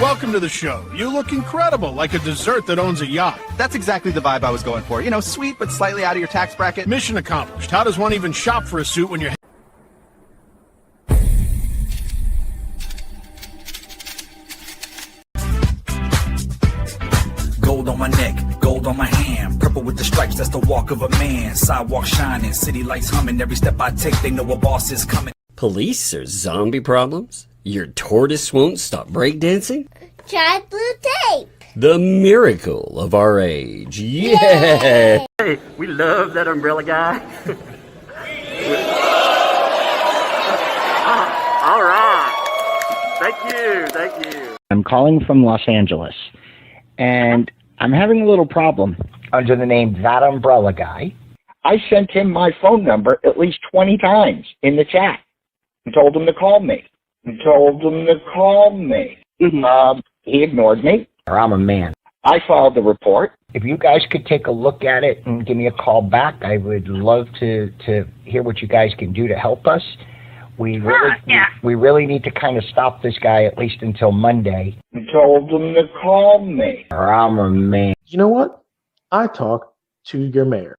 welcome to the show. You look incredible, like a dessert that owns a yacht. That's exactly the vibe I was going for. You know, sweet but slightly out of your tax bracket. Mission accomplished. How does one even shop for a suit when you're... Gold on my neck, gold on my hand, purple with the stripes, that's the walk of a man. Sidewalk shining, city lights humming, every step I take they know a boss is coming. Police or zombie problems? Your tortoise won't stop breakdancing? Try blue tape. The miracle of our age. Yay! Hey, we love that umbrella guy. All right. Thank you. I'm calling from Los Angeles, and I'm having a little problem under the name ThATuMBRELLAgUy. I sent him my phone number at least 20 times in the chat and told him to call me. He ignored me. I'm a man. I filed the report. If you guys could take a look at it and give me a call back, I would love to hear what you guys can do to help us. We really need to kind of stop this guy at least until Monday. I told him to call me. I'm a man. You know what? I talk to your mayor.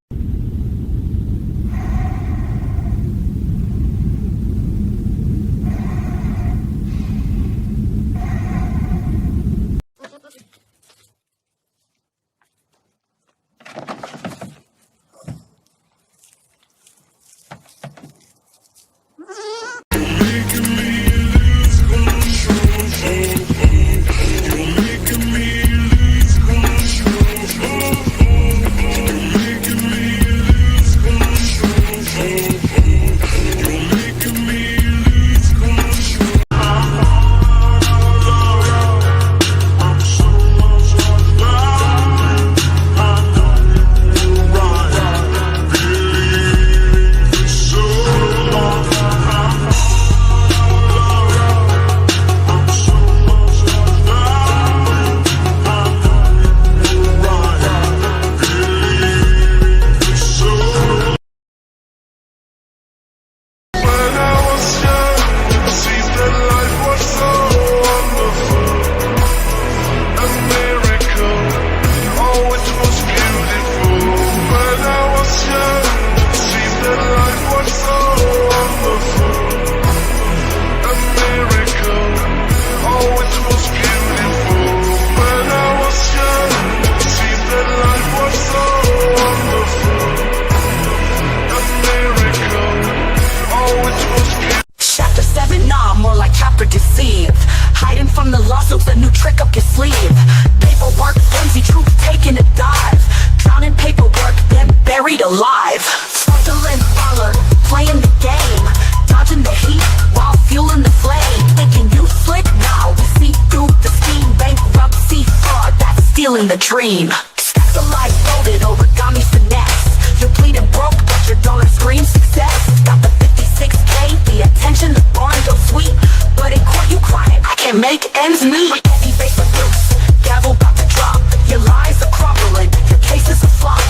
Deceived, hiding from the lawsuits, a new trick up your sleeve. Paperwork, flimsy truth, taking a dive. Drowning paperwork, then buried alive. Fraudulent follower, playing the game. Dodging the heat while fueling the flame. Thinking you slick? Now we see through the scheme. Bankruptcy, fraud, that's stealing the dream. Stacks of life folded, origami finesse. You're bleeding broke, but your dollar screams success. Got the 56K, the attention, the barn go sweet. But in court you crying, I can't make ends meet. Heavy face with loose, gavel about to drop. Your lies are crumbling, your case is a flop.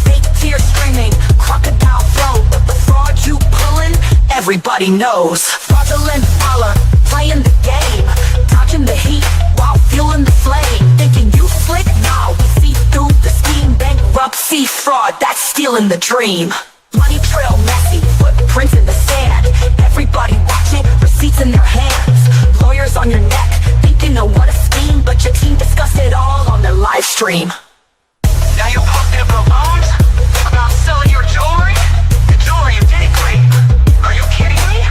Fake tears streaming, crocodile flow. But the fraud you pulling, everybody knows. Fraudulent follower, playing the game. Dodging the heat while fueling the flame. Thinking you slick? Nah, we see through the scheme. Bankruptcy, fraud, that's stealing the dream. Money trail messy, footprints in the sand. Everybody watching, receipts in their hands. Lawyers on your neck, think you know what a scheme. But your team discussed it all on their live stream. Now you're posting balloons about selling your jewelry? Your jewelry you did great. Are you kidding me?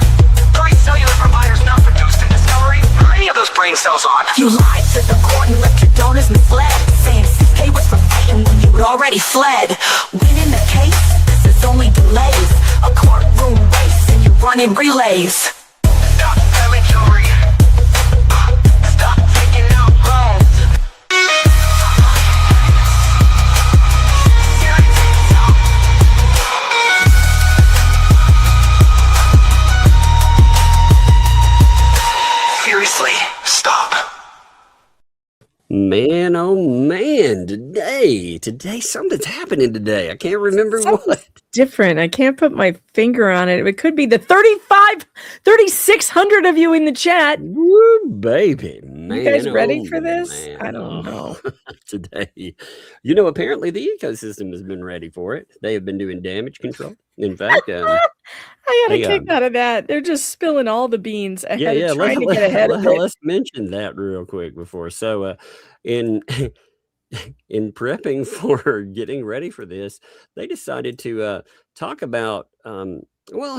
3 cellular providers now produced in Discovery. Are any of those brain cells on? You lied to the court and left your donors misled, saying 6K was for fighting when you'd already fled. Winning the case? Only delays, a courtroom race, and you're running relays. Stop selling jewelry. Stop taking out loans. Seriously, stop. Man, oh man, today something's happening today. I can't remember what. Different. I can't put my finger on it. It could be the 3,600 of you in the chat. Woo, baby. man. You guys ready Oh, for this? man. I don't Oh, know. today. Apparently the ecosystem has been ready for it. They have been doing damage control. In fact, I got a they, kick out of that. They're just spilling all the beans ahead of let's, trying to get ahead of it. let's mention that real quick before. So, in in prepping for getting ready for this, they decided to talk about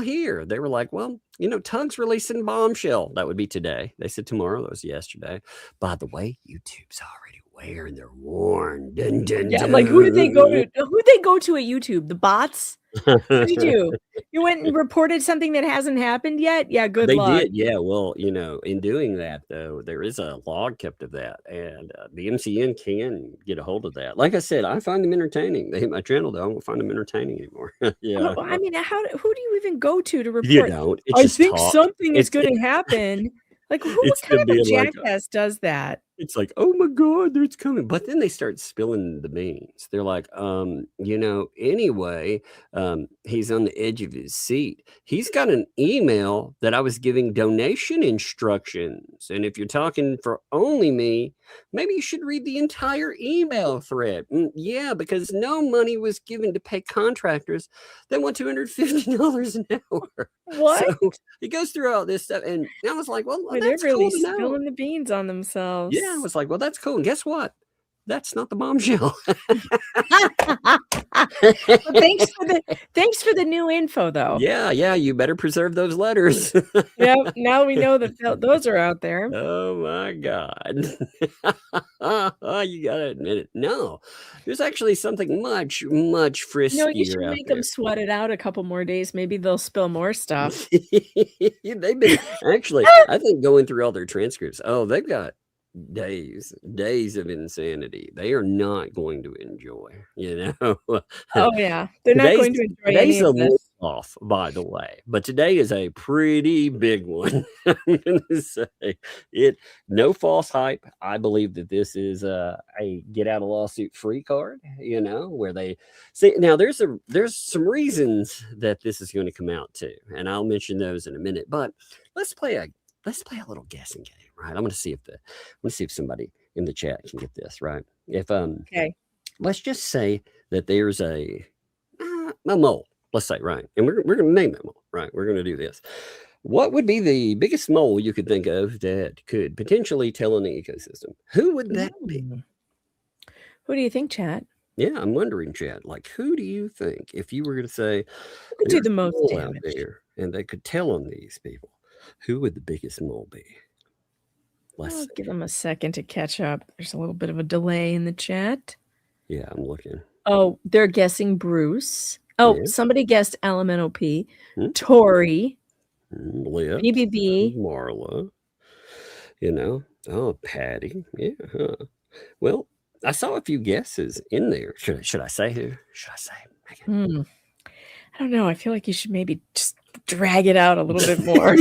here they were like, well, Tug's releasing Bombshell. That would be today. They said tomorrow. That was yesterday. By the way, YouTube's already wearing their warn. Dun, dun, Yeah, dun. like who did they go to? Who they go to at YouTube? The bots? What did you do? You went and reported something that hasn't happened yet? Yeah, good They luck. did, yeah. Well, in doing that, though, there is a log kept of that, and the MCN can get a hold of that. Like I said, I find them entertaining. They hit my channel, though. I don't find them entertaining anymore. Yeah. Oh, I mean, who do you even go to report? You don't. It's I just think talk. something is It's going to happen. Like, what It's kind of a being like jackass does that? It's like, oh my God, it's coming. But then they start spilling the beans. They're like, anyway, he's on the edge of his seat. He's got an email that I was giving donation instructions. And if you're talking for only me, maybe you should read the entire email thread. Yeah, because no money was given to pay contractors that want $250 an hour. What? So he goes through all this stuff. And I was like, well, They're that's really cool to know. spilling the beans on themselves. Yeah, I was like, well, that's cool. And guess what? That's not the bombshell. Well, thanks for the new info, though. Yeah, you better preserve those letters. Yep. Now we know that those are out there. Oh my God. You gotta admit it. No, there's actually something much, much friskier No, you should out make there. them sweat it out a couple more days. Maybe they'll spill more stuff. They've been actually, I think, going through all their transcripts. Oh, they've got days of insanity. They are not going to enjoy, Oh yeah, they're not going to enjoy any today's a of little this. off, by the way, but today is a pretty big one. I'm gonna say it. No false hype. I believe that this is a get out of lawsuit free card. Where they see now. There's some reasons that this is going to come out too, and I'll mention those in a minute. But let's play a little guessing game. Right, I'm going to see if somebody in the chat can get this right. If Okay. let's just say that there's a mole. Let's say, right, and we're going to name that mole. Right, we're going to do this. What would be the biggest mole you could think of that could potentially tell an ecosystem? Who would that be? Who do you think, chat? Yeah, I'm wondering, chat. Like, who do you think if you were going to say Who could do the there's a most mole out damage? there and they could tell on these people? Who would the biggest mole be? I'll give them a second to catch up. There's a little bit of a delay in the chat. Yeah, I'm looking. Oh, they're guessing Bruce. Oh, Yeah. somebody guessed LMNOP. Tori. Blip, BBB. Marla, Patty. Yeah. Huh. Well, I saw a few guesses in there. Should I say who? Should I say Megan? I don't know. I feel like you should maybe just drag it out a little bit more.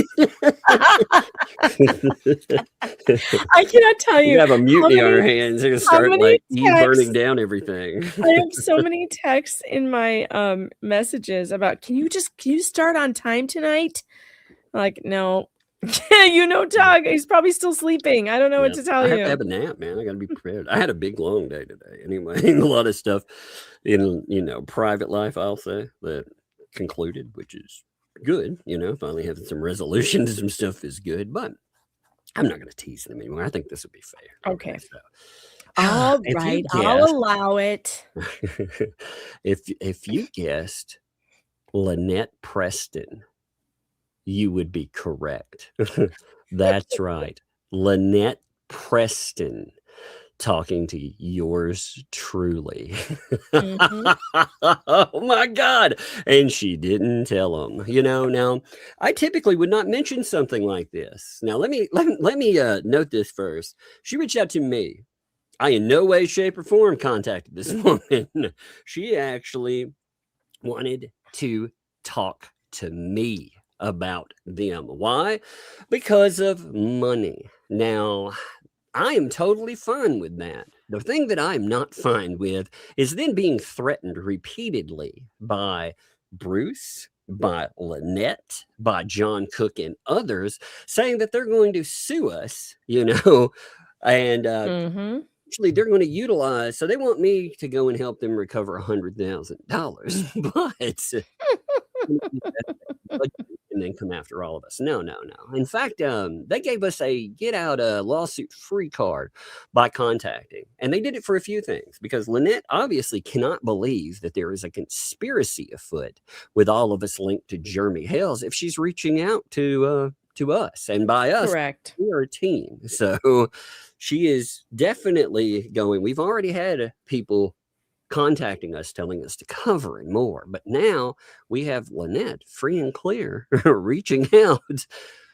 I cannot tell you. You have a mutiny on many- our hands. They're gonna how start many burning texts- down everything. I have so many texts in my messages about can you start on time tonight? Like, no. Doug, he's probably still sleeping. I don't know what to tell I you. have to have a nap, man. I got to be prepared. I had a big long day today. Anyway, a lot of stuff in private life, I'll say, that concluded, which is good. Finally having some resolution to some stuff is good, but I'm not going to tease them anymore. I think this would be fair. Okay. So, All if you right, guessed- I'll allow it. if you guessed Lynette Preston, you would be correct. That's right. Lynette Preston talking to yours truly. Oh my God. And she didn't tell him. Now I typically would not mention something like this. Now let me note this first. She reached out to me. I in no way, shape, or form contacted this woman. She actually wanted to talk to me about them. Why? Because of money. Now, I am totally fine with that. The thing that I'm not fine with is then being threatened repeatedly by Bruce, by Lynette, by John Cook, and others, saying that they're going to sue us, And Mm-hmm. actually, they're going to utilize. So they want me to go and help them recover $100,000, but and then come after all of us. No. In fact, they gave us a get out a lawsuit free card by contacting, and they did it for a few things because Lynette obviously cannot believe that there is a conspiracy afoot with all of us linked to Jeremy Hales if she's reaching out to us, and by us, Correct. we are a team. So she is definitely going. We've already had people contacting us, telling us to cover and more. But now we have Lynette free and clear, reaching out,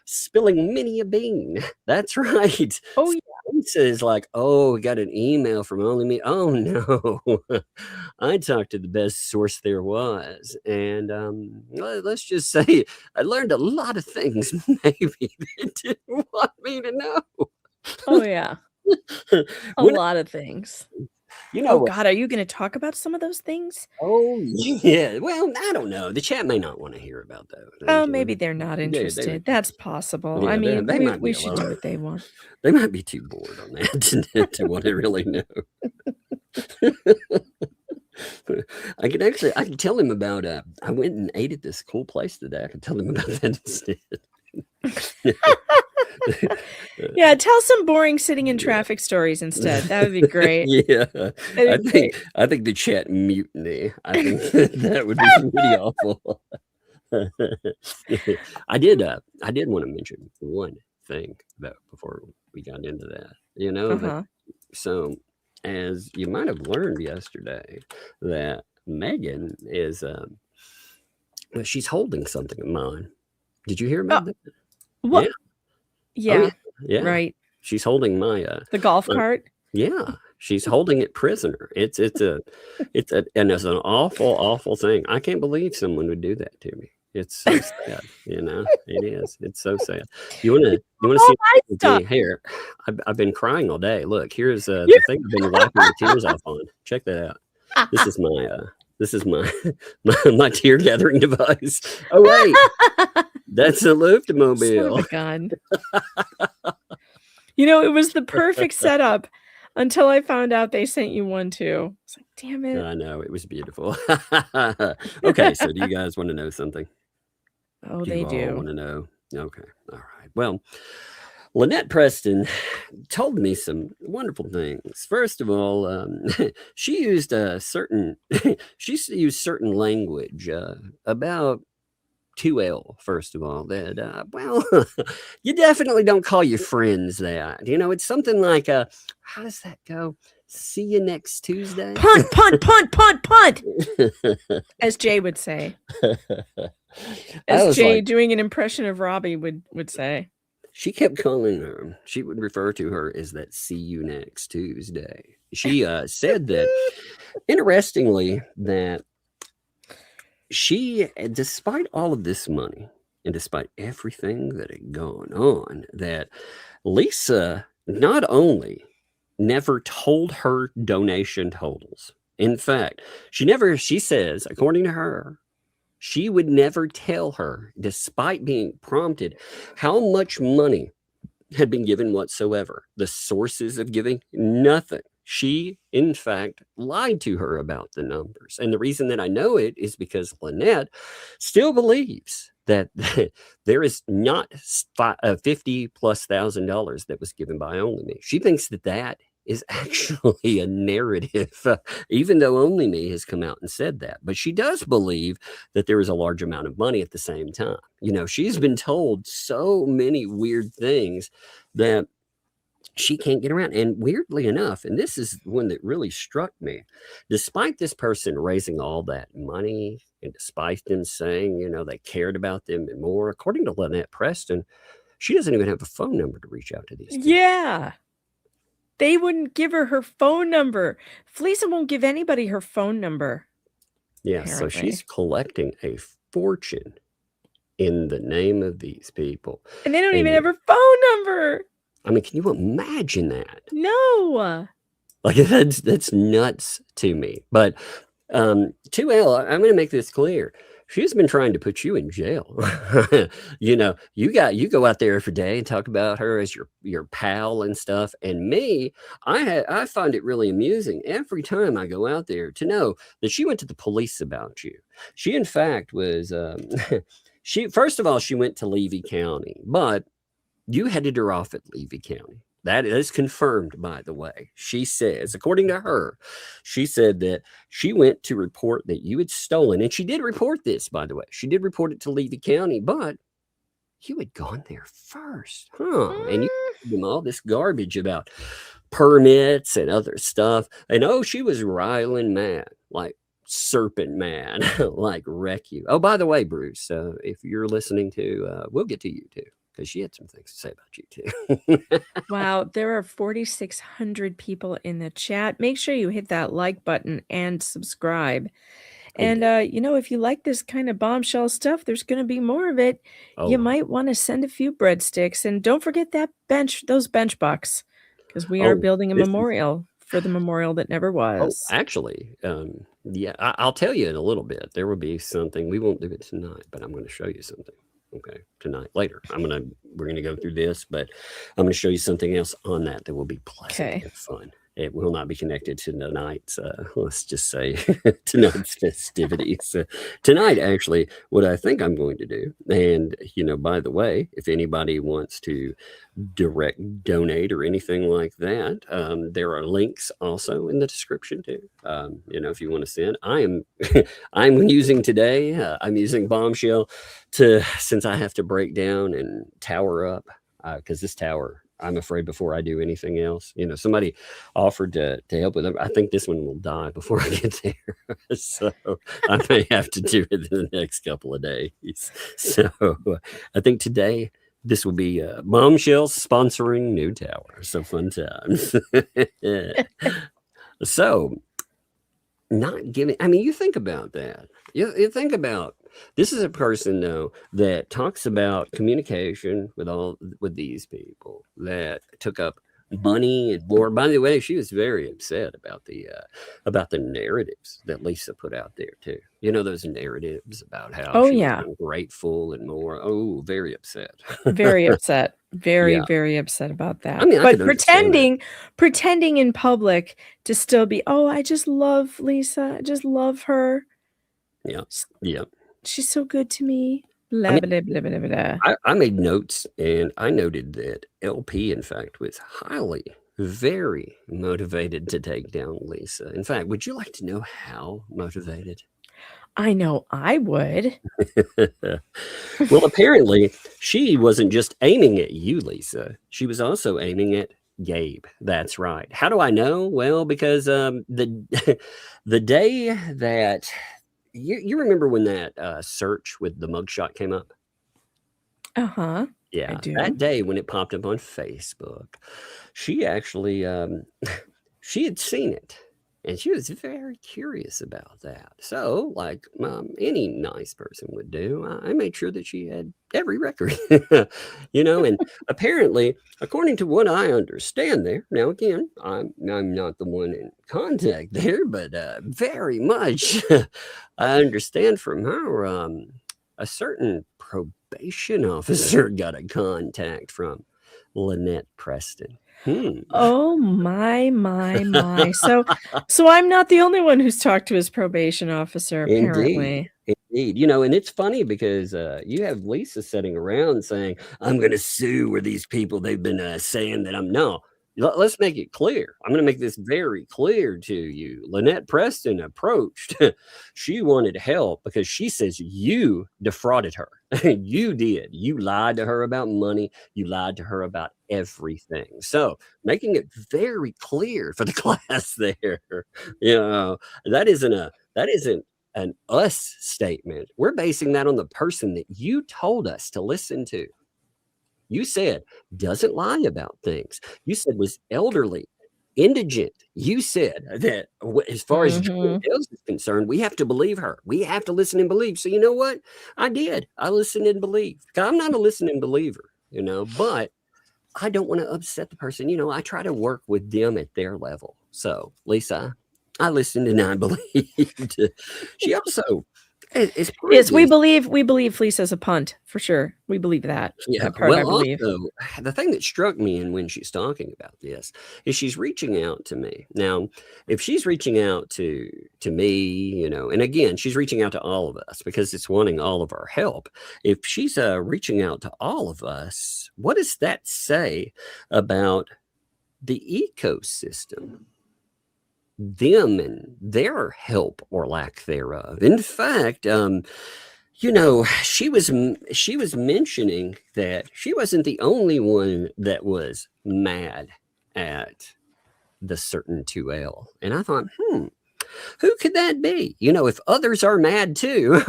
spilling many a bean. That's right. Oh, yeah. Lisa is like, oh, we got an email from Only Me. Oh, no. I talked to the best source there was. And let's just say I learned a lot of things maybe they didn't want me to know. Oh, yeah. A lot of things. You know, oh God, are you going to talk about some of those things? Oh, yeah. Well, I don't know. The chat may not want to hear about those. Oh, maybe they're not interested. That's possible. Yeah, I mean, they might we be should do what they want. They might be too bored on that to want to really know. I can tell him about. I went and ate at this cool place today. I can tell him about that instead. Yeah, tell some boring sitting in traffic stories instead. That would be great. Yeah, I think the chat mutiny. I think that would be pretty awful. I did want to mention one thing though before we got into that. You know, so as you might have learned yesterday, that Megan is she's holding something of mine. Did you hear about that? What? Yeah. Oh, yeah. Right. She's holding my the golf cart. Yeah, she's holding it prisoner. It's an awful thing. I can't believe someone would do that to me. It's so sad, you know. It is. It's so sad. You want to see here? I've been crying all day. Look, here's the thing I've been wiping the tears off on. Check that out. This is my tear gathering device. Oh wait, that's a Luftamobile. Gun. You know, it was the perfect setup until I found out they sent you one too. It's like, damn it. I know, it was beautiful. Okay, so do you guys want to know something? Oh, they do. Want to know? Okay, all right. Well, Lynette Preston told me some wonderful things. First of all, she used certain language about 2L. First of all, that well, you definitely don't call your friends that. You know, it's something like how does that go? See you next Tuesday. Punt, punt, punt, punt, punt. As Jay would say. As Jay doing an impression of Robbie would say. She kept calling her. She would refer to her as that "see you next Tuesday." She said that, interestingly, that she, despite all of this money and despite everything that had gone on, that Lisa not only never told her donation totals. In fact, she says, according to her, she would never tell her, despite being prompted, how much money had been given whatsoever. The sources of giving, nothing. She, in fact, lied to her about the numbers. And the reason that I know it is because Lynette still believes that there is not $50,000+ that was given by Only Me. She thinks that is actually a narrative, even though Only Me has come out and said that. But she does believe that there is a large amount of money at the same time. You know, she's been told so many weird things that she can't get around. And weirdly enough, and this is one that really struck me, despite this person raising all that money and despite them saying, you know, they cared about them and more, according to Lynette Preston, she doesn't even have a phone number to reach out to these people. Yeah. They wouldn't give her phone number. Felisa won't give anybody her phone number. Yeah, apparently. So she's collecting a fortune in the name of these people. And they don't even have her phone number. I mean, can you imagine that? No. Like, that's nuts to me. But 2L, I'm going to make this clear. she's been trying to put you in jail. You know, you go out there every day and talk about her as your pal and stuff. And me, I find it really amusing every time I go out there to know that she went to the police about you. She, in fact, was she first of all, she went to Levy County, but you headed her off at Levy County. That is confirmed, by the way. She says, according to her, she said that she went to report that you had stolen. And she did report this, by the way. She did report it to Levy County, but you had gone there first. And you gave them all this garbage about permits and other stuff. And she was riling mad, like serpent mad, like wreck you. Oh, by the way, Bruce, if you're listening to, we'll get to you too, because she had some things to say about you too. Wow, there are 4,600 people in the chat. Make sure you hit that like button and subscribe. And if you like this kind of bombshell stuff, there's going to be more of it. You might want to send a few breadsticks, and don't forget those bench bucks, because we are building a memorial for the memorial that never was. Actually, yeah, I'll tell you in a little bit. There will be something. We won't do it tonight, but I'm going to show you something. Okay, later. We're gonna go through this, but I'm gonna show you something else on that will be pleasant and fun. It will not be connected to tonight's, let's just say, tonight's festivities. Tonight, actually, what I think I'm going to do, and, by the way, if anybody wants to direct donate or anything like that, there are links also in the description too. If you want to send, I'm using today, I'm using Bombshell since I have to break down and tower up, because this tower, I'm afraid before I do anything else, somebody offered to help with them. I think this one will die before I get there. So I may have to do it in the next couple of days. So I think today this will be Bombshell sponsoring new tower. So fun times. So not giving, you think about that. You think about, this is a person, though, that talks about communication with these people, that took up money and more. By the way, she was very upset about the narratives that Lisa put out there too. Those narratives about how she was ungrateful and more. Oh, very upset. Very upset. Very upset about that. But pretending in public to still be, I just love Lisa. I just love her. Yeah. She's so good to me. Blah, blah, blah, blah, blah. I made notes, and I noted that LP, in fact, was very motivated to take down Lisa. In fact, would you like to know how motivated? I know I would. Well, apparently, she wasn't just aiming at you, Lisa. She was also aiming at Gabe. That's right. How do I know? Well, because the day that... You remember when that search with the mugshot came up? Uh-huh. Yeah, I do. That day when it popped up on Facebook, she actually she had seen it, and she was very curious about that. So, like any nice person would do, I made sure that she had every record, and apparently, according to what I understand there, now again, I'm not the one in contact there, but very much I understand from her, a certain probation officer got a contact from Lynette Preston. Oh my. So I'm not the only one who's talked to his probation officer, apparently. Indeed. And it's funny because you have Lisa sitting around saying, I'm going to sue where these people, they've been saying that let's make it clear. I'm going to make this very clear to you. Lynette Preston approached. She wanted help because she says you defrauded her. You did. You lied to her about money. You lied to her about everything. So making it very clear for the class there, that isn't an us statement. We're basing that on the person that you told us to listen to. You said doesn't lie about things. You said was elderly, indigent. You said that as far as Julie Hales is concerned, we have to believe her. We have to listen and believe. So you know what? I did. I listened and believed. I'm not a listening believer, but I don't want to upset the person. I try to work with them at their level. So Lisa, I listened and I believed. She also It's part Yes, of we this. believe Fleece has a punt for sure. We believe that. Yeah. That part I Well, believe. also, the thing that struck me and when she's talking about this is she's reaching out to me. Now, if she's reaching out to me, you know, and again, she's reaching out to all of us because it's wanting all of our help. If she's reaching out to all of us, what does that say about the ecosystem? Them and their help or lack thereof. In fact, you know, she was mentioning that she wasn't the only one that was mad at the certain 2L, and I thought, who could that be? You know, if others are mad too,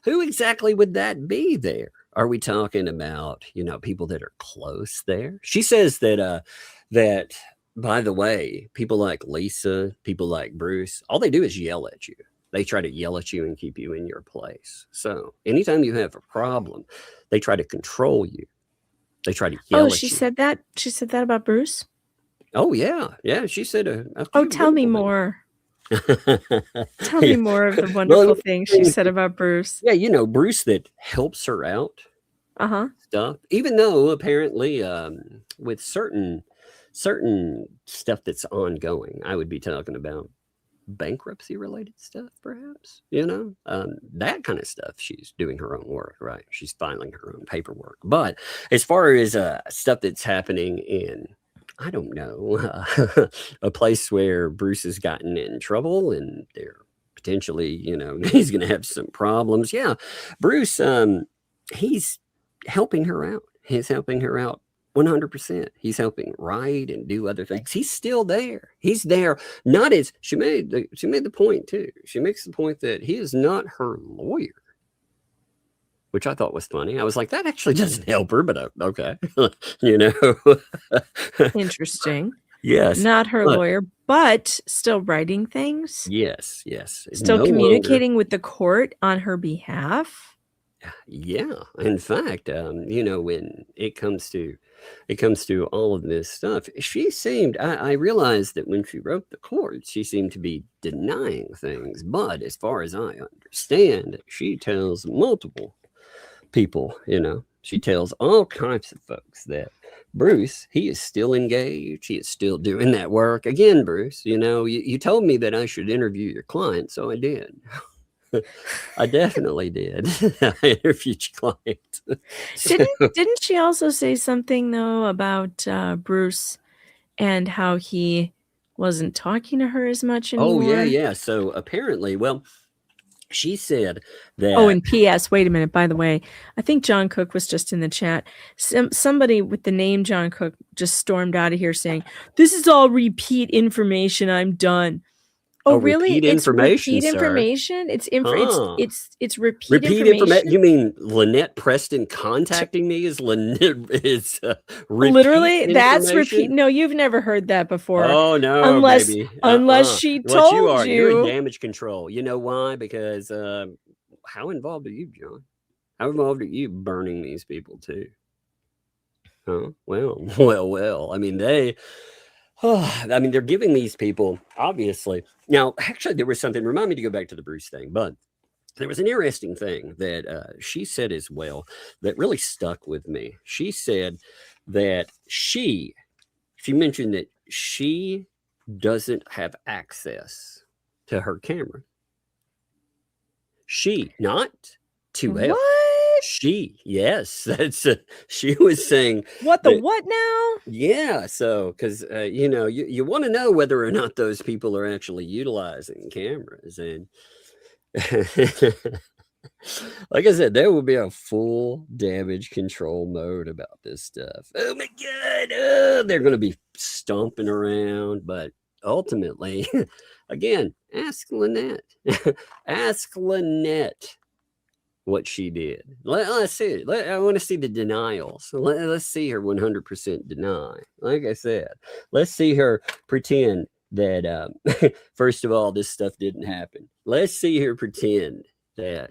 who exactly would that be there? Are we talking about, you know, people that are close there? She says that that, by the way, people like Lisa, people like Bruce, all they do is yell at you. They try to yell at you and keep you in your place. So anytime you have a problem, they try to control you. They try to yell at she you. said that? She said that about Bruce? Oh, yeah. Yeah, she said a Oh, few tell me wonderful more. things. Tell me more of the wonderful things she said about Bruce. Yeah, you know, Bruce that helps her out. Stuff, even though apparently with certain stuff that's ongoing, I would be talking about bankruptcy related stuff, perhaps, you know, that kind of stuff. She's doing her own work, right? She's filing her own paperwork. But as far as stuff that's happening in, I don't know, a place where Bruce has gotten in trouble and they're potentially, you know, he's going to have some problems. Yeah, Bruce, he's helping her out. He's helping her out 100%. He's helping write and do other things. He's still there. He's there. Not as she made the point too. She makes the point that he is not her lawyer, which I thought was funny. I was like, that actually doesn't help her, but okay, you know. Interesting. Yes, not her lawyer, but still writing things. Yes. Still communicating with the court on her behalf. Yeah, in fact, you know, when it comes to all of this stuff, she seemed, I realized that when she wrote the court, she seemed to be denying things. But as far as I understand, she tells multiple people, you know, she tells all kinds of folks that Bruce, he is still engaged. He is still doing that work. Again, Bruce, you know, you told me that I should interview your client, so I did. I definitely did. I interviewed your client. Didn't she also say something though about Bruce and how he wasn't talking to her as much anymore? Oh yeah. So apparently, well, she said that. Oh, and P.S. Wait a minute. By the way, I think John Cook was just in the chat. Somebody with the name John Cook just stormed out of here saying, "This is all repeat information. I'm done." Oh, really? Repeat It's information, repeat sir. information. It's it's repeat Repeat information. You mean Lynette Preston contacting me is Lynette is Literally, that's repeat. information? No, you've never heard that before. Oh no, unless baby. unless she What told you are, you're in you. damage control. You know why? Because how involved are you, John? How involved are you burning these people too? Huh? Well. I mean, they're giving these people, obviously. Now, actually, there was something, remind me to go back to the Bruce thing, but there was an interesting thing that she said as well that really stuck with me. She said that she mentioned that she doesn't have access to her camera. She, not 2L. What? Yes, she was saying What now? Yeah, so because you know, you want to know whether or not those people are actually utilizing cameras, and like I said, there will be a full damage control mode about this stuff. Oh my god, they're going to be stomping around, but ultimately, again, ask Lynette. Ask Lynette what she did. Let's see it. I want to see the denials. Let's see her 100% deny. Like I said, let's see her pretend that first of all, this stuff didn't happen. Let's see her pretend that,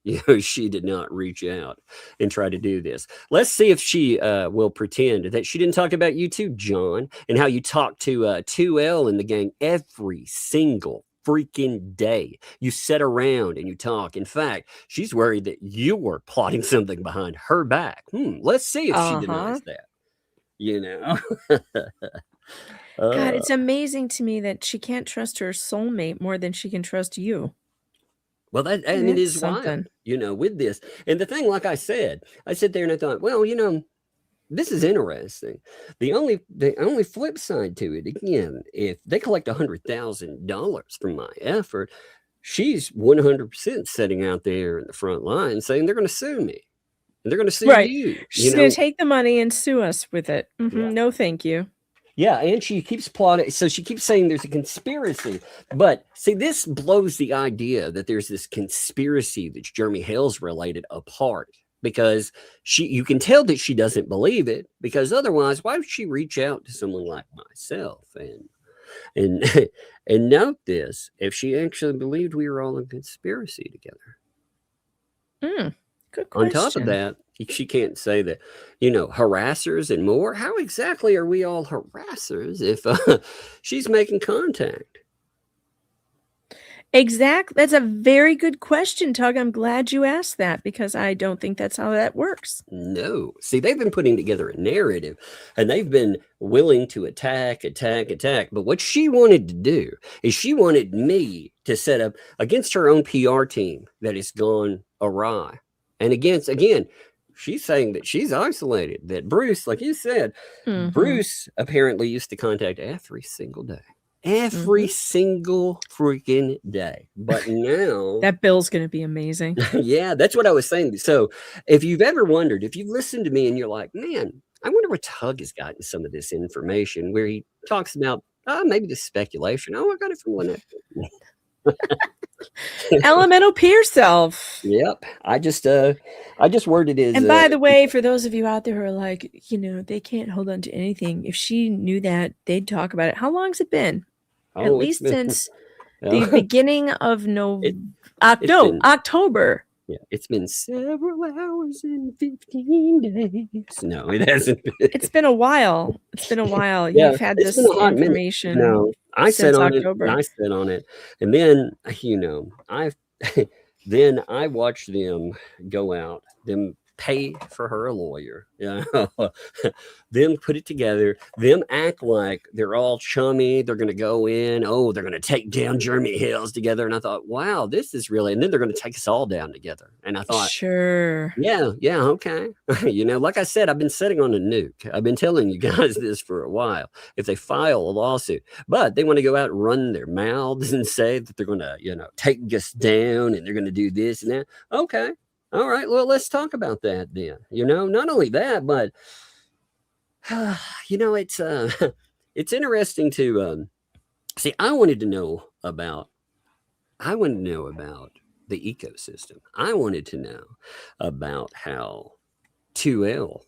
you know, she did not reach out and try to do this. Let's see if she will pretend that she didn't talk about you too, John, and how you talked to 2L and the gang every single freaking day. You sit around and you talk. In fact, she's worried that you were plotting something behind her back. Let's see if she denies that. You know? God, it's amazing to me that she can't trust her soulmate more than she can trust you. Well, and it is wild, you know, with this. And the thing, like I said there and I thought, well, you know, this is interesting. The only flip side to it, again, if they collect $100,000 from my effort, she's 100% sitting out there in the front line saying they're going to sue me. And they're going to sue you. She's going to take the money and sue us with it. Yeah. No, thank you. Yeah, and she keeps plotting. So she keeps saying there's a conspiracy. But see, this blows the idea that there's this conspiracy that's Jeremy Hale's related apart, because you can tell that she doesn't believe it, because otherwise, why would she reach out to someone like myself and note this if she actually believed we were all in conspiracy together? Good question. On top of that, she can't say that, you know, harassers and more. How exactly are we all harassers if she's making contact? Exactly. That's a very good question, Tug. I'm glad you asked that, because I don't think that's how that works. No. See, they've been putting together a narrative and they've been willing to attack. But what she wanted to do is she wanted me to set up against her own PR team that has gone awry. And again, she's saying that she's isolated, that Bruce, like you said, Bruce apparently used to contact every single day. Every single freaking day. But now that bill's going to be amazing. Yeah, that's what I was saying. So if you've ever wondered, if you've listened to me and you're like, man, I wonder where Tug has gotten some of this information, where he talks about maybe the speculation. I got it from Lynette. Elemental peer self. Yep. I just worded it as. And by the way, for those of you out there who are like, you know, they can't hold on to anything, if she knew that, they'd talk about it. How long's it been? At least since the beginning of October. Yeah, it's been several hours and 15 days. No, it hasn't been. It's been a while. Yeah, you've had this information. No, I since said on October. it. I said on it, and then you know, then I watched them go out, them pay for her a lawyer, you know, them put it together, them act like they're all chummy. They're going to go in. Oh, they're going to take down Jeremy Hales together. And I thought, wow, this is really, and then they're going to take us all down together. And I thought, sure. Yeah. Okay. You know, like I said, I've been sitting on a nuke. I've been telling you guys this for a while. If they file a lawsuit, but they want to go out and run their mouths and say that they're going to, you know, take us down and they're going to do this and that. Okay. All right, well, let's talk about that then. You know, not only that, but you know, it's interesting to see. I wanted to know about the ecosystem. I wanted to know about how 2L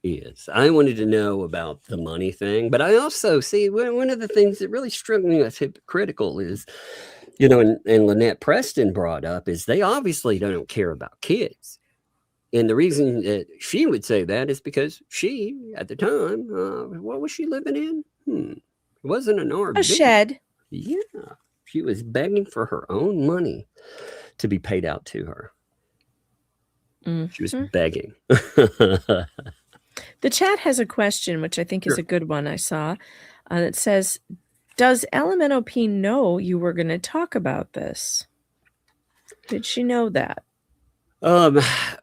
is. I wanted to know about the money thing, but I also see one of the things that really struck me as hypocritical is, you know, and Lynette Preston brought up is they obviously don't care about kids. And the reason that she would say that is because she, at the time, what was she living in? It wasn't an RV. A shed. Yeah. She was begging for her own money to be paid out to her. She was begging. The chat has a question, which I think is a good one I saw, that says, does LMNOP know you were going to talk about this? Did she know that?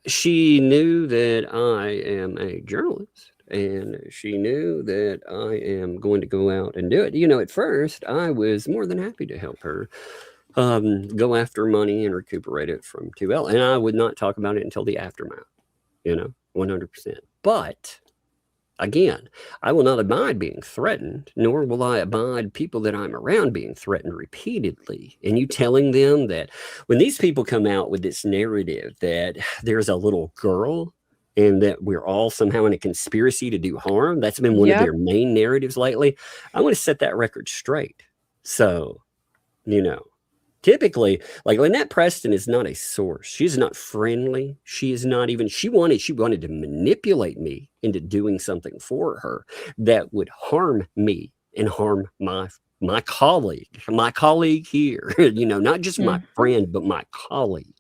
She knew that I am a journalist, and she knew that I am going to go out and do it. You know, at first, I was more than happy to help her go after money and recuperate it from 2L, and I would not talk about it until the aftermath, you know, 100%. But again, I will not abide being threatened, nor will I abide people that I'm around being threatened repeatedly. And you telling them that when these people come out with this narrative that there's a little girl and that we're all somehow in a conspiracy to do harm, that's been one of their main narratives lately. I want to set that record straight. So, you know, typically, like Lynette Preston is not a source. She's not friendly. She is not even, she wanted to manipulate me into doing something for her that would harm me and harm my my colleague here, not just my friend, but my colleague,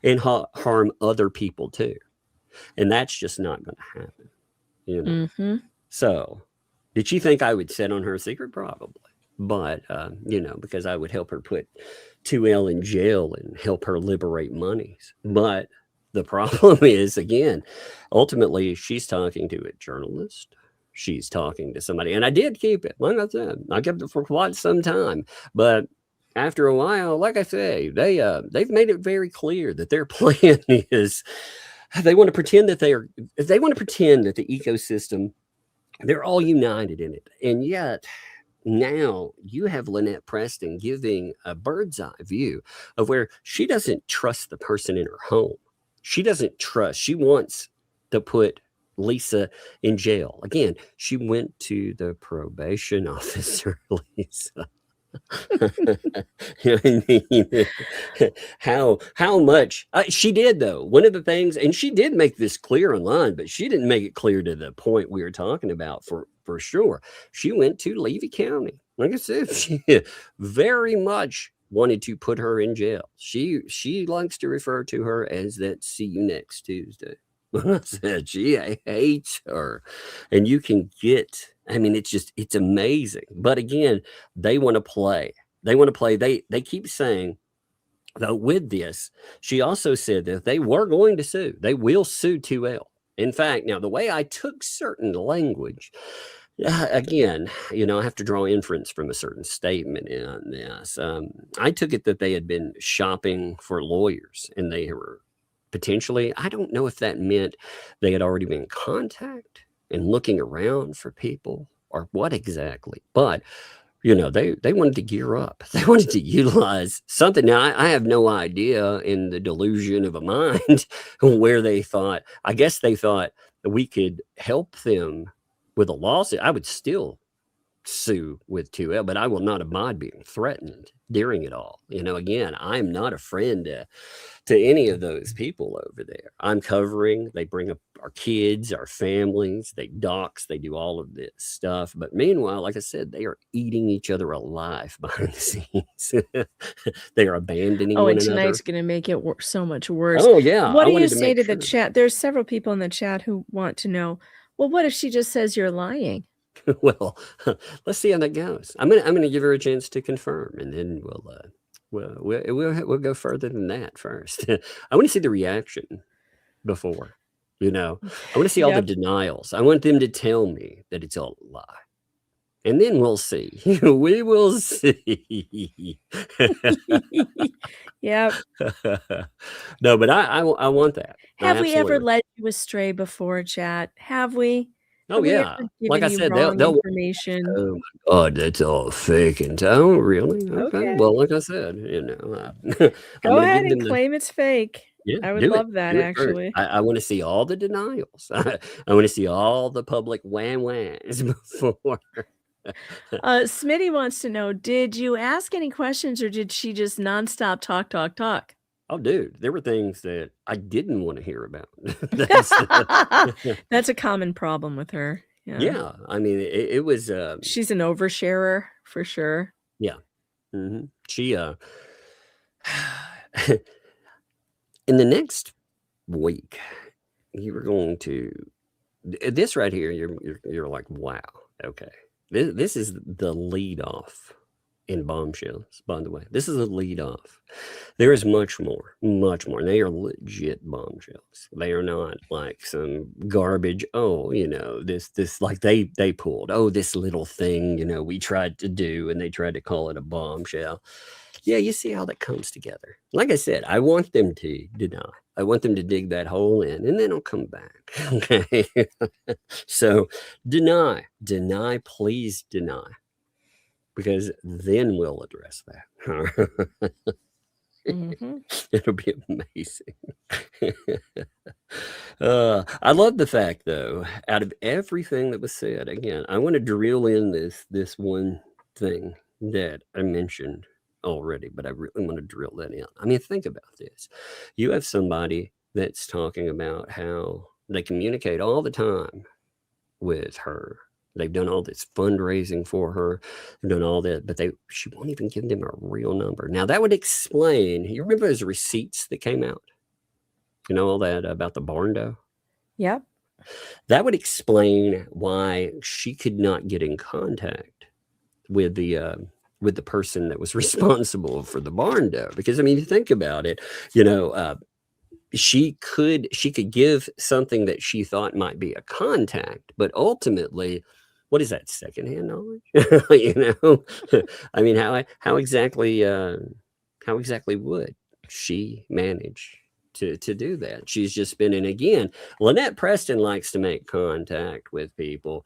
and harm other people too. And that's just not going to happen, So did she think I would sit on her secret? Probably. But, because I would help her put 2L in jail and help her liberate monies. But the problem is, again, ultimately, she's talking to a journalist. She's talking to somebody. And I did keep it. Like I said, I kept it for quite some time. But after a while, like I say, they've made it very clear that their plan is they want to pretend that the ecosystem, they're all united in it. And yet now you have Lynette Preston giving a bird's eye view of where she doesn't trust the person in her home. She wants to put Lisa in jail. Again, she went to the probation officer, Lisa. How much she did, though. One of the things, and she did make this clear online, but she didn't make it clear to the point we were talking about for sure. She went to Levy County. Like I said, she very much wanted to put her in jail. She likes to refer to her as that "see you next Tuesday." I said she hates her, and you can get. I mean, it's amazing. But again, they want to play. They keep saying, though, with this, she also said that they were going to sue. They will sue 2L. In fact, now the way I took certain language, again, I have to draw inference from a certain statement in this. I took it that they had been shopping for lawyers, and they were potentially, I don't know if that meant they had already been in contact and looking around for people or what exactly. But, they wanted to gear up. They wanted to utilize something. Now, I have no idea in the delusion of a mind where they thought, I guess they thought that we could help them with a lawsuit. I would still sue with 2L, but I will not abide being threatened during it all. Again, I'm not a friend to any of those people over there. I'm covering, they bring up our kids, our families, they dox, they do all of this stuff. But meanwhile, like I said, they are eating each other alive behind the scenes. They are abandoning one and another. Tonight's going to make it so much worse. Oh, yeah. What do you say to the chat? There's several people in the chat who want to know, well, what if she just says you're lying? Well, let's see how that goes. I'm gonna give her a chance to confirm, and then we'll go further than that first. I want to see the reaction before, I want to see all the denials. I want them to tell me that it's all a lie, and then we'll see. We will see. Yep. No, but I want that. Have we ever led you astray before, chat? Have we? Oh, yeah. Like I said, they'll information. Oh my God, that's all fake. And oh, really? Okay. Well, like I said, Go ahead and claim it's fake. Yeah, I would love that, actually. I want to see all the denials. I want to see all the public whams before. Smitty wants to know, did you ask any questions or did she just nonstop talk? Oh, dude, there were things that I didn't want to hear about. That's a common problem with her. Yeah. I mean, it was. She's an oversharer for sure. Yeah. Mm-hmm. She, in the next week, you were going to, this right here, you're like, wow. Okay. This is the lead off in Bombshells, by the way. This is a lead off. There is much more. And they are legit bombshells. They are not like some garbage. Oh, this like they pulled. Oh, this little thing, we tried to do, and they tried to call it a bombshell. Yeah, you see how that comes together. Like I said, I want them to deny. I want them to dig that hole in, and then I'll come back. Okay. So deny, please deny. Because then we'll address that. Mm-hmm. It'll be amazing. I love the fact, though, out of everything that was said, again, I want to drill in this one thing that I mentioned already, but I really want to drill that in. I mean, think about this. You have somebody that's talking about how they communicate all the time with her They've done all this fundraising for her. They've done all that, but she won't even give them a real number. Now that would explain. You remember those receipts that came out? You know all that about the barn dough? Yep. That would explain why she could not get in contact with the person that was responsible for the barn dough. Because I mean, you think about it, she could give something that she thought might be a contact, but ultimately, what is that, secondhand knowledge? I mean, how exactly would she manage to do that? She's just been in. Again, Lynette Preston likes to make contact with people,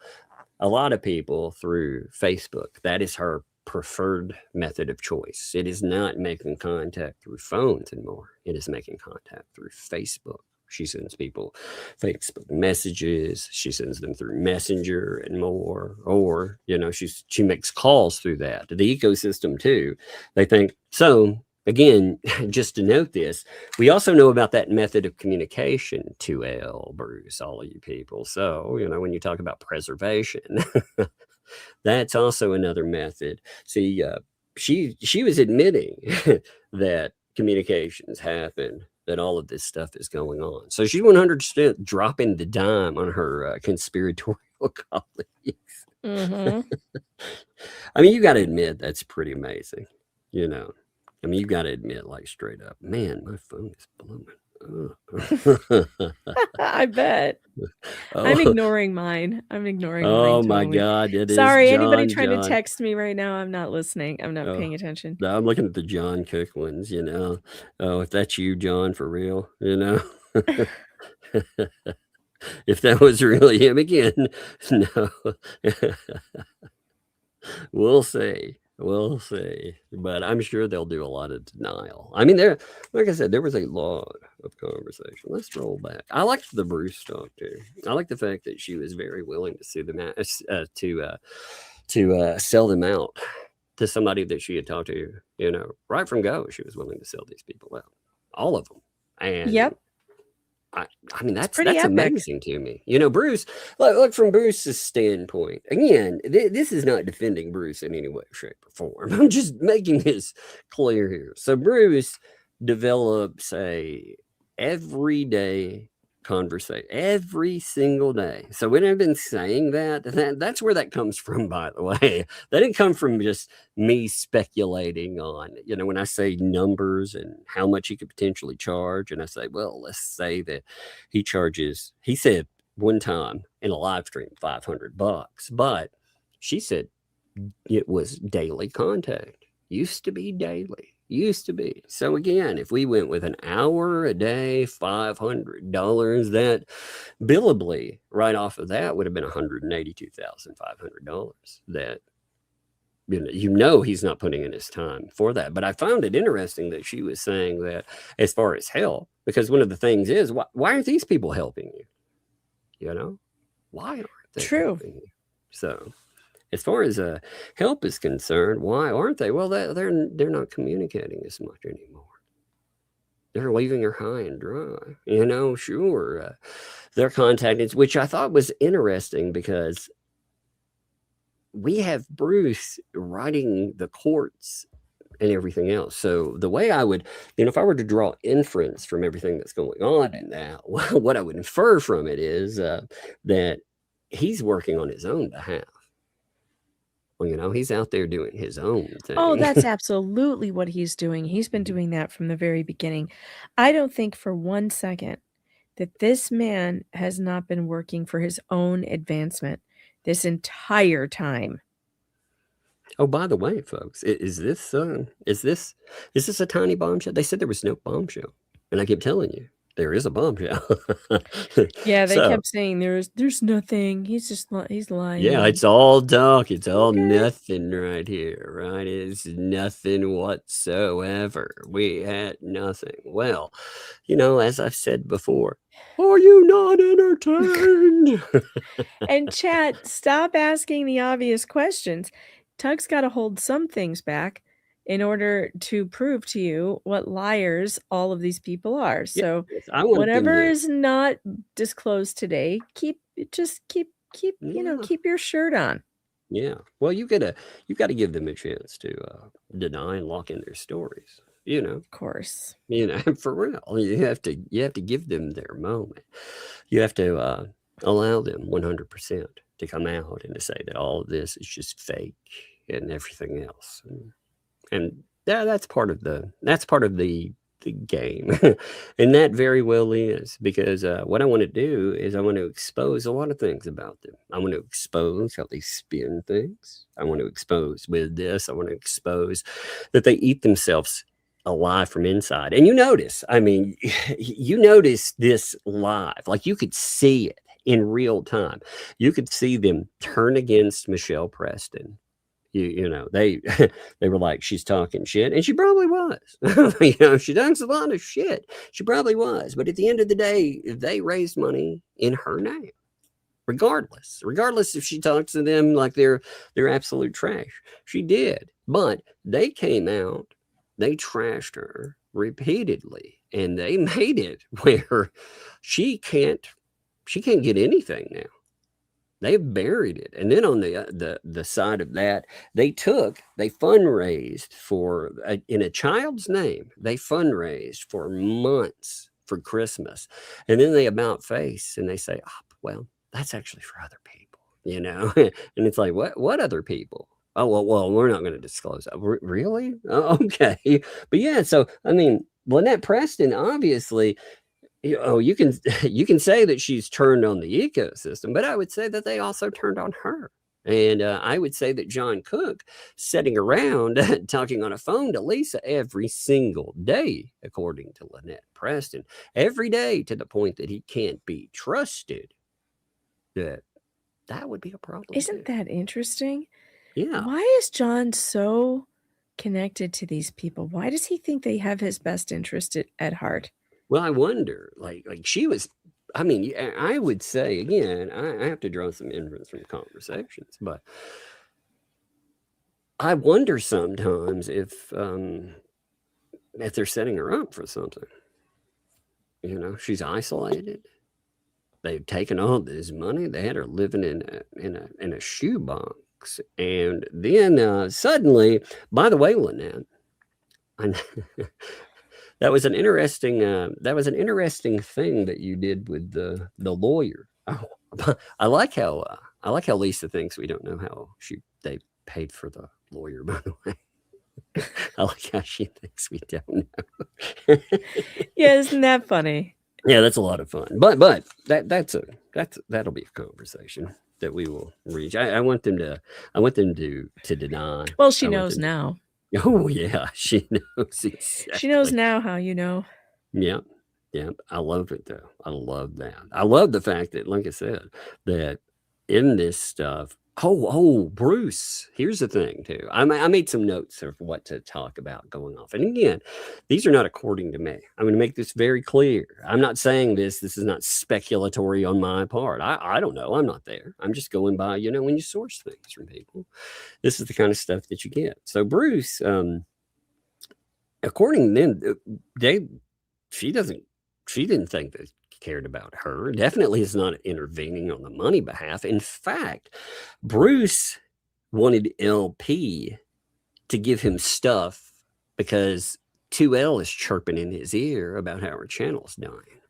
a lot of people, through Facebook. That is her preferred method of choice. It is not making contact through phones anymore. It is making contact through Facebook. She sends people Facebook messages. She sends them through Messenger and more. Or, she makes calls through that. The ecosystem too. They think so. Again, just to note this, we also know about that method of communication, 2L, Bruce, all of you people. So, when you talk about preservation, that's also another method. See, she was admitting that communications happen, that all of this stuff is going on. So she's 100% dropping the dime on her conspiratorial colleagues. Mm-hmm. I mean, you got to admit, that's pretty amazing. I mean, you got to admit, like, straight up, man, my phone is blooming. I bet. I'm ignoring mine. Oh my totally. God. It Sorry, is anybody John, trying John. to text me right now, I'm not listening. I'm not paying attention. No, I'm looking at the John Cook ones, Oh, if that's you, John, for real, if that was really him again, no. We'll see. But I'm sure they'll do a lot of denial. I mean, like I said, there was a lot of conversation. Let's roll back. I liked the Bruce talk too. I like the fact that she was very willing to sue them to sell them out to somebody that she had talked to, right from go. She was willing to sell these people out, all of them. And yep. I mean, that's pretty epic. Amazing to me. Bruce, look from Bruce's standpoint. Again, this is not defending Bruce in any way, shape, or form. I'm just making this clear here. So Bruce develops a everyday conversation every single day. So when I've been saying that's where that comes from, by the way. That didn't come from just me speculating on, when I say numbers and how much he could potentially charge, and I say, well, let's say that he said one time in a live stream $500, but she said it was daily contact. Used to be daily. So again, if we went with an hour a day, $500, that billably right off of that would have been $182,500. That he's not putting in his time for that. But I found it interesting that she was saying that as far as help, because one of the things is, why aren't these people helping you? Why aren't they helping you? So as far as help is concerned, why aren't they? Well, they're not communicating as much anymore. They're leaving her high and dry. Sure. Their contact, which I thought was interesting, because we have Bruce writing the courts and everything else. So the way I would, if I were to draw inference from everything that's going on in that, what I would infer from it is that he's working on his own behalf. Well, he's out there doing his own thing. Oh, that's absolutely what he's doing. He's been doing that from the very beginning. I don't think for one second that this man has not been working for his own advancement this entire time. Oh, by the way, folks, is this a tiny bombshell? They said there was no bombshell, and I keep telling you, there is a bombshell. Yeah, they kept saying there's nothing. He's lying. Yeah, it's all talk. It's all nothing right here, right? It's nothing whatsoever. We had nothing. Well, as I've said before, are you not entertained? And chat, stop asking the obvious questions. Tug's got to hold some things back in order to prove to you what liars all of these people are. So yes, whatever is not disclosed today, keep keep your shirt on. Yeah. Well, you got to give them a chance to deny and lock in their stories. Of course. For real, you have to give them their moment. You have to allow them 100% to come out and to say that all of this is just fake and everything else. And that's part of the game. And that very well is, because what I want to do is I want to expose a lot of things about them. I want to expose how they spin things. I want to expose with this. I want to expose that they eat themselves alive from inside. And you notice this live, like you could see it in real time. You could see them turn against Michelle Preston. They were like, she's talking shit, and she probably was. She does a lot of shit. She probably was. But at the end of the day, they raised money in her name, regardless if she talks to them like they're absolute trash. She did. But they came out, they trashed her repeatedly, and they made it where she can't get anything now. They've buried it. And then on the side of that, they fundraised for, in a child's name, they fundraised for months for Christmas. And then they about face and they say, well, that's actually for other people, and it's like, what other people? Oh, well, we're not going to disclose that. Really? Oh, okay. But yeah, so, Lynette Preston, obviously, you can say that she's turned on the ecosystem, but I would say that they also turned on her. And I would say that John Cook sitting around talking on a phone to Lisa every single day, according to Lynette Preston, every day, to the point that he can't be trusted, that would be a problem. Isn't that interesting? Yeah. Why is John so connected to these people? Why does he think they have his best interest at heart? Well, I wonder, like she was, I would say, again, I have to draw some inference from conversations, but I wonder sometimes if they're setting her up for something. She's isolated. They've taken all this money. They had her living in a shoebox. And then suddenly, by the way, Lynette, that was an interesting thing that you did with the lawyer. Oh, I like how Lisa thinks we don't know how they paid for the lawyer, by the way. I like how she thinks we don't know. Yeah, isn't that funny? Yeah, that's a lot of fun. But that'll be a conversation that we will reach. I want them to deny. Well, she knows now. Oh yeah, she knows exactly. She knows now how you know. Yeah. I love it though. I love that. I love the fact that, like I said, that in this stuff. Oh, Bruce. Here's the thing too. I made some notes of what to talk about going off. And again, these are not according to me. I'm going to make this very clear. I'm not saying this. This is not speculatory on my part. I don't know. I'm not there. I'm just going by, when you source things from people, this is the kind of stuff that you get. So Bruce, according to them, she didn't think that cared about her. Definitely is not intervening on the money behalf. In fact, Bruce wanted LP to give him stuff because 2L is chirping in his ear about how her channel's dying.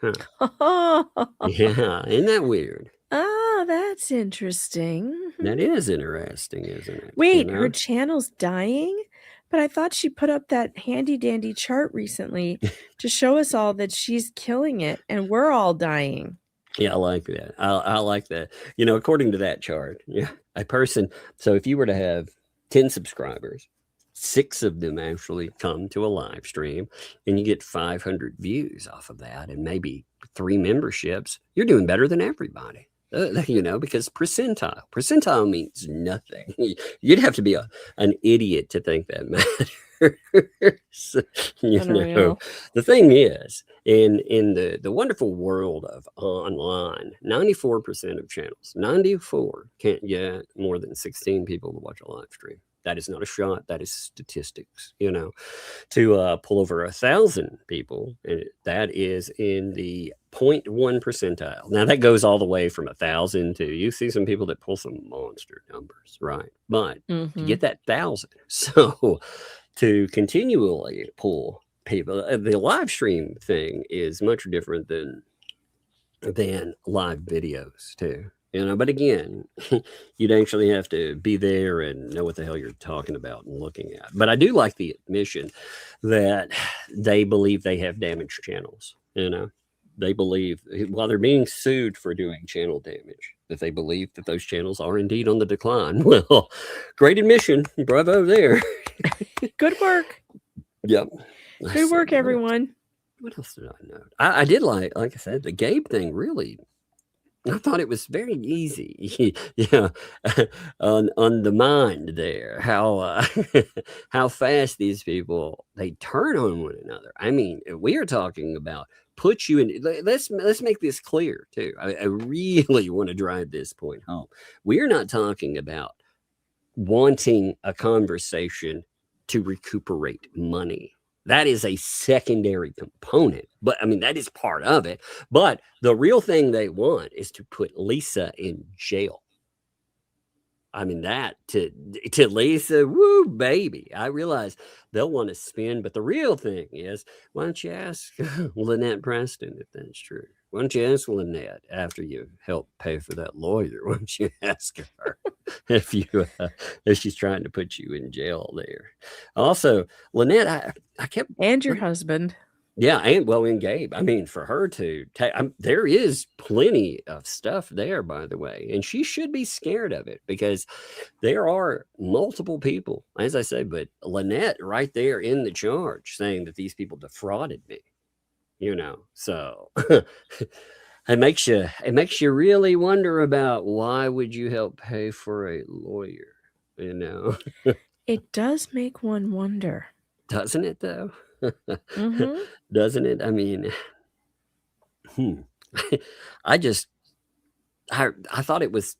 Huh. Yeah, isn't that weird? Oh, that's interesting. That is interesting, isn't it? Wait, her channel's dying? But I thought she put up that handy dandy chart recently to show us all that she's killing it and we're all dying. Yeah, I like that. I like that. According to that chart, yeah, a person. So if you were to have 10 subscribers, 6 of them actually come to a live stream and you get 500 views off of that and maybe 3 memberships, you're doing better than everybody. Because percentile means nothing. You'd have to be an idiot to think that matters. The thing is, in the wonderful world of online, 94% of channels, 94 can't get more than 16 people to watch a live stream. That is not a shot. That is statistics, you know, to pull over 1,000 people. And that is in the 0.1 percentile. Now that goes all the way from 1,000 to, you see some people that pull some monster numbers, right? But to get that 1,000, so to continually pull people, the live stream thing is much different than live videos too. You know, but again, you'd actually have to be there and know what the hell you're talking about and looking at. But I do like the admission that they believe they have damaged channels. You know, they believe, while they're being sued for doing channel damage, that they believe that those channels are indeed on the decline. Well, great admission. Bravo there. Good work. Yep. Good work, everyone. What else did I know? I did like I said, the Gabe thing really. I thought it was very easy, yeah, on the mind there. How how fast these people, they turn on one another. I mean, we are talking about put you in. Let's make this clear too. I really want to drive this point home. We are not talking about wanting a conversation to recuperate money. That is a secondary component, but I mean, that is part of it. But the real thing they want is to put Lisa in jail. I mean, that to Lisa, woo, baby. I realize they'll want to spin, but the real thing is, why don't you ask Lynette Preston if that's true? Why don't you ask Lynette after you help pay for that lawyer? Why don't you ask her if she's trying to put you in jail there? Also, Lynette, I kept, and your husband. Yeah, and Gabe. I mean, for her to take, there is plenty of stuff there, by the way, and she should be scared of it because there are multiple people, as I say, but Lynette right there in the charge saying that these people defrauded me, you know. So it makes you really wonder about why would you help pay for a lawyer, you know? It does make one wonder, doesn't it? Though. Doesn't it? I mean, I thought it was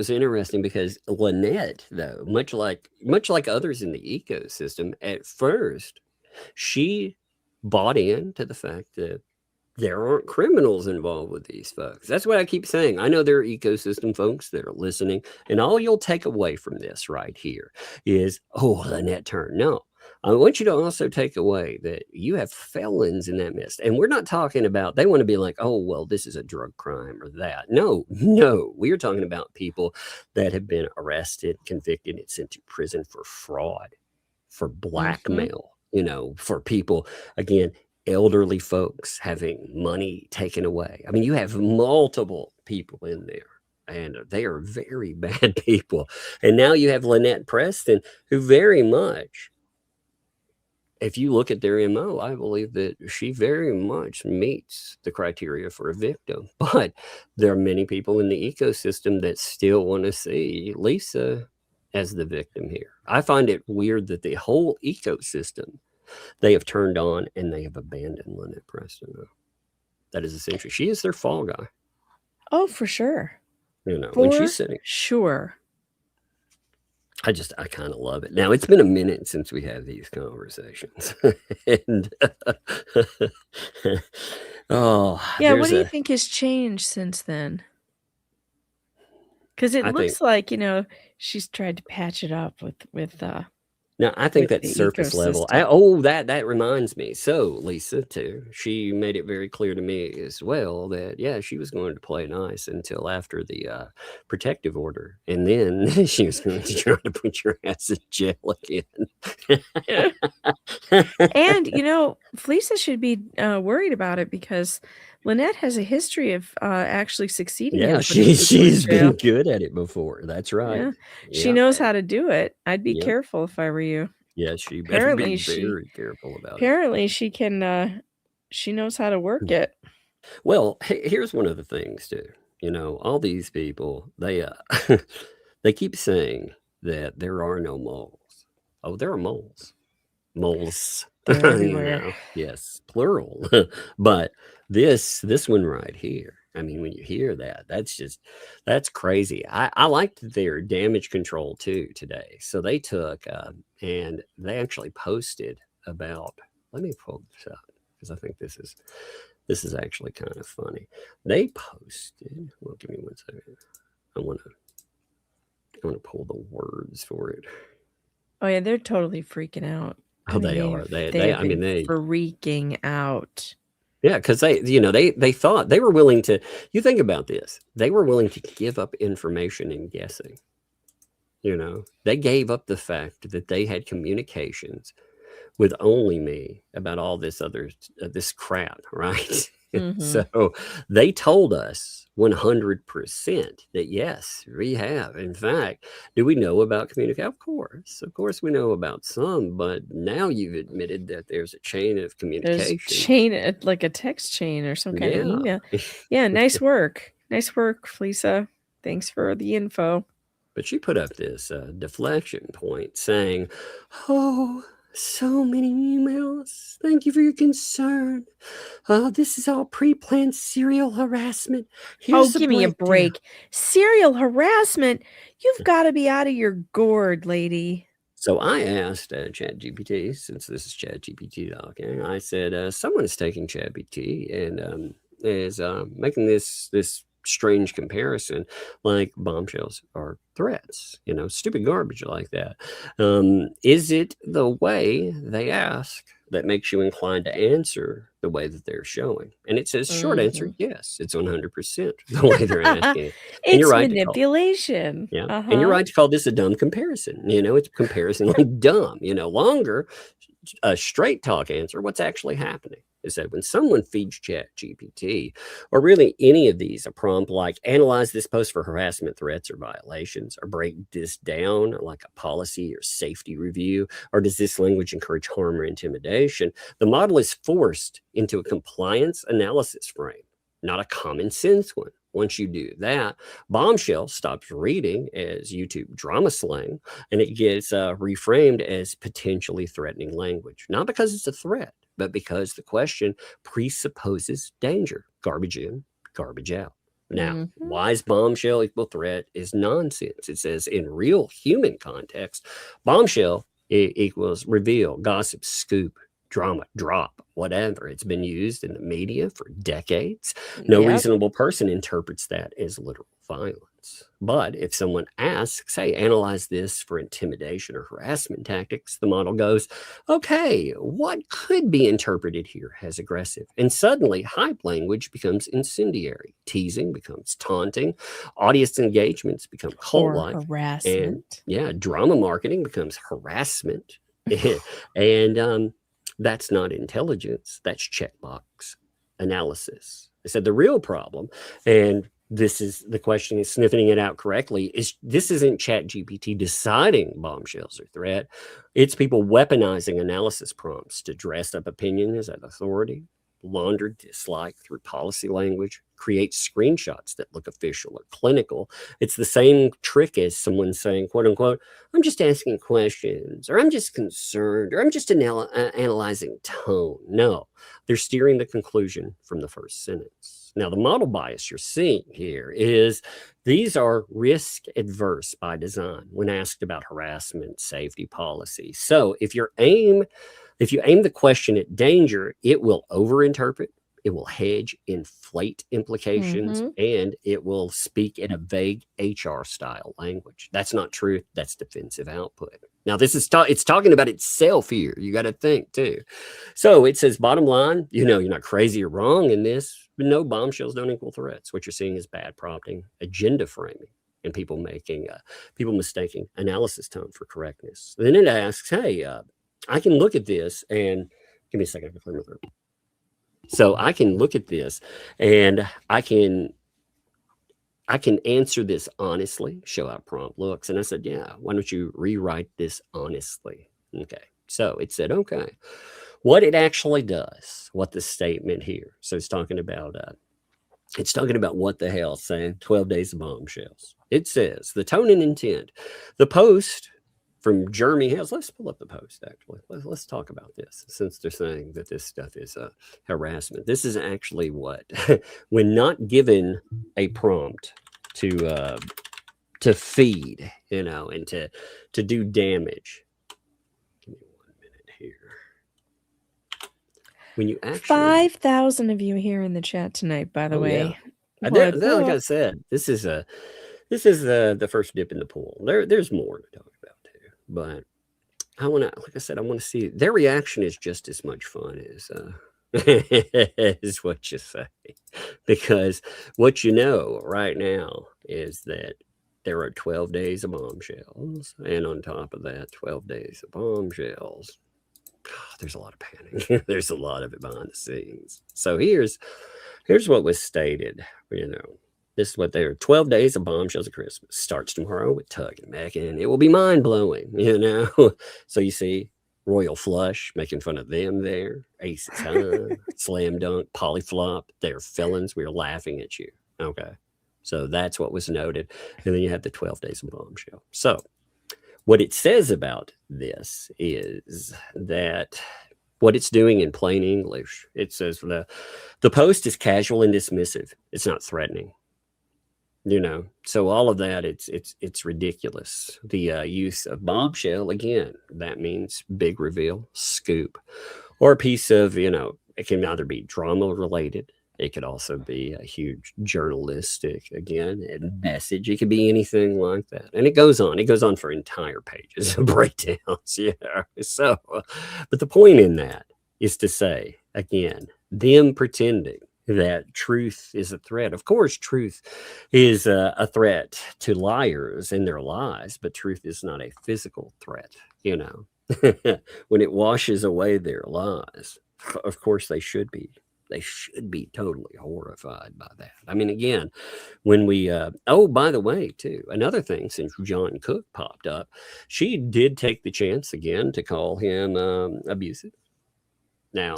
interesting because Lynette, though, much like others in the ecosystem, at first she bought into the fact that there aren't criminals involved with these folks. That's what I keep saying. I know there are ecosystem folks that are listening, and all you'll take away from this right here is, oh, Lynette turned. No. I want you to also take away that you have felons in that midst. And we're not talking about, they want to be like, oh, well, this is a drug crime or that. No, we are talking about people that have been arrested, convicted, and sent to prison for fraud, for blackmail, you know, for people, again, elderly folks having money taken away. I mean, you have multiple people in there. And they are very bad people. And now you have Lynette Preston, who very much, if you look at their MO, I believe that she very much meets the criteria for a victim. But there are many people in the ecosystem that still want to see Lisa as the victim here. I find it weird that the whole ecosystem, they have turned on and they have abandoned Lynette Preston. That is essentially, she is their fall guy. Oh, for sure. You know, when she's sitting. Sure. I kind of love it. Now, it's been a minute since we had these conversations. And yeah, what do you think has changed since then? Because it looks like, you know, she's tried to patch it up with now, I think that surface level. That reminds me. So Lisa, too, she made it very clear to me as well that, yeah, she was going to play nice until after the protective order. And then she was going to try to put your ass in jail again. And, you know, Lisa should be worried about it because Lynette has a history of actually succeeding. Yeah, she's been good at it before. That's right. Yeah. She knows how to do it. I'd be careful if I were you. Yeah, she better be very careful about it. Apparently, she can. She knows how to work it. Well, here's one of the things too. You know, all these people, they they keep saying that there are no moles. Oh, there are moles. Moles. They're everywhere. Yes, plural. But this one right here, I mean, when you hear that, that's crazy. I liked their damage control too today. So they took and they actually posted about, let me pull this up because I think this is actually kind of funny. They posted, well, give me one second. I want to pull the words for it. Oh yeah, they're totally freaking out. Oh, they are. They I mean, they freaking out. Yeah, because they thought they were willing to. You think about this. They were willing to give up information and guessing. They gave up the fact that they had communications with only me about all this other this crap, right? So they told us 100% that yes, we have. In fact, do we know about communication? Of course we know about some, but now you've admitted that there's a chain of communication. There's like a text chain or some kind of email. Yeah, nice work. Nice work, Lisa. Thanks for the info. But she put up this deflection point saying, oh, so many emails. Thank you for your concern. This is all pre-planned serial harassment. Here's give me a break. Serial harassment? You've got to be out of your gourd, lady. So I asked ChatGPT, since this is ChatGPT talking, I said, someone is taking ChatGPT and is making this strange comparison, like bombshells are threats, stupid garbage like that. Is it the way they ask that makes you inclined to answer the way that they're showing? And it says short answer, yes, it's 100% the way they're asking. It's you're right manipulation. And you're right to call this a dumb comparison. It's a comparison like dumb. Longer, a straight talk answer, what's actually happening is that when someone feeds ChatGPT, or really any of these, a prompt like analyze this post for harassment, threats, or violations, or break this down like a policy or safety review, or does this language encourage harm or intimidation, the model is forced into a compliance analysis frame, not a common sense one. Once you do that, bombshell stops reading as YouTube drama slang, and it gets reframed as potentially threatening language. Not because it's a threat, but because the question presupposes danger. Garbage in, garbage out. Now, why is bombshell equal threat is nonsense. It says in real human context, bombshell equals reveal, gossip, scoop, drama, drop, whatever. It's been used in the media for decades. No reasonable person interprets that as literal violence. But if someone asks, hey, analyze this for intimidation or harassment tactics, the model goes, okay, what could be interpreted here as aggressive? And suddenly hype language becomes incendiary. Teasing becomes taunting. Audience engagements become cult-like. Harassment. And drama marketing becomes harassment. And that's not intelligence. That's checkbox analysis. I said the real problem, and this is the question is sniffing it out correctly, is this isn't ChatGPT deciding bombshells are threat. It's people weaponizing analysis prompts to dress up opinions as authority, launder dislike through policy language, create screenshots that look official or clinical. It's the same trick as someone saying, quote unquote, I'm just asking questions, or I'm just concerned, or I'm just analyzing tone. No, they're steering the conclusion from the first sentence. Now, the model bias you're seeing here is these are risk adverse by design when asked about harassment, safety policy. So if you aim the question at danger, it will overinterpret, it will hedge, inflate implications, and it will speak in a vague HR style language. That's not truth. That's defensive output. Now, this is it's talking about itself here. You got to think too. So it says, bottom line, you're not crazy or wrong in this. But no, bombshells don't equal threats. What you're seeing is bad prompting, agenda framing, and people mistaking analysis tone for correctness. Then it asks, hey, I can look at this and give me a second to clear my throat. So I can look at this and I can answer this honestly, show how prompt looks. And I said, yeah, why don't you rewrite this honestly? Okay. So it said, okay, what it actually does, what the statement here. So it's talking about what the hell saying 12 days of bombshells. It says the tone and intent, the post from Jeremy Hales. Let's pull up the post, actually. Let's talk about this, since they're saying that this stuff is harassment. This is actually what, when not given a prompt to feed, and to do damage. Give me 1 minute here. When you actually 5,000 of you here in the chat tonight, by the way. Yeah. Like I said, this is the first dip in the pool. There's more to talk about too, but I want to, like I said, I want to see their reaction is just as much fun as is what you say, because what you know right now is that there are 12 days of bombshells, and on top of that, 12 days of bombshells. There's a lot of panic. There's a lot of it behind the scenes. So here's what was stated. This is what they're 12 days of bombshells of Christmas. Starts tomorrow with Tug and Megan. It will be mind-blowing, So you see Royal Flush making fun of them there. Aces High, Slam Dunk, Polyflop. They're felons. We're laughing at you. Okay. So that's what was noted. And then you have the 12 days of bombshell. So what it says about this is that what it's doing in plain English, it says the post is casual and dismissive. It's not threatening. So all of that, it's ridiculous. The use of bombshell, again, that means big reveal, scoop, or a piece of, it can either be drama related. It could also be a huge journalistic, again, message. It could be anything like that. And it goes on for entire pages of breakdowns. So, but the point in that is to say, again, them pretending that truth is a threat. Of course, truth is a threat to liars and their lies, but truth is not a physical threat, when it washes away their lies. Of course, they should be totally horrified by that. I mean, again, when we, by the way, too, another thing, since John Cook popped up, she did take the chance again to call him abusive. Now,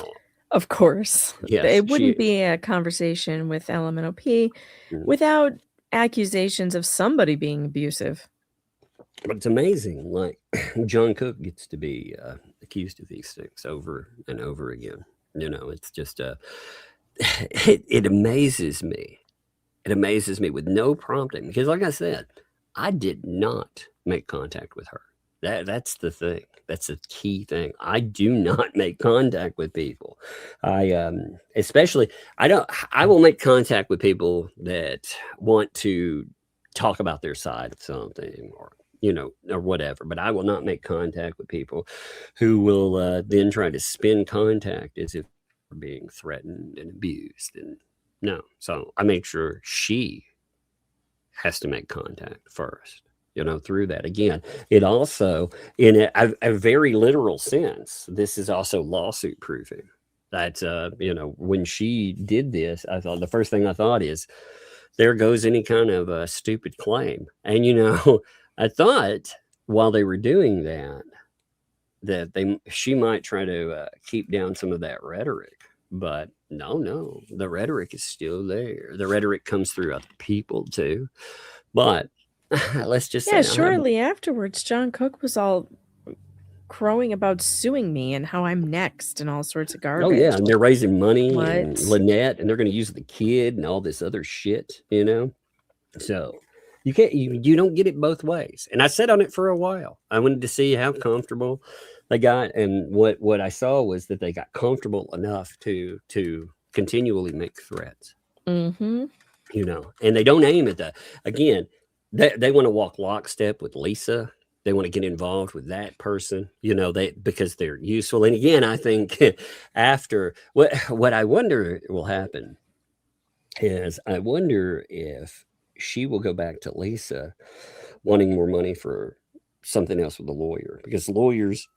of course, yes, it wouldn't be a conversation with LMNOP without accusations of somebody being abusive. But it's amazing, like John Cook gets to be accused of these things over and over again. It's just it amazes me. It amazes me with no prompting, because like I said, I did not make contact with her. That's the thing. That's the key thing. I do not make contact with people. I will make contact with people that want to talk about their side of something, or whatever, but I will not make contact with people who will then try to spin contact as if they're being threatened and abused. And no, so I make sure she has to make contact first, through that. Again, it also, in a very literal sense, this is also lawsuit proofing. That, when she did this, I thought, the first thing I thought is, there goes any kind of stupid claim. And, I thought while they were doing that she might try to keep down some of that rhetoric, but no, the rhetoric is still there. The rhetoric comes through other people too, but let's just say, shortly afterwards, John Cook was all crowing about suing me and how I'm next and all sorts of garbage. Oh yeah, and they're raising money and Lynette, and they're going to use the kid and all this other shit, so you don't get it both ways. And I sat on it for a while. I wanted to see how comfortable they got, and what I saw was that they got comfortable enough to continually make threats. Mm-hmm. And they don't aim at again, they want to walk lockstep with Lisa. They want to get involved with that person, because they're useful. And again, I think after what I wonder will happen is, I wonder if she will go back to Lisa wanting more money for something else with a lawyer, because lawyers,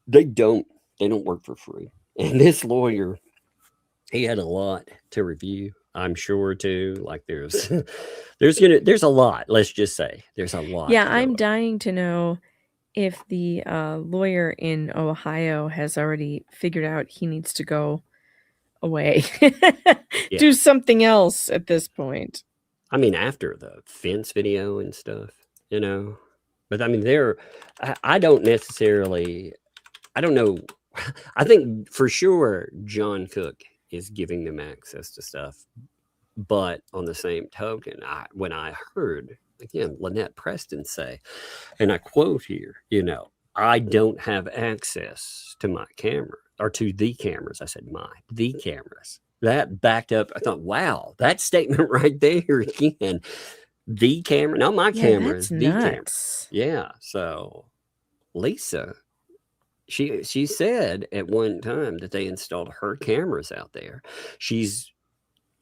they don't work for free. And this lawyer, he had a lot to review, I'm sure too. Like there's a lot. Let's just say there's a lot. Yeah, I'm dying to know if the lawyer in Ohio has already figured out he needs to go away, do something else at this point. I mean, after the fence video and stuff, But I mean, I don't necessarily, I don't know. I think for sure John Cook is giving them access to stuff. But on the same token, when I heard, again, Lynette Preston say, and I quote here, I don't have access to my camera or to the cameras. I said the cameras. That backed up. I thought, wow, that statement right there again. The camera, not my cameras, that's the camera. nuts. Yeah. So Lisa, she said at one time that they installed her cameras out there. She's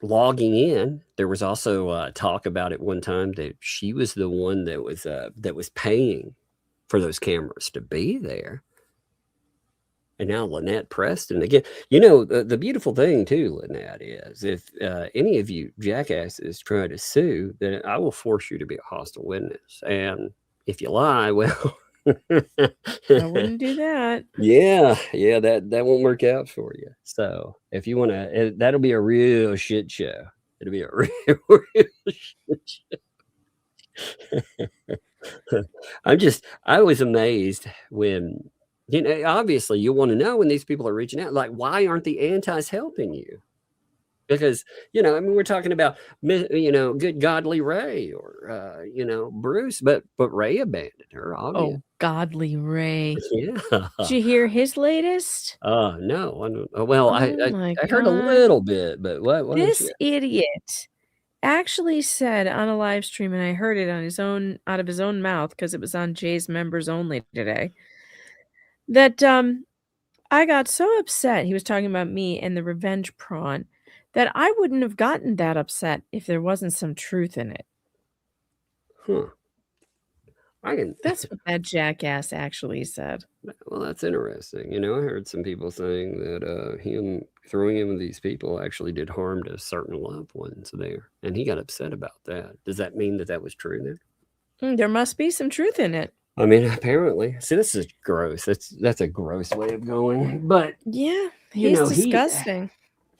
logging in. There was also talk about it one time that she was the one that was paying for those cameras to be there. And now Lynette Preston again. The beautiful thing too, Lynette, is if any of you jackasses try to sue, then I will force you to be a hostile witness. And if you lie, well, I wouldn't do that. Yeah, that won't work out for you. So if you want to, that'll be a real shit show. It'll be a real shit show. I was amazed when, obviously you want to know when these people are reaching out, like, why aren't the antis helping you? Because, we're talking about, good godly Ray or, Bruce, but Ray abandoned her, obviously. Oh, godly Ray. Yeah. Did you hear his latest? No, I don't. Well, I heard a little bit, but what This idiot actually said on a live stream, and I heard it out of his own mouth because it was on Jay's members only today, that I got so upset. He was talking about me and the revenge prawn, that I wouldn't have gotten that upset if there wasn't some truth in it. That's what that jackass actually said. Well, that's interesting. I heard some people saying that him throwing in with these people actually did harm to certain loved ones there, and he got upset about that. Does that mean that was true then? There must be some truth in it. I mean, apparently. See, this is gross. That's a gross way of going. But yeah, he's disgusting.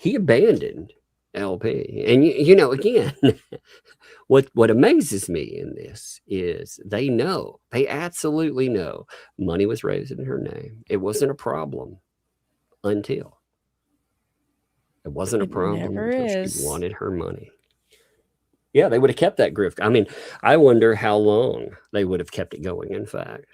He abandoned LP, and again, what amazes me in this is they absolutely know money was raised in her name. It wasn't a problem until she wanted her money. Yeah, they would have kept that grift. I mean, I wonder how long they would have kept it going, in fact.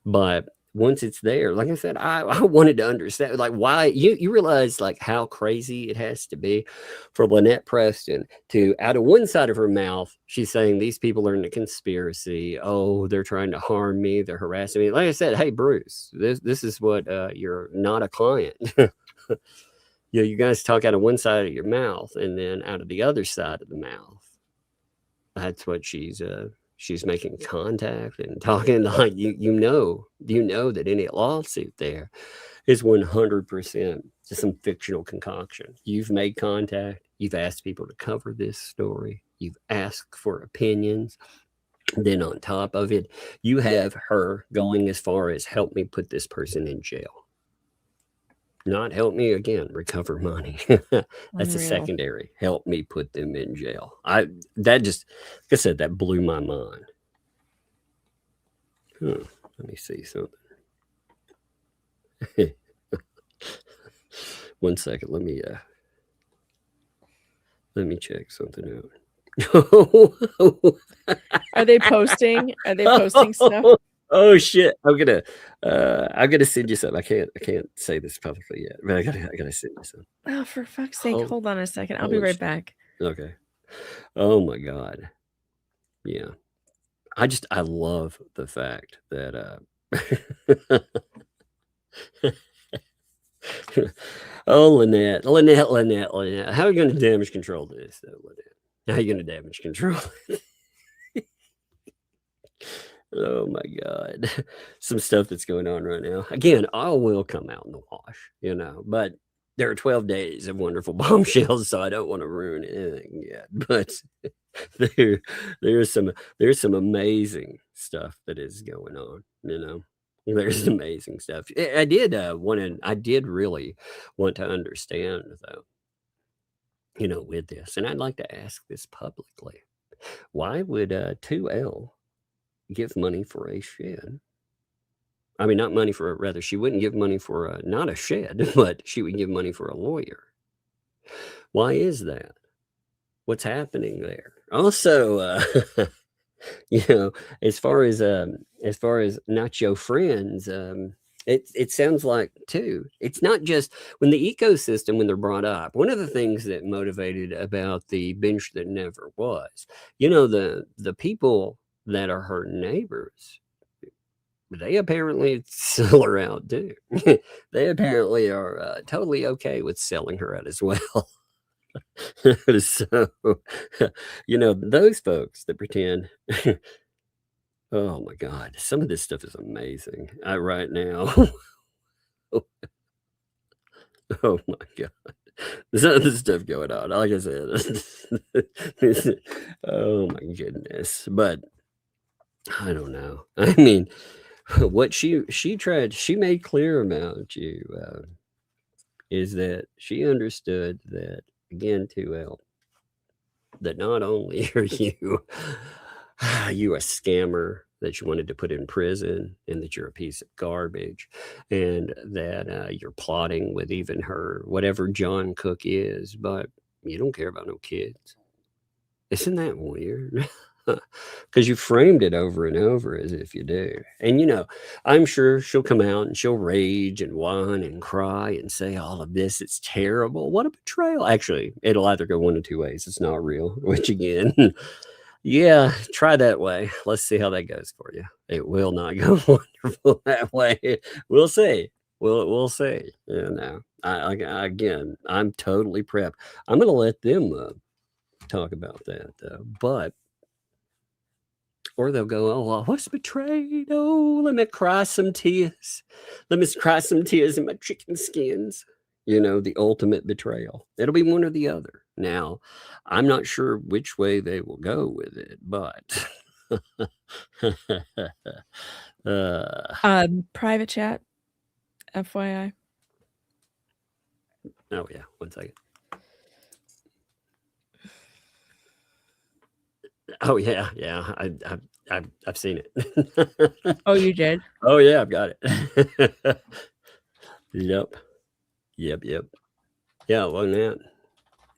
But once it's there, like I said, I wanted to understand, like, why you realize, like, how crazy it has to be for Lynette Preston to, out of one side of her mouth, she's saying these people are in a conspiracy. Oh, they're trying to harm me. They're harassing me. Like I said, hey, Bruce, this is what you're not a client. You guys talk out of one side of your mouth, and then out of the other side of the mouth, that's what she's making contact and talking, like, you know that any lawsuit there is 100% just some fictional concoction. You've made contact. You've asked people to cover this story. You've asked for opinions. Then on top of it, you have her going as far as help me put this person in jail. Not help me, again, recover money. That's a secondary. Help me put them in jail. Like I said, that blew my mind. Let me see something. 1 second. Let me check something out. Are they posting? Are they posting stuff? Oh shit! I'm gonna send you something. I can't say this publicly yet, but I gotta send you something. Oh, for fuck's sake! Hold on a second. I'll be right back. Okay. Oh my god. Yeah. I love the fact that oh, Lynette. How are you going to damage control this, though, Lynette? How are you going to damage control it? Oh my god. Some stuff that's going on right now. Again, all will come out in the wash, but there are 12 days of wonderful bombshells, so I don't want to ruin anything yet. But there's some amazing stuff that is going on, There's amazing stuff. I did really want to understand, though, with this, and I'd like to ask this publicly. Why would 2L give money for a shed. I mean, not money for rather, she wouldn't give money for not a shed, but she would give money for a lawyer. Why is that? What's happening there? Also, you know, as far as not your friends, it sounds like too. It's not just when the ecosystem when they're brought up. One of the things that motivated about the bench that never was, you know, the people that are her neighbors, they apparently sell her out too. They apparently are totally okay with selling her out as well. So, you know, those folks that pretend. Oh my God, some of this stuff is amazing. Right now. Oh my God. There's other stuff going on. Like I said, oh my goodness. But I don't know. I mean, what she made clear about you is that she understood that again, 2L, that not only are you a scammer that you wanted to put in prison and that you're a piece of garbage and that you're plotting with even her, whatever John Cook is, but you don't care about no kids. Isn't that weird? Because you framed it over and over as if you do. And, you know, I'm sure she'll come out and she'll rage and whine and cry and say all of this. It's terrible. What a betrayal. Actually, it'll either go one of two ways. It's not real, which again, yeah, try that way. Let's see how that goes for you. It will not go wonderful that way. We'll see. We'll see. You know, again, I'm totally prepped. I'm going to let them talk about that, but or they'll go, oh, I was betrayed. Oh, let me cry some tears. Let me cry some tears in my chicken skins. You know, the ultimate betrayal. It'll be one or the other. Now, I'm not sure which way they will go with it, but private chat, FYI. Oh yeah, 1 second. Oh yeah, I've seen it. Oh, you did? Oh yeah, I've got it. Yep. Yeah, well, Lynette,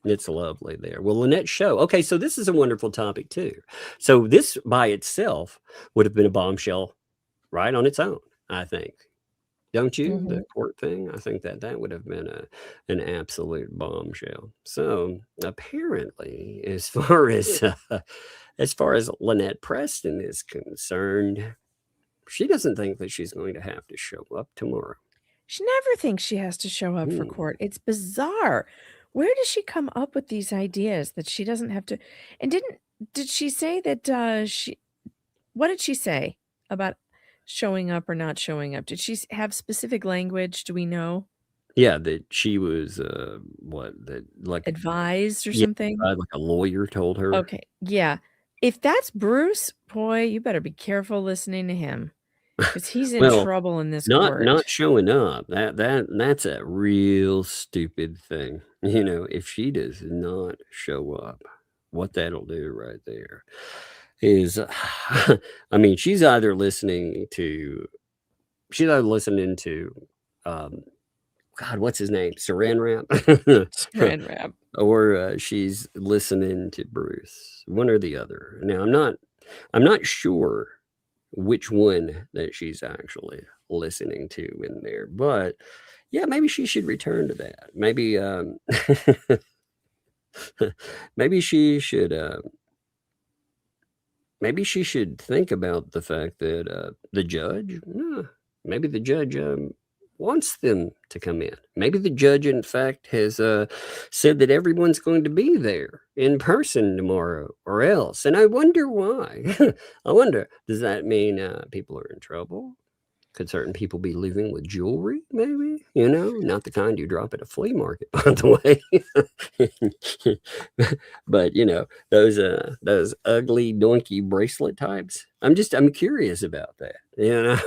it's lovely there. Well, Lynette's show. Okay, so this is a wonderful topic too. So this by itself would have been a bombshell right on its own, I think. Don't you? Mhm. The court thing? I think that would have been an absolute bombshell. So apparently, as far as Lynette Preston is concerned, she doesn't think that she's going to have to show up tomorrow. She never thinks she has to show up for court. It's bizarre. Where does she come up with these ideas that she doesn't have to? And did she say that what did she say about showing up or not showing up? Did she have specific language? Do we know? Yeah, that she was like Advised or yeah, something? like a lawyer told her. Okay. Yeah. If that's Bruce, boy, you better be careful listening to him. Because he's in Well, trouble in this court. not showing up. That's a real stupid thing. You know, if she does not show up, what that'll do right there is, I mean, she's either listening to, God, what's his name? Saran Wrap? Saran Wrap. Or she's listening to Bruce. One or the other. Now, I'm not sure which one that she's actually listening to in there, but yeah, maybe she should return to that. Maybe maybe she should think about the fact that the judge, maybe the judge wants them to come in. Maybe the judge, in fact, has said that everyone's going to be there in person tomorrow or else. And I wonder why. I wonder, does that mean people are in trouble? Could certain people be leaving with jewelry, maybe? You know, not the kind you drop at a flea market, by the way. But, you know, those ugly donkey bracelet types. I'm curious about that, you know.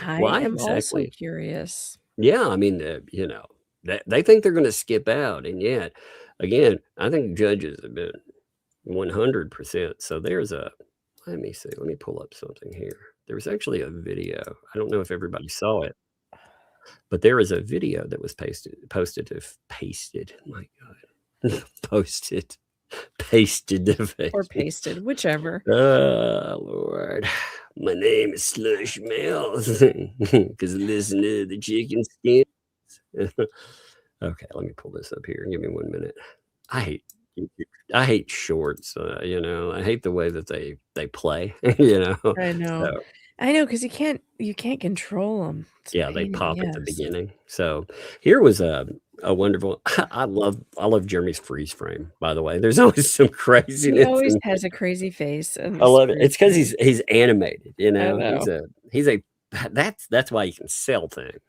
I am also curious. Yeah, I mean, you know, they think they're going to skip out. And yet, again, I think judges have been 100%. So there's let me see. Let me pull up something here. There was actually a video. I don't know if everybody saw it, but there is a video that was pasted. My God, pasted to Facebook. Or pasted, whichever. Oh Lord, my name is Slush Mills because listen to the chicken skins. Okay, let me pull this up here. Give me 1 minute. I hate shorts. I hate the way that they play. I know. So, I know, because you can't control them. yeah, they pop at the beginning. So here was a wonderful. I love Jeremy's freeze frame. By the way, there's always some craziness. He always has a crazy face. I love it. It's because he's animated. I know. He's a that's why you can sell things.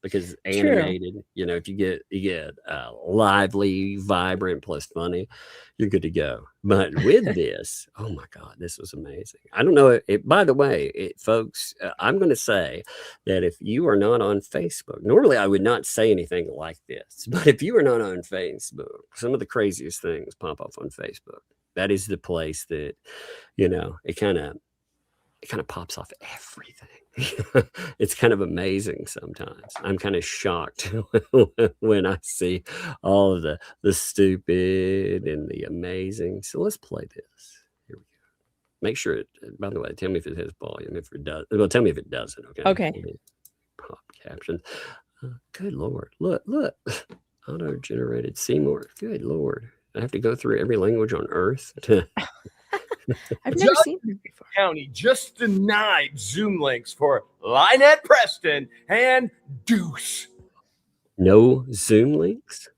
Because animated. If you get lively, vibrant plus funny, you're good to go. But with this, oh my God, this was amazing. I don't know. By the way, folks, I'm going to say that if you are not on Facebook, normally I would not say anything like this, but if you are not on Facebook, some of the craziest things pop up on Facebook. That is the place that, it kind of pops off everything. It's kind of amazing sometimes. I'm kind of shocked when I see all of the stupid and the amazing. So let's play this. Here we go. Make sure by the way, tell me if it has volume. If it does, well, tell me if it doesn't. Okay. Pop captions. Good Lord. Look. Auto-generated Seymour. Good Lord. I have to go through every language on earth to I've never seen them before. County just denied Zoom links for Lynette Preston and Deuce. no Zoom links.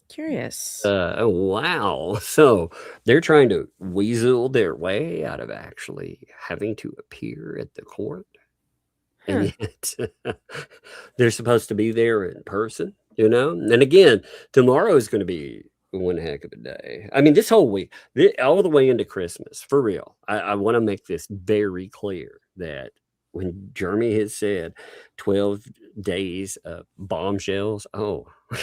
Curious. Oh wow. So they're trying to weasel their way out of actually having to appear at the court. And yet they're supposed to be there in person, And again, tomorrow is going to be one heck of a day. I mean, this whole week, all the way into Christmas, for real. I want to make this very clear that when Jeremy has said 12 days of bombshells,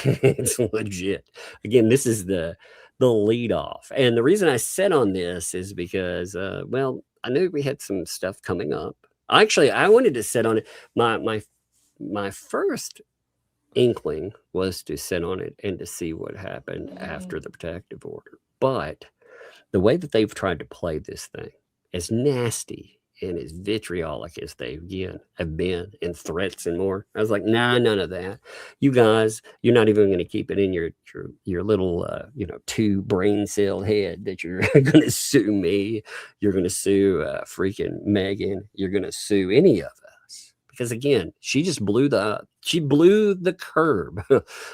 it's legit. Again, this is the lead off. And the reason I set on this is because, I knew we had some stuff coming up. Actually, I wanted to set on it. My first inkling was to sit on it and to see what happened after the protective order. But the way that they've tried to play this thing, as nasty and as vitriolic as they again have been in threats and more, I was like, nah, none of that. You guys, you're not even going to keep it in your little 2 brain cell head that you're going to sue me. You're going to sue freaking Megan. You're going to sue any of us. Because again, she just blew the curb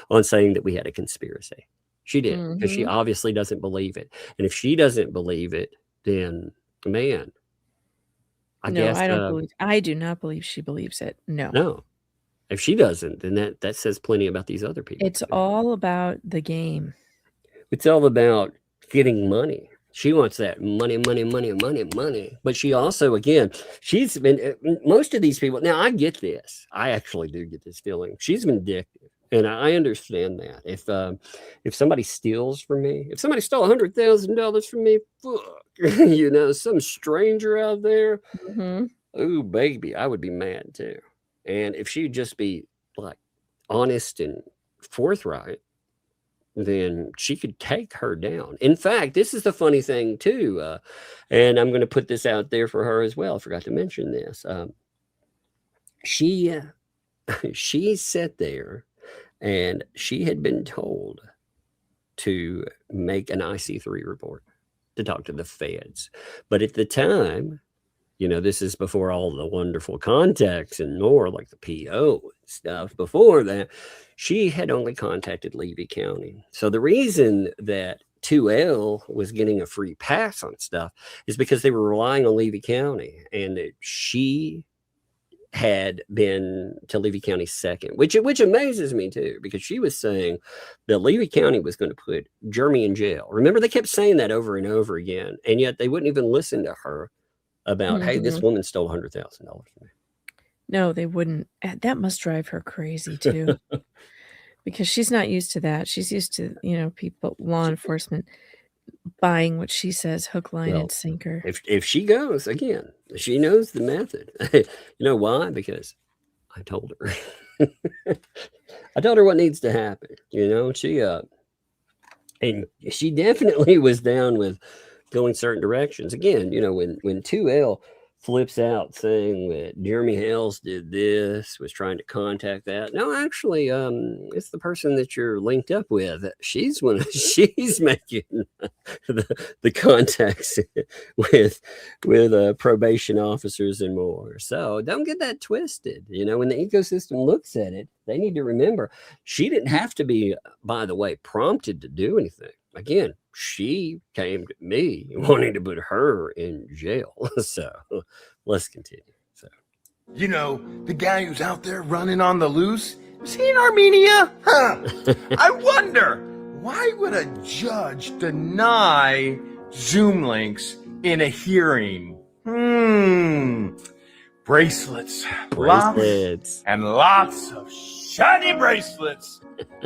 on saying that we had a conspiracy. She did, because she obviously doesn't believe it. And if she doesn't believe it, then man, I do not believe she believes it. No. If she doesn't, then that says plenty about these other people. It's all about the game. It's all about getting money. She wants that money. But she also, again, she's been, most of these people, now I get this. I actually do get this feeling. She's vindictive. And I understand that. If somebody steals from me, if somebody stole $100,000 from me, fuck, some stranger out there, oh, baby, I would be mad too. And if she'd just be like honest and forthright, then she could take her down. In fact, this is the funny thing too, and I'm going to put this out there for her as well. I forgot to mention this. She sat there, and she had been told to make an IC3 report to talk to the feds. But at the time, this is before all the wonderful contacts and more, like the PO and stuff. Before that, she had only contacted Levy County. So the reason that 2L was getting a free pass on stuff is because they were relying on Levy County, and that she had been to Levy County second, which amazes me too, because she was saying that Levy County was going to put Jeremy in jail. Remember, they kept saying that over and over again, and yet they wouldn't even listen to her about, hey, this woman stole $100,000 from me. No, they wouldn't. That must drive her crazy too, because she's not used to that. She's used to, people, law enforcement buying what she says, hook, line, Well, and sinker. if she goes again, she knows the method. You know why? Because I told her. I told her what needs to happen. You know, and she definitely was down with going certain directions. Again, you know, when 2L flips out saying that Jeremy Hales did this, was trying to contact that. No, actually, it's the person that you're linked up with. She's making the contacts with probation officers and more. So don't get that twisted. You know, when the ecosystem looks at it, they need to remember she didn't have to be, by the way, prompted to do anything. Again, she came to me wanting to put her in jail. So let's continue. So, You know, the guy who's out there running on the loose, is he in Armenia? Huh. I wonder, why would a judge deny Zoom links in a hearing? Bracelets. Bracelets. Lots of shiny bracelets.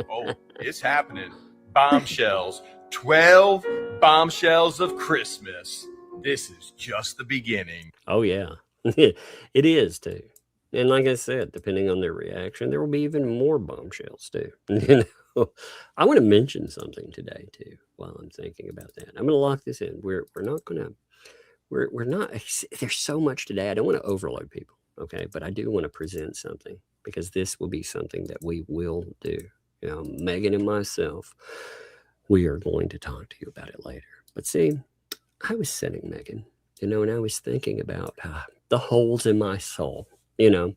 Oh, it's happening. Bombshells. 12 bombshells of Christmas. This is just the beginning. Oh, yeah. It is, too. And like I said, depending on their reaction, there will be even more bombshells, too. You know, I want to mention something today, too, while I'm thinking about that. I'm going to lock this in. We're not going to, we're not, there's so much today. I don't want to overload people, okay? But I do want to present something because this will be something that we will do. You know, Megan and myself, we are going to talk to you about it later. But see, I was sitting, Megan, you know, and I was thinking about the holes in my soul, you know,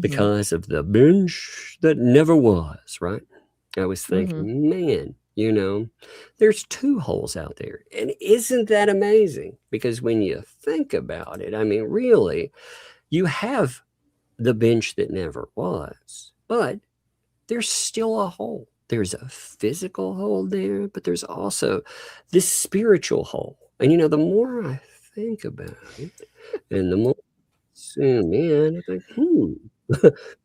because of the bench that never was, right? I was thinking, man, you know, there's 2 holes out there. And isn't that amazing? Because when you think about it, I mean, really, you have the bench that never was, but there's still a hole. There's a physical hole there, but there's also this spiritual hole. And, you know, the more I think about it and the more I zoom in, I think,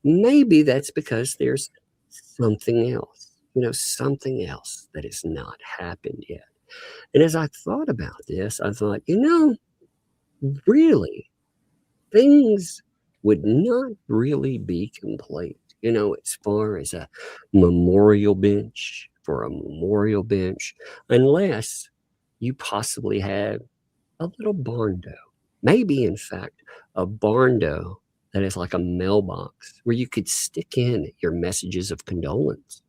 maybe that's because there's something else, you know, something else that has not happened yet. And as I thought about this, I thought, you know, really, things would not really be complete. You know, as far as a memorial bench for a memorial bench, unless you possibly had a little barn door. Maybe, in fact, a barn door that is like a mailbox where you could stick in your messages of condolence.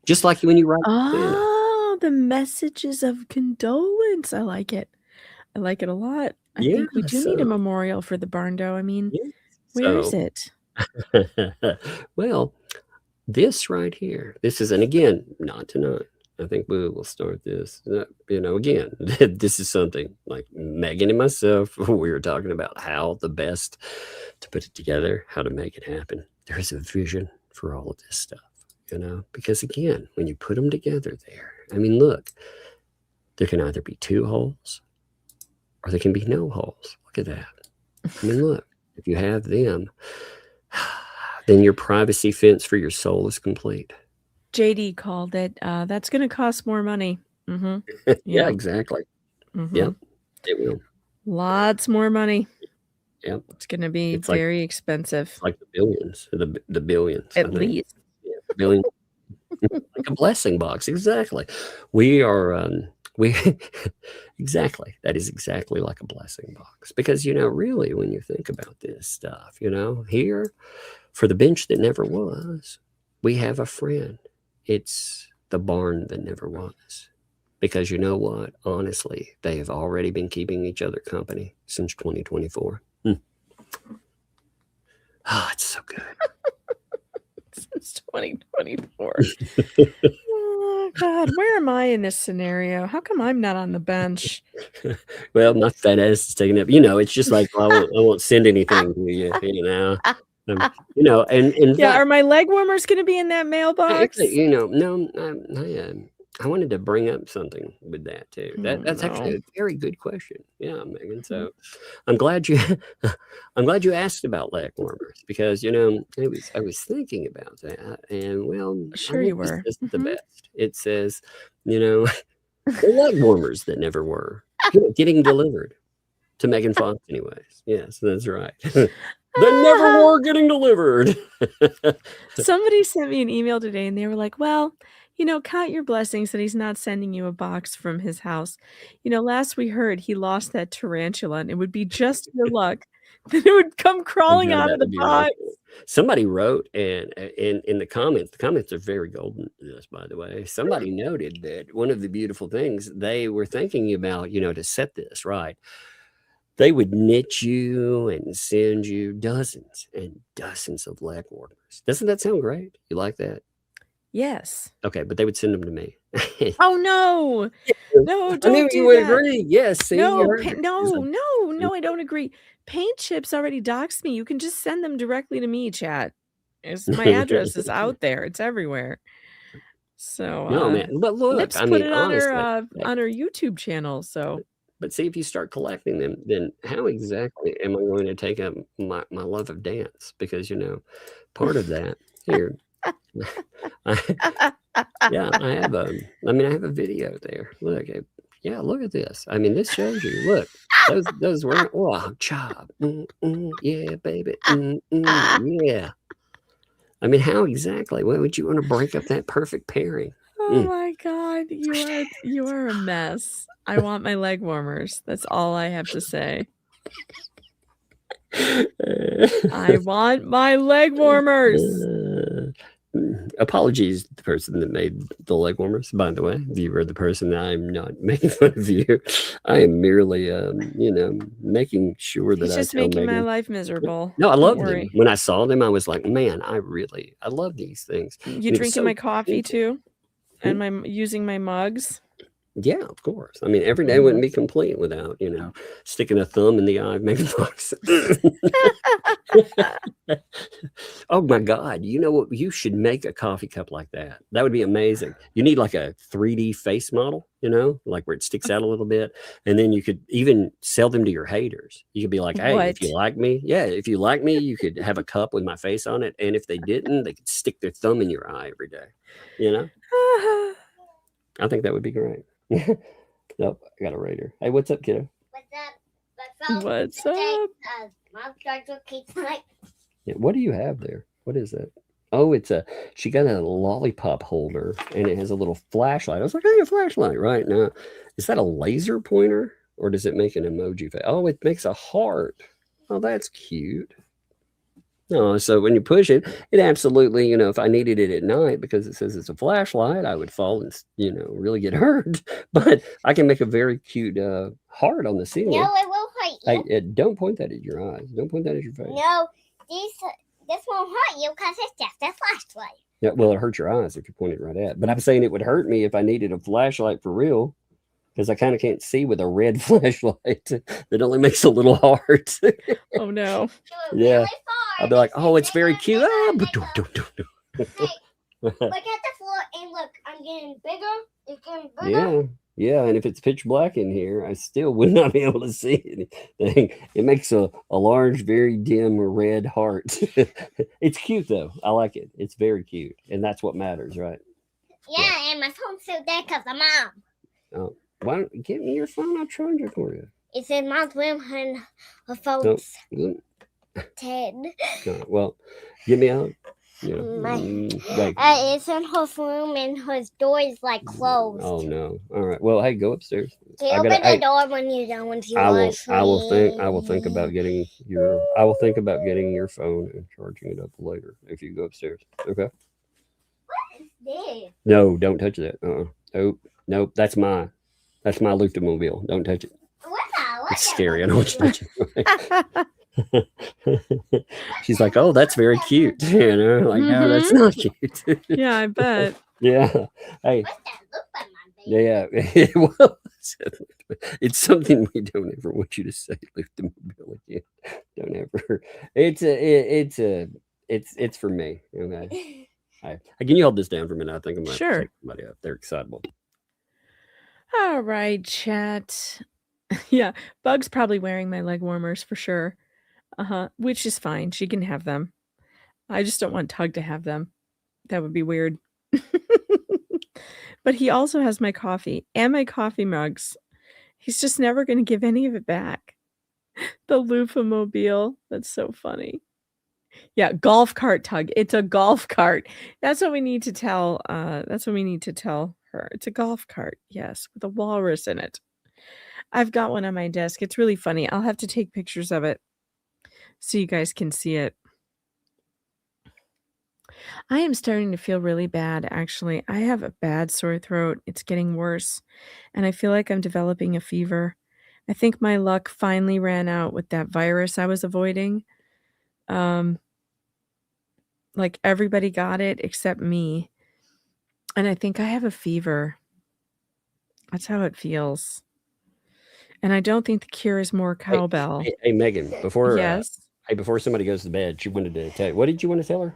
Just like when you write. Oh, the messages of condolence. I like it. I like it a lot. I think we do need a memorial for the barn door. I mean, where is it? Well, this right here, this is, and again, not tonight. I think we will start this. You know, again, this is something like Megan and myself, we were talking about how the best to put it together, how to make it happen. There is a vision for all of this stuff, you know, because again, when you put them together there, I mean, look, there can either be 2 holes or there can be no holes. Look at that. I mean, look, if you have them, then your privacy fence for your soul is complete. JD called it. That's going to cost more money. Yeah, exactly. Yep, it will. Lots more money. Yep. It's going to be very expensive. It's like the billions, the billions. At least. Yeah, billion. Like a blessing box. Exactly. We are, exactly. That is exactly like a blessing box. Because, you know, really, when you think about this stuff, you know, here, for the bench that never was, we have a friend. It's the barn that never was. Because you know what? Honestly, they have already been keeping each other company since 2024. Oh, it's so good. Since 2024. Oh, God. Where am I in this scenario? How come I'm not on the bench? Well, my fat ass is taking up. You know, it's just like, I won't send anything to you, you know. You know, and yeah, are my leg warmers going to be in that mailbox? You know, no, I wanted to bring up something with that too. That's actually a very good question. Yeah, Megan. So I'm glad you asked about leg warmers because you know I was thinking about that and well, sure you were. This is the best. It says, you know, They're leg warmers that never were. Getting delivered to Megan Fox, anyways. Yes, that's right. They never were getting delivered. Somebody sent me an email today and they were like, well, count your blessings that he's not sending you a box from his house. Last we heard he lost that tarantula and it would be just your luck that it would come crawling out of the box. Somebody wrote, and in the comments are very golden to this, by the way. Somebody noted that one of the beautiful things they were thinking about, to set this right, they would knit you and send you dozens and dozens of leg warmers. Doesn't that sound great? You like that? Yes. Okay, but they would send them to me. Oh no! No, don't I knew do you would that. agree. Yes. See, No, you heard no, it. no, I don't agree. Paint Chips already doxed me. You can just send them directly to me, chat. My address is out there. It's everywhere. So No, man. But look, Lips I put mean, it on honestly, her YouTube channel. So but see, if you start collecting them, then how exactly am I going to take up my love of dance? Because part of that here. I have a video there. Look, yeah, look at this. I mean, this shows you. Look, those were chop. Yeah, baby. Yeah. I mean, how exactly? Why would you want to break up that perfect pairing? Oh my God, you are a mess. I want my leg warmers. That's all I have to say. I want my leg warmers. Apologies to the person that made the leg warmers, by the way. If you were the person, I'm not making fun of you. I am merely, making sure that He's just making my life miserable. No, I Don't loved them. worry. When I saw them, I was like, man, I love these things. You drinking my coffee too? And using my mugs? Yeah, of course. I mean, every day wouldn't be complete without, sticking a thumb in the eye of Megan Fox. Oh my God. You know what? You should make a coffee cup like that. That would be amazing. You need like a 3D face model, like where it sticks out a little bit. And then you could even sell them to your haters. You could be like, hey, if you like me, you could have a cup with my face on it. And if they didn't, they could stick their thumb in your eye every day, I think that would be great. Nope, I got a raider. Hey, what's up, kiddo? What's up? Yeah, what do you have there? What is that? Oh, she got a lollipop holder and it has a little flashlight. I was like, hey, a flashlight right now. Is that a laser pointer or does it make an emoji face? Oh, it makes a heart. Oh, that's cute. No, so when you push it, it absolutely, if I needed it at night because it says it's a flashlight, I would fall and, really get hurt. But I can make a very cute heart on the ceiling. No, it will hurt you. Hey, don't point that at your eyes. Don't point that at your face. No, this won't hurt you because it's just a flashlight. Yeah, well, it hurt your eyes if you point it right at. But I'm saying it would hurt me if I needed a flashlight for real. Because I kind of can't see with a red flashlight that only makes a little heart. Oh, no. Yeah. I'll be like, oh, it's very cute. Hey, look at the floor and look, I'm getting bigger. It's getting bigger. Yeah. And if it's pitch black in here, I still would not be able to see anything. It makes a large, very dim red heart. It's cute, though. I like it. It's very cute. And that's what matters, right? Yeah, and my phone's still dead because of Mom. Oh. Why don't you get me your phone? I'll charge it for you. It's in Mom's room and her phone's No. dead. No. Well, get me out. It's in her room and her door is like closed. Oh no! All right. Well, hey, go upstairs. Open the door when you're done with your I will think about getting your phone and charging it up later if you go upstairs. Okay. What is this? No, don't touch that. Nope. That's my Luftmobile. Don't touch it. It's scary. I don't want you touching it. She's like, oh, that's very cute. Like, no, that's not cute. Yeah, I bet. Yeah. Hey. Yeah. Well, it's something we don't ever want you to say. Luftmobile again. Don't ever. It's for me. Okay. Hey, can you hold this down for a minute? I think I'm going to take somebody up. They're excitable. All right, chat. Yeah, Bug's probably wearing my leg warmers for sure. Which is fine. She can have them. I just don't want Tug to have them. That would be weird. But he also has my coffee and my coffee mugs. He's just never going to give any of it back. The loofah-mobile. That's so funny. Yeah, golf cart, Tug. It's a golf cart. That's what we need to tell. That's what we need to tell her. It's a golf cart. Yes, with a walrus in it. I've got one on my desk. It's really funny. I'll have to take pictures of it so you guys can see it. I am starting to feel really bad, actually. I have a bad sore throat. It's getting worse, and I feel like I'm developing a fever. I think my luck finally ran out with that virus I was avoiding. Like everybody got it except me. And I think I have a fever. That's how it feels. And I don't think the cure is more cowbell. Hey, Megan, before Yes. before somebody goes to bed, she wanted to tell you. What did you want to tell her?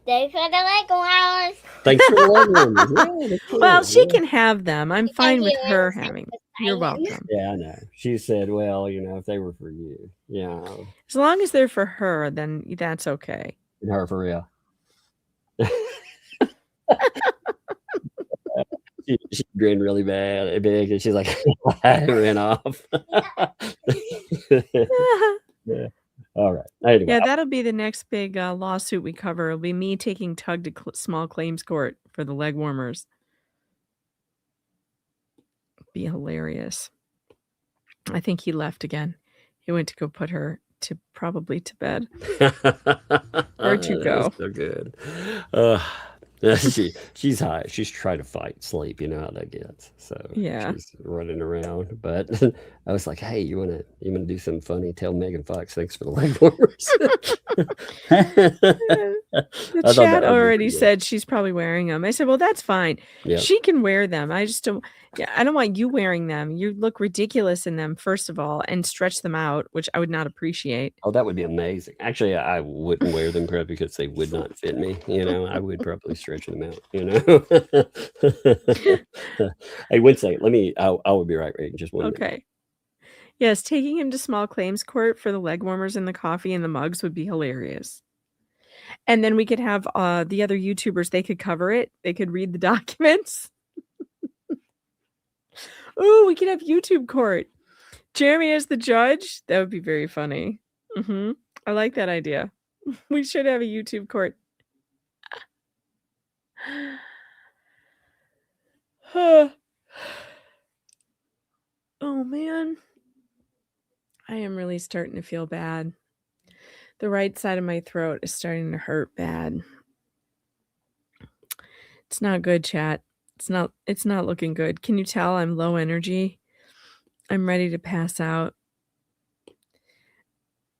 Thanks for the leg warmers. Thanks for the leg warmers. Yeah, that's cool. Well, she Yeah. can have them. I'm fine with her having them. You're welcome. Yeah, I know. She said, well, if they were for you. Yeah. As long as they're for her, then that's okay. And her for real. She grinned really big, and she's like, I ran off. Yeah. All right. Anyway, Yeah, that'll be the next big lawsuit we cover. It'll be me taking Tug to small claims court for the leg warmers. Be hilarious. I think he left again. He went to go put her probably to bed. Where'd you go? So good. She's high. She's trying to fight sleep. You know how that gets. So yeah, she's running around. But I was like, hey, you wanna do something funny? Tell Megan Fox thanks for the leg warmers. The chat already said she's probably wearing them. I said, well, that's fine. Yeah. She can wear them. I just don't. Yeah, I don't want you wearing them. You look ridiculous in them, first of all, and stretch them out, which I would not appreciate. Oh, that would be amazing. Actually, I wouldn't wear them probably because they would not fit me. I would probably stretch them out. Hey, one second. I will be right back. Just one minute. Okay. Yes, taking him to small claims court for the leg warmers and the coffee and the mugs would be hilarious. And then we could have the other YouTubers. They could cover it. They could read the documents. Ooh, we could have YouTube court. Jeremy as the judge. That would be very funny. I like that idea. We should have a YouTube court. Oh, man. I am really starting to feel bad. The right side of my throat is starting to hurt bad. It's not good, chat. It's not looking good. Can you tell I'm low energy? I'm ready to pass out.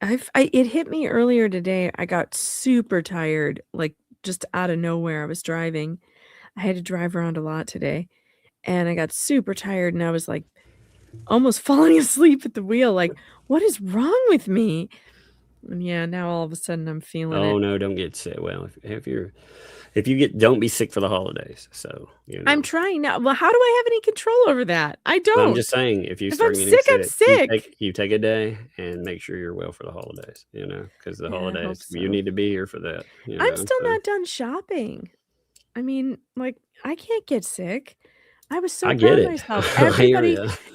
It hit me earlier today. I got super tired, like just out of nowhere. I was driving. I had to drive around a lot today, and I got super tired, and I was like almost falling asleep at the wheel. Like, what is wrong with me? And yeah, now all of a sudden I'm feeling it. Oh no, don't get sick. Well, if you get, don't be sick for the holidays. So I'm trying now. Well, how do I have any control over that? I don't. I'm just saying, if I'm start sick, getting I'm sick. you take a day and make sure you're well for the holidays. Because the holidays, so. you need to be here for that. I'm still not done shopping. I mean, like, I can't get sick. I was so proud of myself.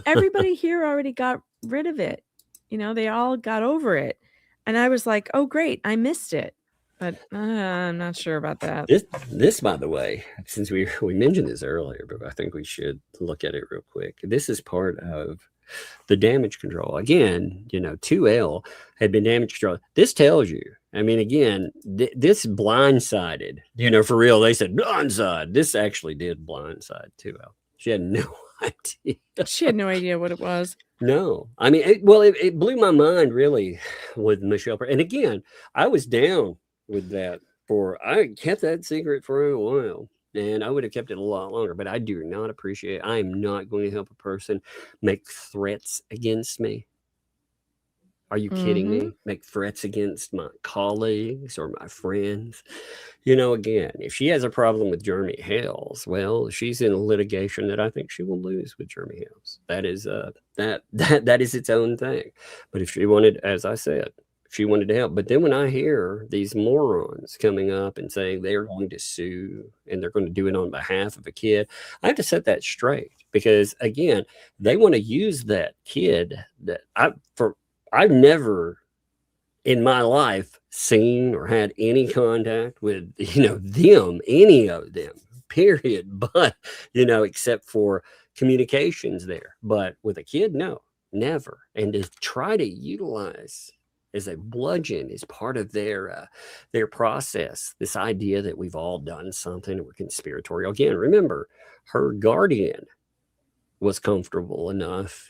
Everybody here already got rid of it. They all got over it. And I was like, oh, great, I missed it. But I'm not sure about that. This, by the way, since we mentioned this earlier, but I think we should look at it real quick. This is part of the damage control. Again, 2L had been damage control. This tells you, again, this blindsided, for real. They said blindside. This actually did blindside 2L. She had no idea. She had no idea what it was. No, it blew my mind really with Michelle. And again, I was down with that I kept that secret for a while, and I would have kept it a lot longer, but I do not appreciate, I am not going to help a person make threats against me. Are you kidding me? Make threats against my colleagues or my friends. Again, if she has a problem with Jeremy Hales, well, she's in a litigation that I think she will lose with Jeremy Hales. That is that is its own thing. But if she wanted, as I said, if she wanted to help. But then when I hear these morons coming up and saying they're going to sue and they're going to do it on behalf of a kid, I have to set that straight, because again, they want to use that kid that I've never in my life seen or had any contact with, any of them, period. But, except for communications there. But with a kid, no, never. And to try to utilize as a bludgeon is part of their process. This idea that we've all done something and we're conspiratorial. Again, remember, her guardian was comfortable enough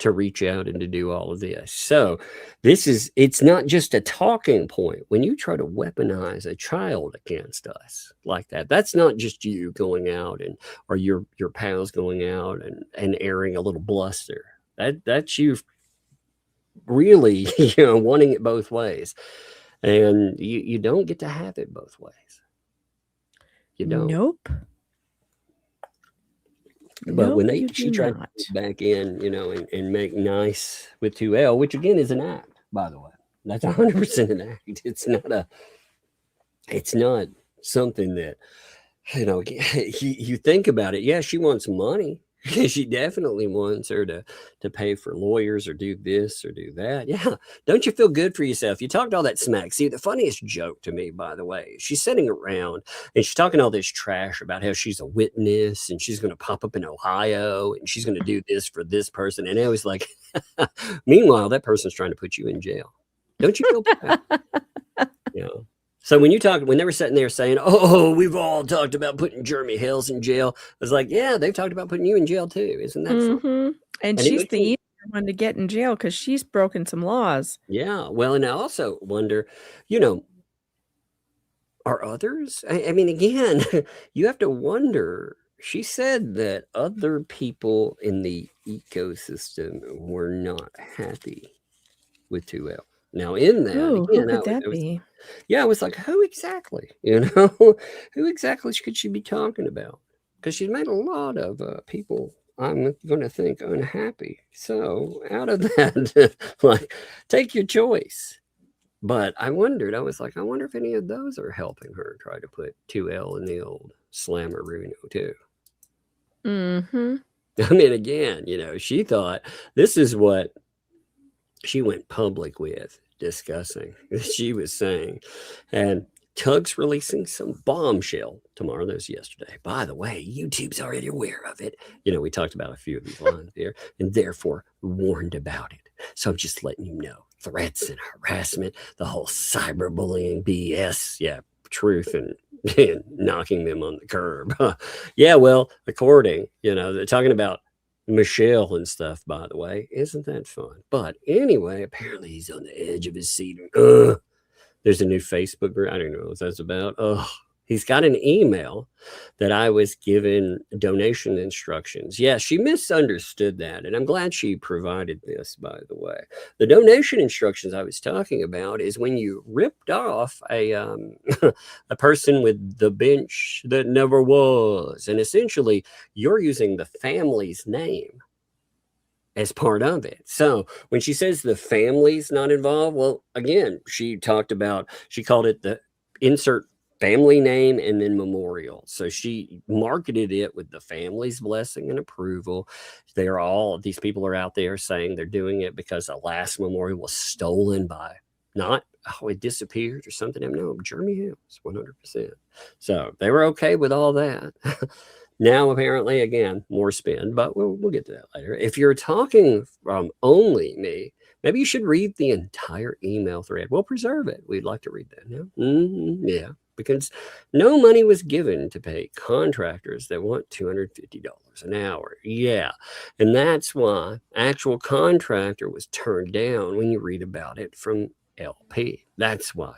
to reach out and to do all of this. So it's not just a talking point. When you try to weaponize a child against us like that, that's not just you going out or your pals going out and airing a little bluster. That's you really, wanting it both ways. And you don't get to have it both ways. You don't. Nope. But when she tried to get back in, and make nice with 2L, which again is an act, by the way. That's 100% an act. It's not something that, you think about it. Yeah, she wants money. She definitely wants her to pay for lawyers or do this or do that. Yeah. Don't you feel good for yourself? You talked all that smack. See, the funniest joke to me, by the way, she's sitting around and she's talking all this trash about how she's a witness and she's going to pop up in Ohio and she's going to do this for this person. And I was like, meanwhile, that person's trying to put you in jail. Don't you feel bad? So when they were sitting there saying, "Oh, we've all talked about putting Jeremy Hales in jail," I was like, "Yeah, they've talked about putting you in jail too, isn't that fun?" And she's the easier one to get in jail because she's broken some laws. Yeah, well, and I also wonder, are others? I mean, again, you have to wonder. She said that other people in the ecosystem were not happy with 2L. Now, in that, Ooh, again, who could that be? Yeah, I was like, who exactly? Who exactly could she be talking about? Because she's made a lot of people, I'm going to think, unhappy. So out of that, like, take your choice. But I wondered, I was like, I wonder if any of those are helping her try to put 2L in the old slammer-runo too. Mm-hmm. I mean, again, she thought this is what she went public with discussing. She was saying, and Tug's releasing some bombshell tomorrow. That was yesterday. By the way, YouTube's already aware of it. We talked about a few of these lines here and therefore warned about it. So I'm just letting you know, threats and harassment, the whole cyberbullying BS. Yeah, truth and knocking them on the curb. Yeah, well, according, they're talking about Michelle and stuff, by the way. Isn't that fun? But anyway, apparently he's on the edge of his seat. There's a new Facebook group. I don't know what that's about. He's got an email that I was given donation instructions. Yeah, she misunderstood that. And I'm glad she provided this, by the way. The donation instructions I was talking about is when you ripped off a person with the bench that never was. And essentially, you're using the family's name as part of it. So when she says the family's not involved, well, again, she called it the insert family name and then memorial. So she marketed it with the family's blessing and approval. These people are out there saying they're doing it because the last memorial was stolen by it disappeared or something. No, Jeremy Hales, 100%. So they were okay with all that. Now, apparently, again, more spin, but we'll get to that later. If you're talking from only me, maybe you should read the entire email thread. We'll preserve it. We'd like to read that now. Yeah, because no money was given to pay contractors that want $250 an hour. Yeah, and that's why actual contractor was turned down when you read about it from LP. That's why.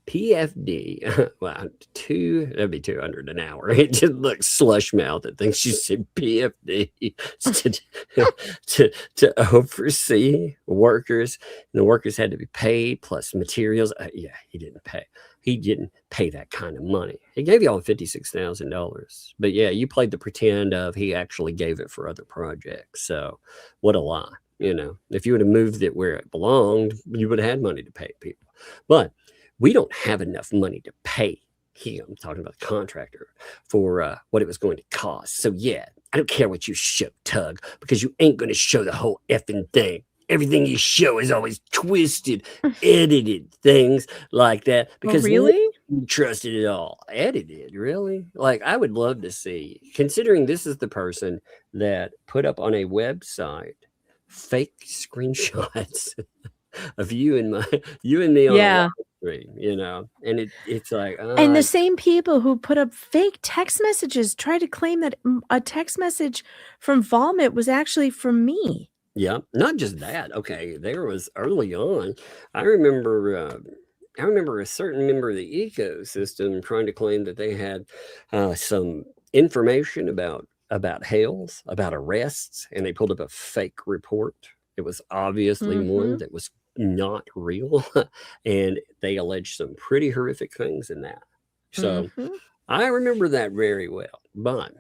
PFD, well, that'd be $200 an hour. It just looks slush mouth. It thinks she said PFD to oversee workers. And the workers had to be paid plus materials. Yeah, he didn't pay. He didn't pay that kind of money. He gave y'all $56,000. But yeah, you played the pretend of he actually gave it for other projects. So what a lie. If you would have moved it where it belonged, you would have had money to pay people. But we don't have enough money to pay him, talking about the contractor, for what it was going to cost. So yeah, I don't care what you show, Tug, because you ain't going to show the whole effing thing. Everything you show is always twisted, edited things like that. Because really? You trusted it all. Edited, really? Like, I would love to see, considering this is the person that put up on a website fake screenshots of you and me on a live stream, and it's like, and the same people who put up fake text messages try to claim that a text message from Vomit was actually from me. Yeah, not just that. Okay, there was early on. I remember a certain member of the ecosystem trying to claim that they had some information about Hales, about arrests, and they pulled up a fake report. It was obviously one that was not real, and they alleged some pretty horrific things in that. So I remember that very well, but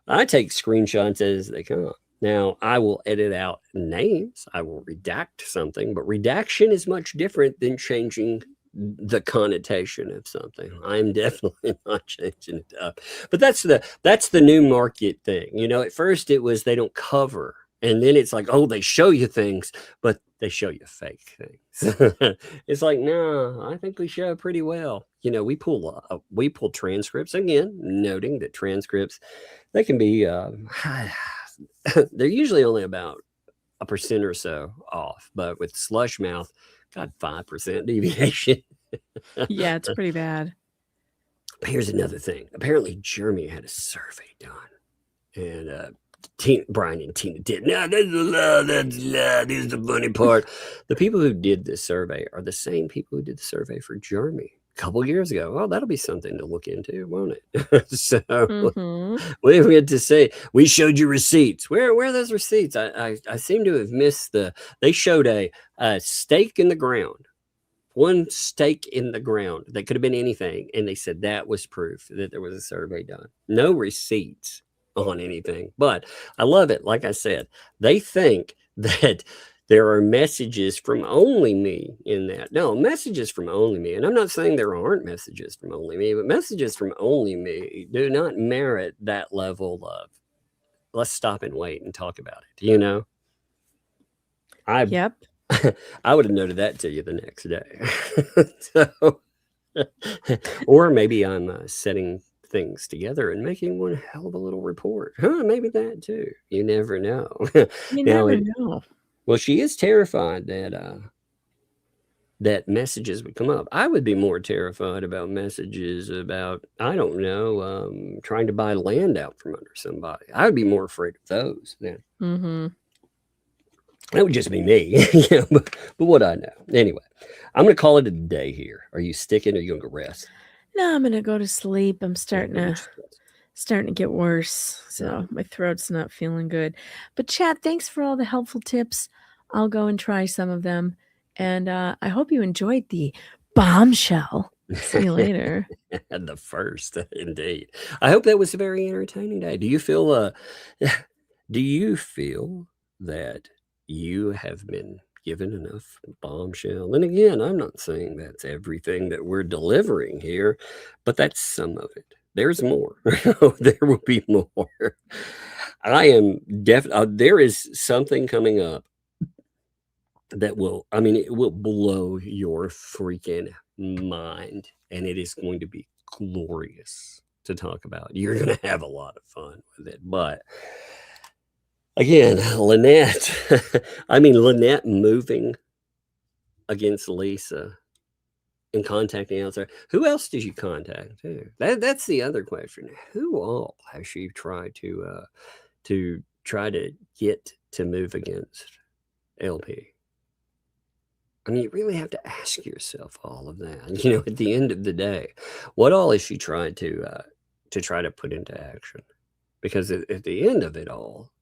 I take screenshots as they come. Now, I will edit out names. I will redact something, but redaction is much different than changing the connotation of something. I'm definitely not changing it up. But that's the new market thing. At first it was they don't cover, and then it's like, oh, they show you things, but they show you fake things. It's like, no, I think we show pretty well. We pull transcripts, again, noting that transcripts, they can be they're usually only about 1% or so off, but with slush mouth, got 5% deviation. Yeah, it's pretty bad. But here's another thing. Apparently, Jeremy had a survey done, and Brian and Tina did. Now, that's a lie. That's a lie. This is the funny part. The people who did this survey are the same people who did the survey for Jeremy a couple years ago. Well, that'll be something to look into, won't it? So we had to say, we showed you receipts. Where are those receipts? I seem to have missed they showed a stake in the ground. One stake in the ground. That could have been anything. And they said that was proof that there was a survey done. No receipts on anything. But I love it. Like I said, they think that there are messages from only me in that. No, messages from only me. And I'm not saying there aren't messages from only me, but messages from only me do not merit that level of, let's stop and wait and talk about it. Yep. I would have noted that to you the next day. Or maybe I'm setting things together and making one hell of a little report. Maybe that too. You never know. You never know. Well, she is terrified that messages would come up. I would be more terrified about messages about, I don't know, trying to buy land out from under somebody. I would be more afraid of those then. That would just be me. But what I know. Anyway, I'm going to call it a day here. Are you sticking or are you going to go rest? No, I'm going to go to sleep. I'm starting to get worse. So my throat's not feeling good. But Chad, thanks for all the helpful tips. I'll go and try some of them. And I hope you enjoyed the bombshell. See you later. The first, indeed. I hope that was a very entertaining day. Do you feel that you have been given enough bombshell? And again, I'm not saying that's everything that we're delivering here, but that's some of it. There's more. There will be more. I am there is something coming up that it will blow your freaking mind, and it is going to be glorious to talk about. You're going to have a lot of fun with it, but again, Lynette moving against Lisa and contacting outside. Who else did you contact too? That's the other question. Who all has she tried to get to move against LP? You really have to ask yourself all of that. At the end of the day, what all has she tried to try to put into action? Because at the end of it all,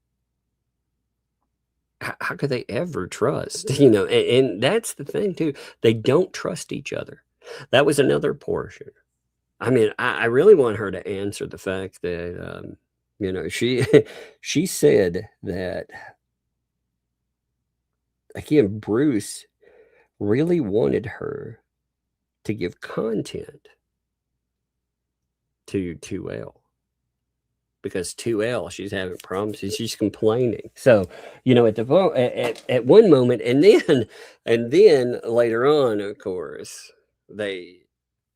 how could they ever trust? And that's the thing too. They don't trust each other. That was another portion. I really want her to answer the fact that she said that again, Bruce really wanted her to give content to 2L. Because 2L, she's having problems and she's complaining. So, you know, at one moment, and then later on, of course, they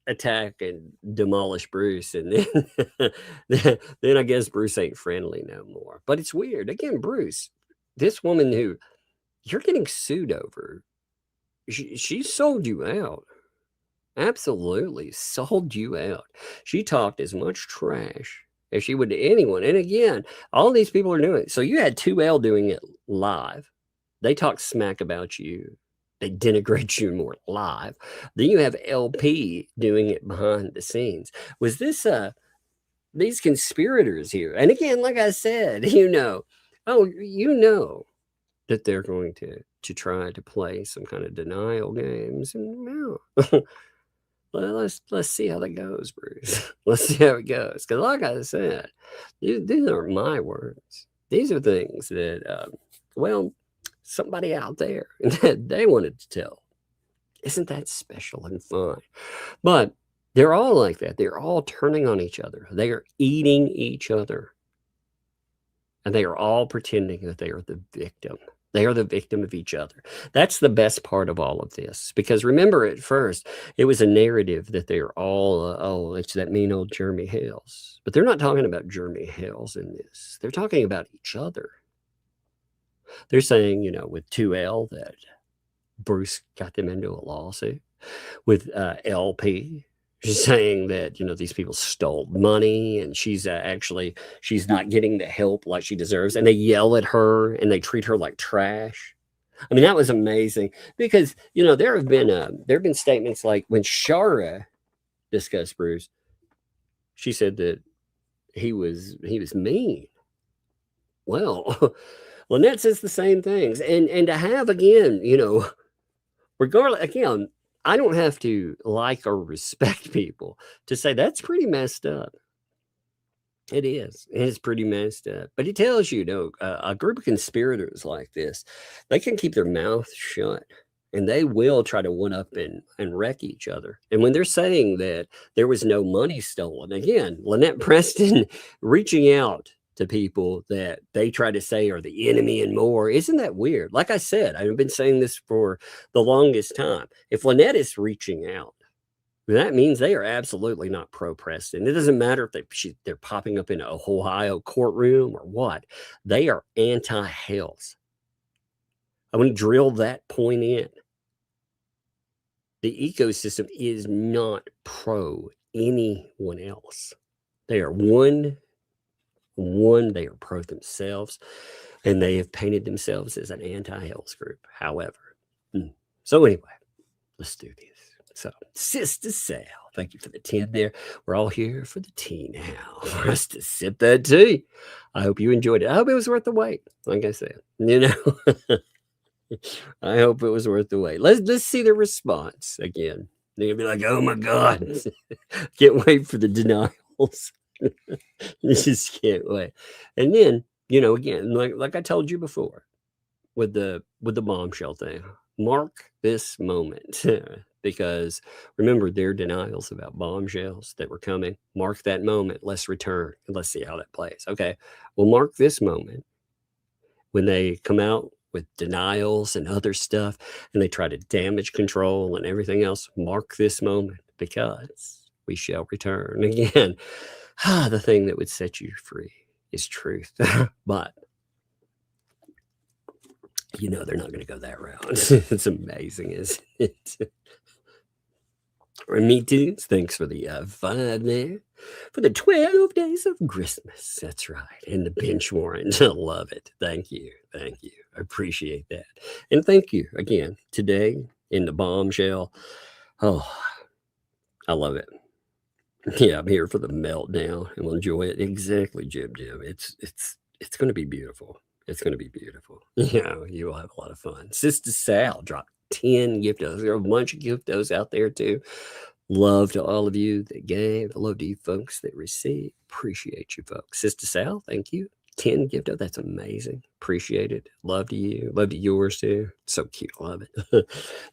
attack and demolish Bruce, and then I guess Bruce ain't friendly no more. But it's weird. Again, Bruce, this woman who you're getting sued over, she sold you out. Absolutely sold you out. She talked as much trash as she would to anyone. And again, all these people are doing it. So you had 2L doing it live. They talk smack about you. They denigrate you more live. Then you have LP doing it behind the scenes. Was this these conspirators here? And again, like I said, you know that they're going to try to play some kind of denial games. And no. Well, let's see how that goes, Bruce. Let's see how it goes. Because like I said, these aren't my words. These are things that, well, somebody out there that they wanted to tell. Isn't that special and fun? But they're all like that. They're all turning on each other. They are eating each other. And they are all pretending that they are the victim. They are the victim of each other. That's the best part of all of this. Because remember, at first, it was a narrative that they're all, it's that mean old Jeremy Hales. But they're not talking about Jeremy Hales in this. They're talking about each other. They're saying, you know, with 2L that Bruce got them into a lawsuit. With LP, she's saying that, you know, these people stole money and she's not getting the help like she deserves. And they yell at her and they treat her like trash. I mean, that was amazing because, you know, there have been statements like when Shara discussed Bruce, she said that he was mean. Well, Lynette says the same things. And to have, again, you know, regardless, again, I don't have to like or respect people to say that's pretty messed up. It is. It's pretty messed up. But it tells you, a group of conspirators like this, they can keep their mouth shut and they will try to one up and wreck each other. And when they're saying that there was no money stolen, again, Lynette Preston reaching out to people that they try to say are the enemy and more. Isn't that weird? Like I said, I've been saying this for the longest time. If Lynette is reaching out, that means they are absolutely not pro-Preston. It doesn't matter if they're popping up in an Ohio courtroom or what. They are anti-Hales. I want to drill that point in. The ecosystem is not pro anyone else. They are one, they are pro themselves, and they have painted themselves as an anti-Hales group. However, so anyway, let's do this. So, Sister Sal, thank you for the 10 there. We're all here for the tea now. For us to sip that tea. I hope you enjoyed it. I hope it was worth the wait. Like I said, you know, I hope it was worth the wait. Let's see the response again. They're gonna be like, oh my God, can't wait for the denials. Just can't wait. And then, you know, again, like I told you before, with the bombshell thing, mark this moment. Because remember their denials about bombshells that were coming. Mark that moment. Let's return and let's see how that plays. Okay. Well, mark this moment when they come out with denials and other stuff and they try to damage control and everything else. Mark this moment because we shall return. Again, the thing that would set you free is truth. But you know they're not going to go that route. It's amazing, isn't it? Me too. Thanks for the 5 there. For the 12 days of Christmas. That's right. And the bench warrant. I love it. Thank you. Thank you. I appreciate that. And thank you again today in the bombshell. Oh, I love it. Yeah, I'm here for the meltdown and we'll enjoy it. Exactly, Jim. It's going to be beautiful. It's going to be beautiful. You know, you will have a lot of fun. Sister Sal dropped 10 giftos. There are a bunch of giftos out there too. Love to all of you that gave. Love to you folks that received. Appreciate you folks. Sister Sal, thank you. 10 gift. Oh, that's amazing. Appreciate it. Love to you. Love to yours too. So cute. Love it.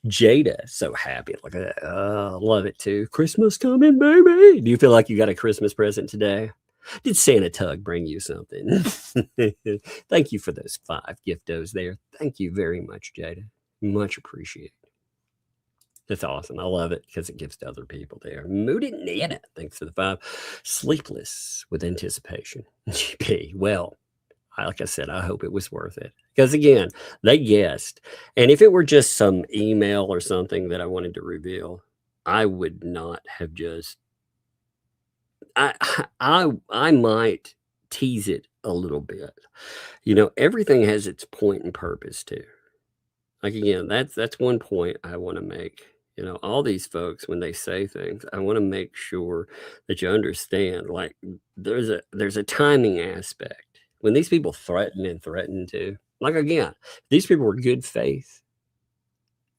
Jada, so happy. Look at that. Love it too. Christmas coming, baby. Do you feel like you got a Christmas present today? Did Santa Tug bring you something? Thank you for those 5 giftos there. Thank you very much, Jada. Much appreciated. That's awesome. I love it because it gives to other people there. Moody Nana, thanks for the 5. Sleepless with anticipation. GP, well, like I said, I hope it was worth it. Because again, they guessed. And if it were just some email or something that I wanted to reveal, I would not have just... I might tease it a little bit. You know, everything has its point and purpose too. Like again, that's one point I want to make. You know, all these folks, when they say things, I want to make sure that you understand, like there's a timing aspect. When these people threaten to, like again, these people were good faith.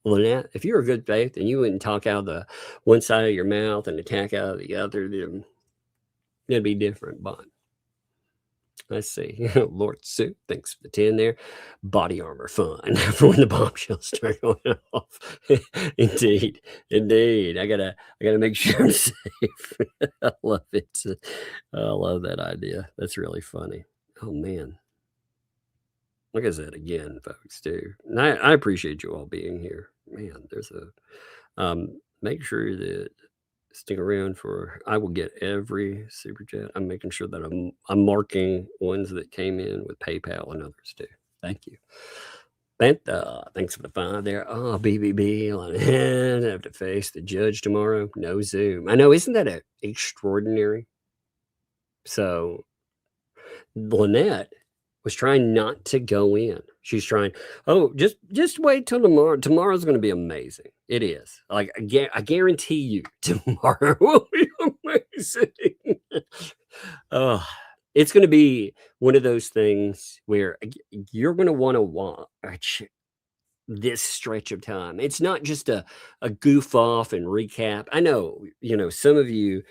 Lynette, if you were good faith and you wouldn't talk out of the one side of your mouth and attack out of the other, then it'd be different. But let's see. Lord Sue, thanks for the 10 there. Body armor fun for when the bombshells start going off. Indeed. I gotta make sure I'm safe. I love it. I love that idea. That's really funny. Oh man. Like I said again, folks, too. And I appreciate you all being here. Man, there's a make sure that stick around for, I will get every super chat. I'm making sure that I'm marking ones that came in with PayPal and others too. Thank you. Bantha, thanks for the 5 there. Oh, BBB on hand. I have to face the judge tomorrow. No Zoom. I know, isn't that extraordinary? So Lynette was trying not to go in. She's trying, just wait till tomorrow. Tomorrow's going to be amazing. It is. Like, I guarantee you tomorrow will be amazing. It's going to be one of those things where you're going to want to watch this stretch of time. It's not just a goof off and recap. I know, some of you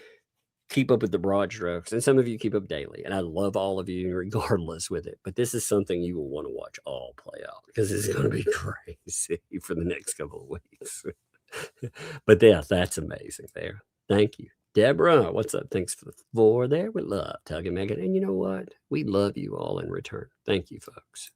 keep up with the broad strokes and some of you keep up daily, and I love all of you regardless with it, but this is something you will want to watch all play out because it's going to be crazy for the next couple of weeks. But yeah, that's amazing there. Thank you. Deborah, what's up? Thanks for the 4 there. We love Tug and Megan, and you know what, we love you all in return. Thank you, folks.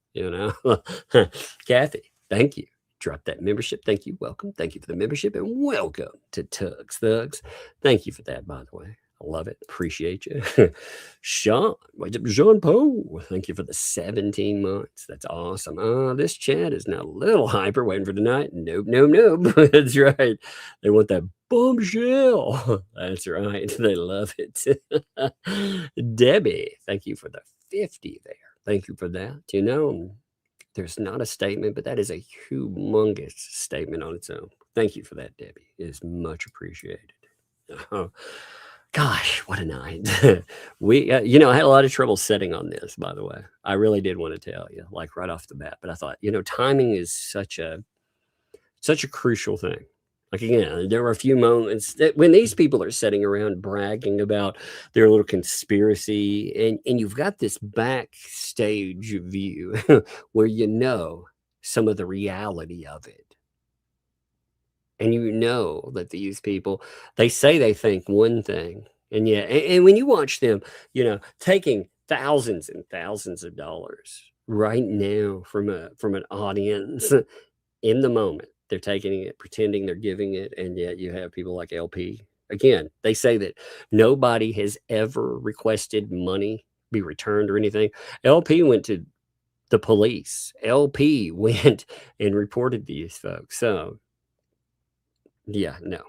Kathy, thank you. Drop that membership. Thank you. Welcome. Thank you for the membership, and welcome to Tugs Thugs. Thank you for that, by the way. I love it. Appreciate you. Sean, Jean Paul, thank you for the 17 months. That's awesome. This chat is now a little hyper, waiting for tonight. Nope. That's right. They want that bombshell. That's right. They love it. Debbie, thank you for the 50 there. Thank you for that. There's not a statement, but that is a humongous statement on its own. Thank you for that, Debbie. It is much appreciated. Gosh, what a night. I had a lot of trouble setting on this, by the way. I really did want to tell you, like right off the bat, but I thought, timing is such a crucial thing. Like, again, there were a few moments that when these people are sitting around bragging about their little conspiracy, and you've got this backstage view where some of the reality of it. And that these people, they say they think one thing. And and when you watch them, taking thousands and thousands of dollars right now from an audience in the moment, they're taking it, pretending they're giving it. And yet you have people like LP. Again, they say that nobody has ever requested money be returned or anything. LP went to the police. LP went and reported these folks. So, yeah, no.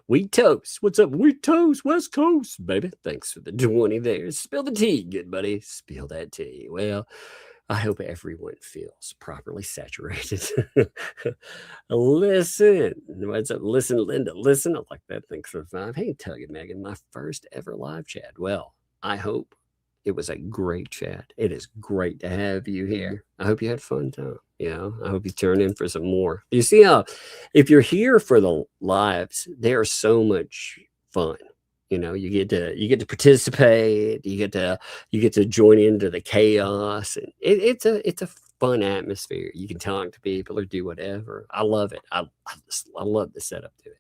We toast. What's up? We toast. West Coast, baby. Thanks for the 20 there. Spill the tea, good buddy. Spill that tea. Well, I hope everyone feels properly saturated. Listen. What's up? Listen, Linda. Listen. I like that. Thanks for the 5. Hey, Tug and Megan, my first ever live chat. Well, I hope it was a great chat. It is great to have you here. I hope you had fun time. I hope you turn in for some more. You see how, if you're here for the lives, they are so much fun. You know, you get to participate, you get to join into the chaos, and it's a fun atmosphere. You can talk to people or do whatever. I love it. I love the setup to it.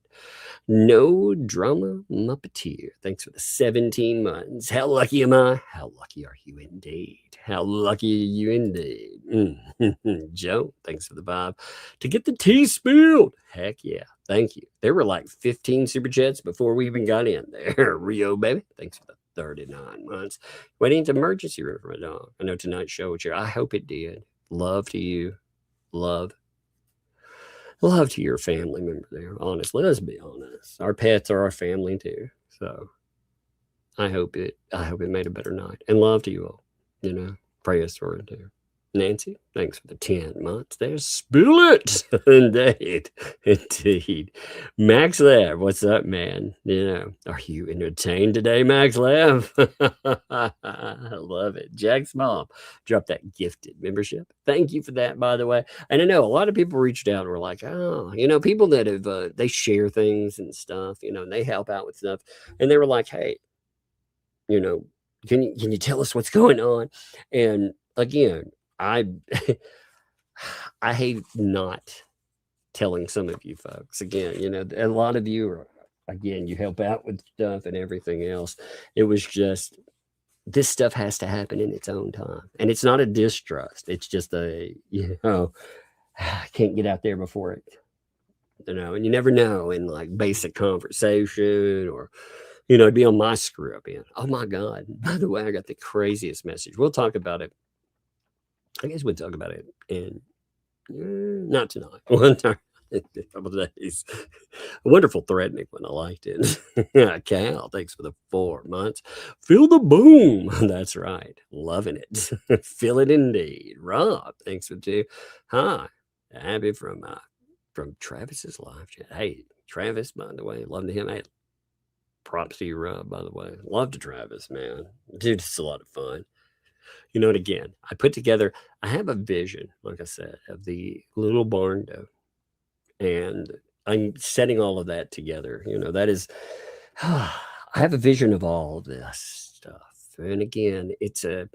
No drama Muppeteer. Thanks for the 17 months. How lucky am I? How lucky are you indeed? How lucky are you indeed? Joe, thanks for the vibe. To get the tea spilled. Heck yeah. Thank you. There were like 15 super chats before we even got in there. Rio, baby. Thanks for the 39 months. Waiting to emergency room for my dog. I know tonight's show was here. I hope it did. Love to you. Love to your family member there. Honestly, let's be honest. Our pets are our family too. So I hope it made a better night. And love to you all. You know, pray us for it too. Nancy, thanks for the 10 months there. Spill it. Indeed. Max Lab, what's up, man? You know, are you entertained today, Max Lab? I love it. Jack's mom dropped that gifted membership. Thank you for that, by the way. And I know a lot of people reached out and were like, oh, you know, people that have, they share things and stuff, you know, and they help out with stuff. And they were like, hey, you know, can you tell us what's going on? And again, I hate not telling some of you folks. Again, you know, a lot of you are, again, you help out with stuff and everything else. It was just, this stuff has to happen in its own time. And it's not a distrust. It's just a, you know, I can't get out there before it, you know, and you never know in like basic conversation or, you know, it'd be on my screw up end. Oh my God. By the way, I got the craziest message. We'll talk about it. I guess we'll talk about it in not tonight. One time, a couple of days. A wonderful threatening one. I liked it. Cal, thanks for the 4 months. Feel the boom. That's right. Loving it. Feel it indeed. Rob, thanks for 2. Hi. Abby from Travis's live chat. Hey, Travis, by the way, love to him. Hey, props to you, Rob, by the way. Love to Travis, man. Dude, it's a lot of fun. You know, and again, I have a vision, like I said, of the little barn dough. And I'm setting all of that together. You know, that is, I have a vision of all of this stuff. And again, it's a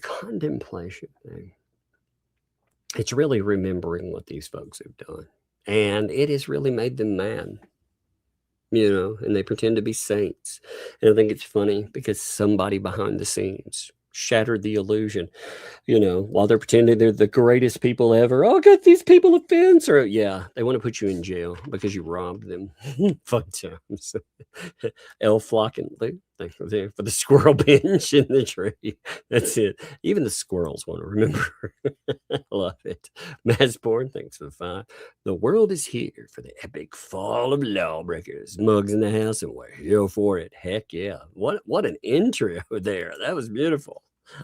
contemplation thing. It's really remembering what these folks have done. And it has really made them mad. You know, and they pretend to be saints. And I think it's funny because somebody behind the scenes shattered the illusion, you know, while they're pretending they're the greatest people ever. Oh, got these people offense, or yeah, they want to put you in jail because you robbed them. Fun times. L Flock and Lou, thanks for the squirrel bench in the tree. That's it. Even the squirrels want to remember. Love it. Massborn, thanks for the 5. The world is here for the epic fall of lawbreakers. Mugs in the house, and we're here for it. Heck yeah. What an intro there. That was beautiful.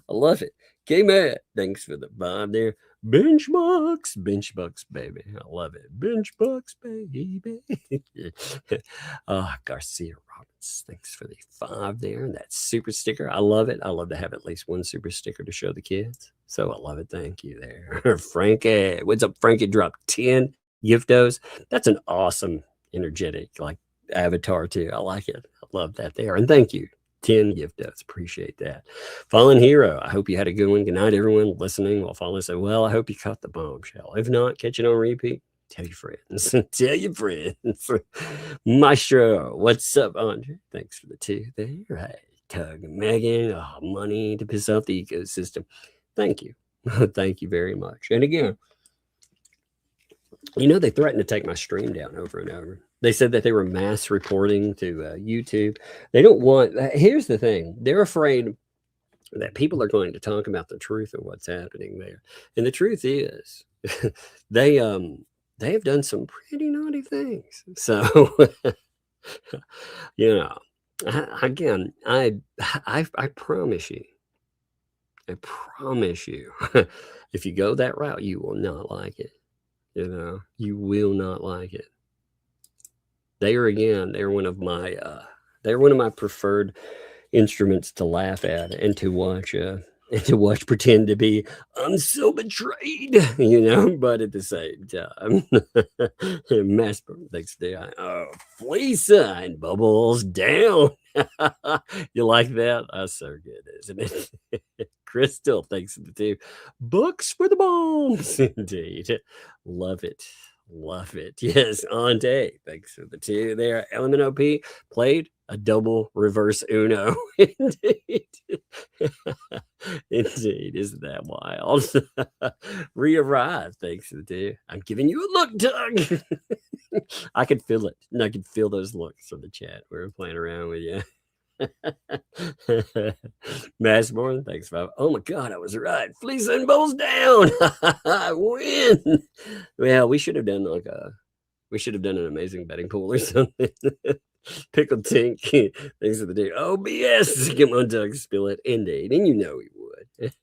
I love it. K-Matt, thanks for the vibe there. Benchbucks, baby. I love it. Benchbucks, baby. Garcia Roberts, thanks for the 5 there. That super sticker. I love it. I love to have at least one super sticker to show the kids. So I love it. Thank you there. Frankie, what's up, Frankie? Dropped 10 giftos. That's an awesome, energetic, like avatar too. I like it. I love that there. And thank you. 10 giftos. Appreciate that. Fallen Hero, I hope you had a good one. Good night, everyone listening. While Fallen said, well, I hope you caught the bombshell. If not, catch it on repeat. Tell your friends. Tell your friends. Maestro, what's up, Andre? Thanks for the 2 there. Right. Tug and Megan. Oh, money to piss off the ecosystem. Thank you. Thank you very much. And again, you know, they threatened to take my stream down over and over. They said that they were mass reporting to YouTube. They don't want, here's the thing. They're afraid that people are going to talk about the truth of what's happening there. And the truth is they have done some pretty naughty things. So, you know, I promise you, if you go that route, you will not like it. You know, you will not like it. They're one of my preferred instruments to laugh at and to watch. And and to watch pretend to be I'm so betrayed, but at the same time, Masper, thanks to Fleesa and Bubbles down. You like that? That's so good, isn't it? Crystal, thanks to the 2 books for the bombs. Indeed, love it. Love it. Yes, Ante, thanks for the 2 there. LMNOP played a double reverse Uno. Indeed. Indeed. Isn't that wild? Re-arrived, thanks for the 2. I'm giving you a look, Doug. I could feel it. And I could feel those looks from the chat. We were playing around with you. Massmore, thanks, 5. Oh my God, I was right. Fleece and Bowls down. I win. Well, we should have done an amazing betting pool or something. Pickle Tink, thanks for the day. OBS, come on, Doug, spill it. Indeed, and we would.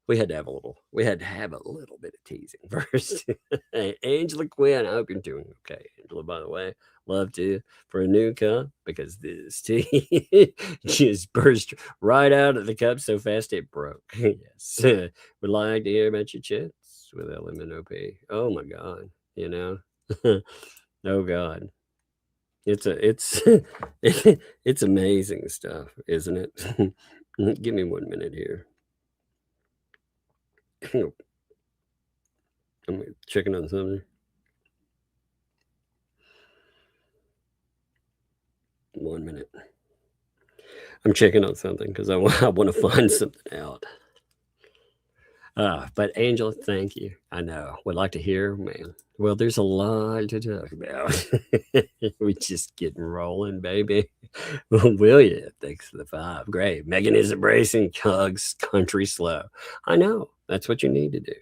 We had to have a little bit of teasing first. Hey, Angela Quinn, I hope you're doing okay, Angela, by the way. Love to for a new cup because this tea just burst right out of the cup so fast it broke. Yes. Would like to hear about your chats with LMNOP. Oh my God, oh God. It's it's amazing stuff, isn't it? Give me 1 minute here. I'm checking on something. 1 minute. I'm checking on something because I want to find something out. But Angela, thank you. I know. Would like to hear, man. Well, there's a lot to talk about. We just getting rolling, baby. Will you? Thanks for the 5. Great. Megan is embracing hugs country slow. I know. That's what you need to do.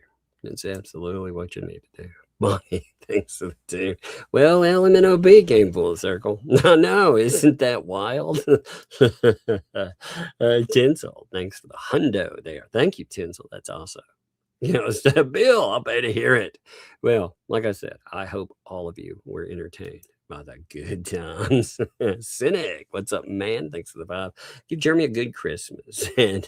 That's absolutely what you need to do. Bonnie, thanks for the 2. Well, LMNOB came full circle. No, isn't that wild? Tinsel, thanks for the hundo there. Thank you, Tinsel. That's awesome. It's that Bill. I'll pay to hear it. Well, like I said, I hope all of you were entertained by the good times. Cynic, what's up, man? Thanks for the 5. Give Jeremy a good Christmas and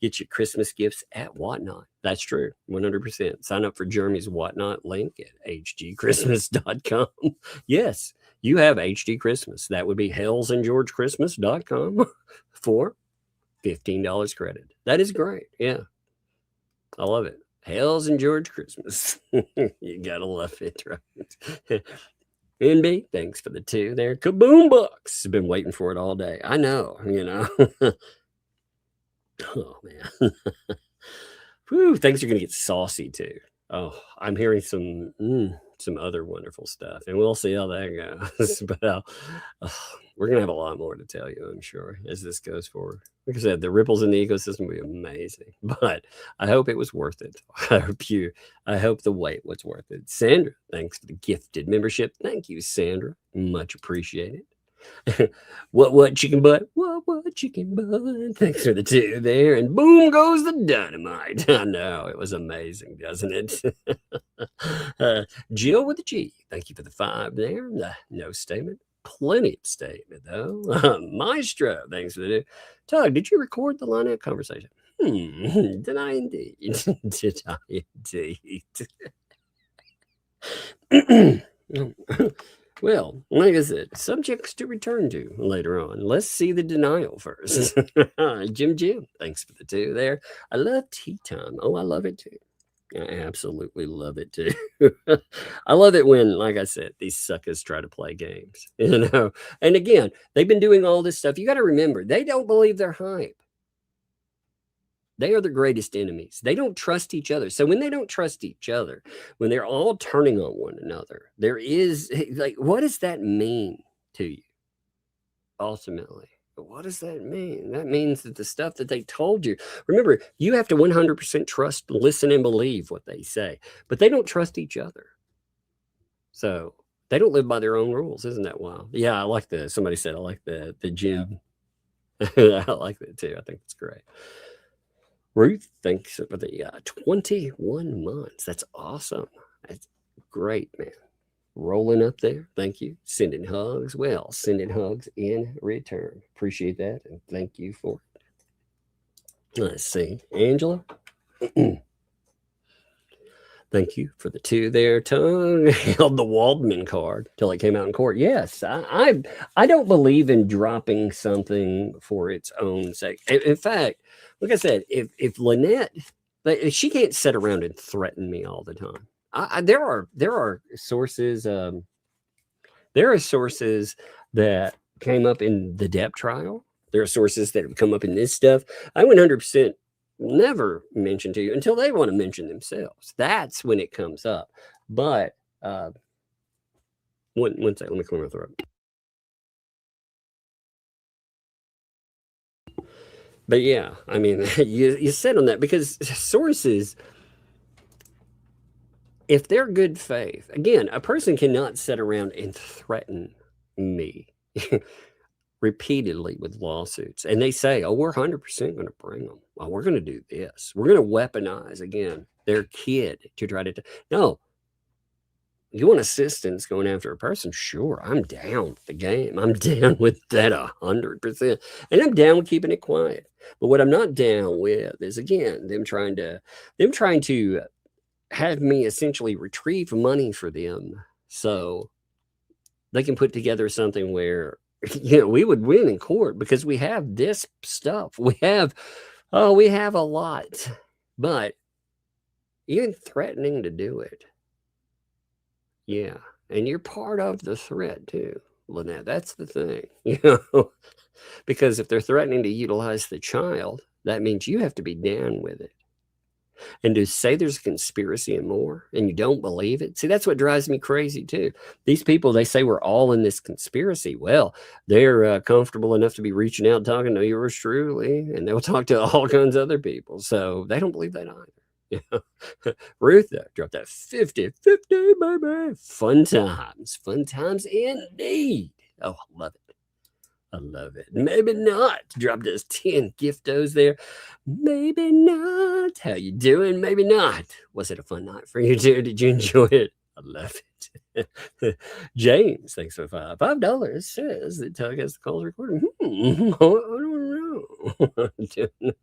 get your Christmas gifts at Whatnot. That's true, 100%. Sign up for Jeremy's Whatnot link at hgchristmas.com. Yes, you have HD Christmas. That would be halesandgeorgechristmas.com for $15 credit. That is great. Yeah, I love it. Hales and George Christmas. You gotta love it, right? NB, thanks for the 2 there. Kaboom Bucks. Been waiting for it all day. I know, Oh, man. Whew, things are going to get saucy, too. Oh, I'm hearing some other wonderful stuff, and we'll see how that goes. But we're going to have a lot more to tell you, I'm sure, as this goes forward. Like I said, the ripples in the ecosystem will be amazing, but I hope it was worth it. I hope the wait was worth it. Sandra, thanks for the gifted membership. Thank you, Sandra. Much appreciated. What chicken butt? What chicken butt? Thanks for the 2 there. And boom goes the dynamite. I know, it was amazing, doesn't it? Jill with the G. Thank you for the 5 there. No statement. Plenty of statement, though. Maestro, thanks for the 2. Tug, did you record the line out conversation? Did I indeed? Did I indeed? Well, like I said, subjects to return to later on. Let's see the denial first. Jim, thanks for the 2 there. I love tea time. Oh, I love it too. I absolutely love it too. I love it when, like I said, these suckers try to play games, And again, they've been doing all this stuff. You got to remember, they don't believe their hype. They are the greatest enemies. They don't trust each other. So when they don't trust each other, when they're all turning on one another, there is what does that mean to you? Ultimately, what does that mean? That means that the stuff that they told you, remember, you have to 100% trust, listen, and believe what they say, but they don't trust each other. So they don't live by their own rules. Isn't that wild? Yeah, somebody said, I like the gym. I like that too. I think it's great. Ruth, thanks for the 21 months. That's awesome. That's great, man. Rolling up there. Thank you. Sending hugs. Well, sending hugs in return. Appreciate that. And thank you for Let's see, Angela. Thank you for the 2 there, Tongue. Held the Waldman card till it came out in court. Yes, I don't believe in dropping something for its own sake. In fact, like I said, if Lynette, she can't sit around and threaten me all the time. There are sources. There are sources that came up in the Depp trial. There are sources that have come up in this stuff. I 100% never mention to you until they want to mention themselves. That's when it comes up. But one second, let me clear my throat. But yeah, I mean, you sit on that because sources, if they're good faith, again, a person cannot sit around and threaten me repeatedly with lawsuits. And they say, oh, we're 100% going to bring them. Oh, we're going to do this. We're going to weaponize, again, their kid to try to... No. You want assistance going after a person? Sure, I'm down with the game. I'm down with that 100%. And I'm down with keeping it quiet. But what I'm not down with is, again, them trying to have me essentially retrieve money for them so they can put together something where, you know, we would win in court because we have this stuff. We have a lot. But even threatening to do it. Yeah. And you're part of the threat too, Lynette. That's the thing, you know, because if they're threatening to utilize the child, that means you have to be down with it. And to say there's a conspiracy and more, and you don't believe it. See, that's what drives me crazy too. These people, they say we're all in this conspiracy. Well, they're comfortable enough to be reaching out, talking to yours truly, and they'll talk to all kinds of other people. So they don't believe that either. Yeah. Ruth, dropped that 50, baby. Fun times indeed. Oh, I love it. I love it. Maybe not. Dropped us 10 giftos there. Maybe not. How you doing? Maybe not. Was it a fun night for you too? Did you enjoy it? I love it. James, thanks for $5 says that Tug has the calls recorded. I don't know.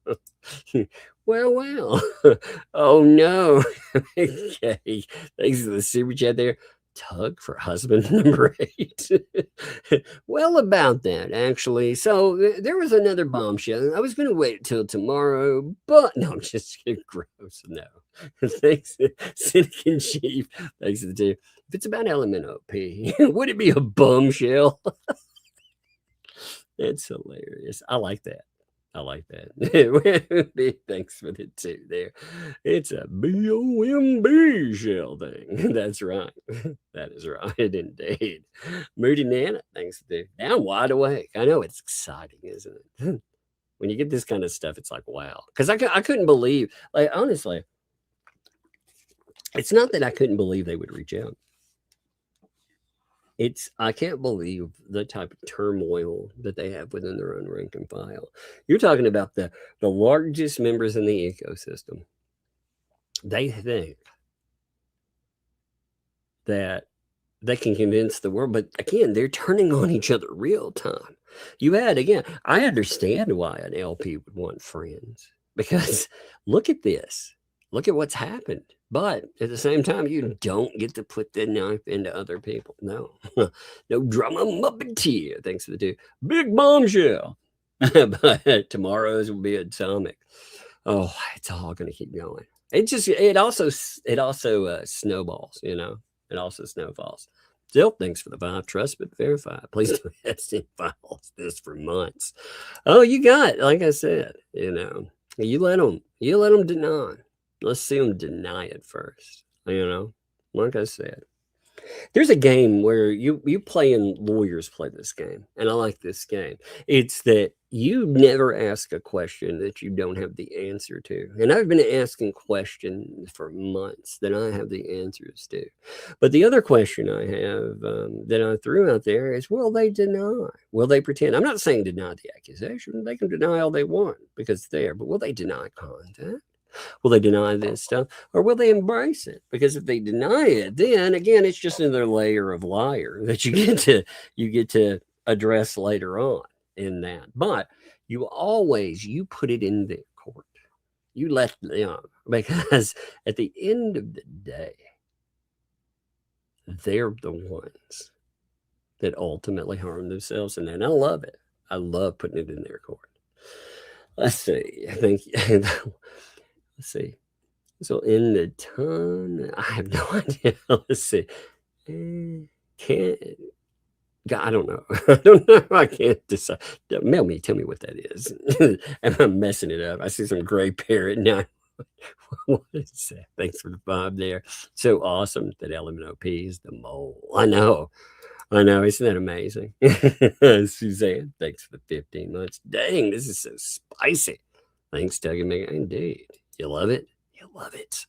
Well. Oh no. Okay. Thanks for the super chat there. Tug for husband number 8. Well, about that, actually. So there was another bombshell. I was going to wait till tomorrow, but no, I'm just kidding. Gross. No. Thanks, Syndicate Chief. Thanks to the two. If it's about LMNOP, would it be a bombshell? That's hilarious. I like that. Thanks for the 2 there. It's a BOMB shell thing. That's right. That is right, indeed. Moody Nana, thanks to now wide awake. I know it's exciting, isn't it? When you get this kind of stuff, it's like, wow. Because I couldn't believe, like, honestly, it's not that I couldn't believe they would reach out. I can't believe the type of turmoil that they have within their own rank and file. You're talking about the largest members in the ecosystem. They think that they can convince the world, but again, they're turning on each other real time. I understand why an LP would want friends, because look at this. Look at what's happened. But at the same time, you don't get to put the knife into other people. No. No drama muppeteer. Thanks for the 2. Big bombshell. But tomorrow's will be atomic. Oh, it's all going to keep going. It also snowballs, you know. It also snowfalls. Still, thanks for the 5. Trust but verify. Please do testing files this for months. Oh, you got, like I said, you know, you let them deny. Let's see them deny it first. You know, like I said, there's a game where you play and lawyers play this game. And I like this game. It's that you never ask a question that you don't have the answer to. And I've been asking questions for months that I have the answers to. But the other question I have that I threw out there is, will they deny? Will they pretend? I'm not saying deny the accusation. They can deny all they want because it's there. But will they deny contact? Will they deny this stuff, or will they embrace it? Because if they deny it, then again, it's just another layer of liar that you get to address later on in that. But you put it in the court. You let them, because at the end of the day, they're the ones that ultimately harm themselves. And I love it. I love putting it in their court. Let's see. I think, let's see. So in the ton, I have no idea. Let's see. Can't. I don't know. I don't know. I can't decide. Mail me. Tell me what that is. Am I messing it up? I see some gray parrot now. What is that? Thanks for the vibe there. So awesome that LMNOP is the mole. I know. Isn't that amazing? Suzanne, thanks for the 15 months. Dang, this is so spicy. Thanks, Doug and Megan. Indeed. You love it? You love it.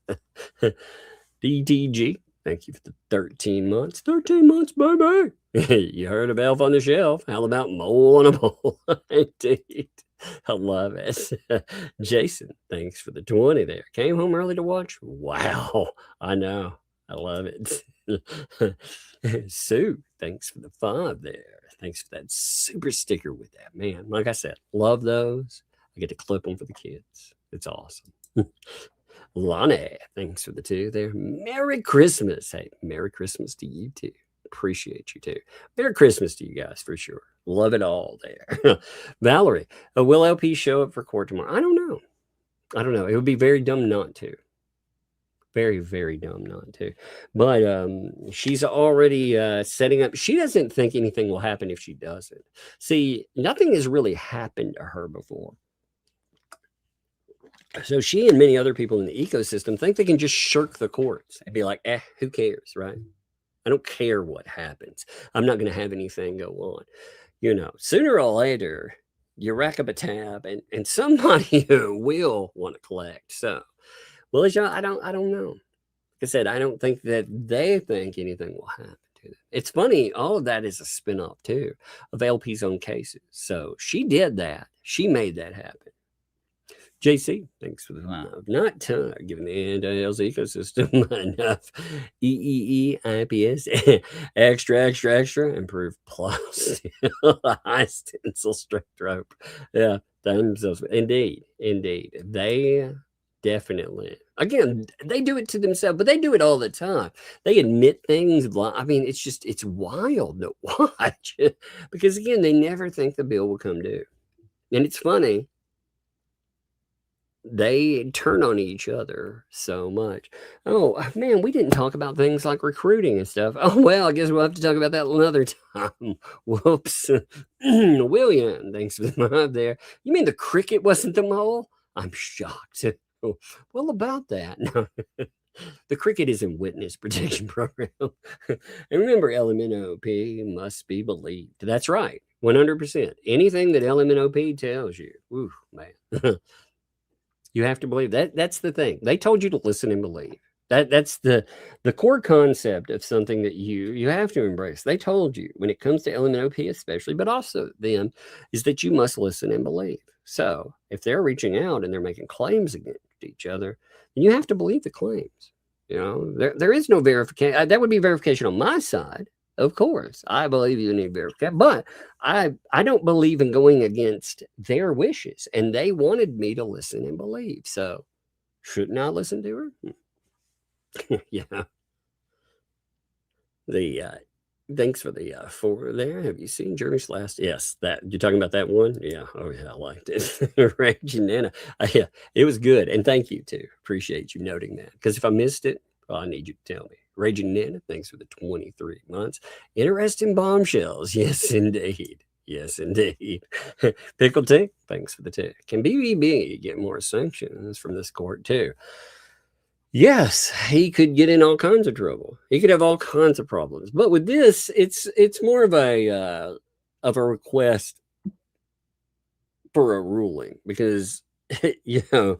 DTG, thank you for the 13 months. 13 months, baby. You heard of Elf on the Shelf. How about Mole on a Pole? Indeed. I love it. Jason, thanks for the 20 there. Came home early to watch. Wow. I know. I love it. Sue, thanks for the 5 there. Thanks for that super sticker with that, man. Like I said, love those. I get to clip them for the kids. It's awesome. Lonnie, thanks for the 2 there. Merry Christmas. Hey, Merry Christmas to you too. Appreciate you too. Merry Christmas to you guys for sure. Love it all there. Valerie, will LP show up for court tomorrow? I don't know. It would be very dumb not to. Very, very dumb not to. But she's already setting up. She doesn't think anything will happen if she doesn't. See, nothing has really happened to her before. So she and many other people in the ecosystem think they can just shirk the courts and be like, who cares, right? I don't care what happens. I'm not going to have anything go on. You know, sooner or later, you rack up a tab and somebody will want to collect. So, well, I don't know. Like I said, I don't think that they think anything will happen to them. It's funny. All of that is a spin-off too of LP's own cases. So she did that. She made that happen. JC, thanks for the love. Not giving the anti-Hales ecosystem enough IPS extra, improved plus high stencil strict rope. Yeah, themselves. Indeed. They definitely, again, they do it to themselves, but they do it all the time. They admit things. I mean, it's wild to watch because again, they never think the bill will come due. And it's funny. They turn on each other so much. Oh, man, we didn't talk about things like recruiting and stuff. Oh, well, I guess we'll have to talk about that another time. Whoops. William, thanks for the vibe there. You mean the cricket wasn't the mole? I'm shocked. Well, about that. No. The cricket is in witness protection program. And remember, LMNOP must be believed. That's right. 100%. Anything that LMNOP tells you. Ooh, man. You have to believe that. That's the thing. They told you to listen and believe. That's the core concept of something that you have to embrace. They told you when it comes to LMNOP especially, but also them, is that you must listen and believe. So if they're reaching out and they're making claims against each other, then you have to believe the claims. You know, there is no verification. That would be verification on my side. Of course, I believe you need verification, but I don't believe in going against their wishes, and they wanted me to listen and believe. So, shouldn't I listen to her? Yeah. Thanks for the 4 there. Have you seen Journey's Last? Yes, that you're talking about that one. Yeah. Oh yeah, I liked it. Raging Nana. Yeah, it was good, and thank you too. Appreciate you noting that because if I missed it, well, I need you to tell me. Raging Nana, thanks for the 23 months. Interesting bombshells. Yes, indeed. Yes, indeed. Pickle Tick, thanks for the tick. Can BBB get more sanctions from this court too? Yes, he could get in all kinds of trouble. He could have all kinds of problems. But with this, it's more of a request for a ruling because you know.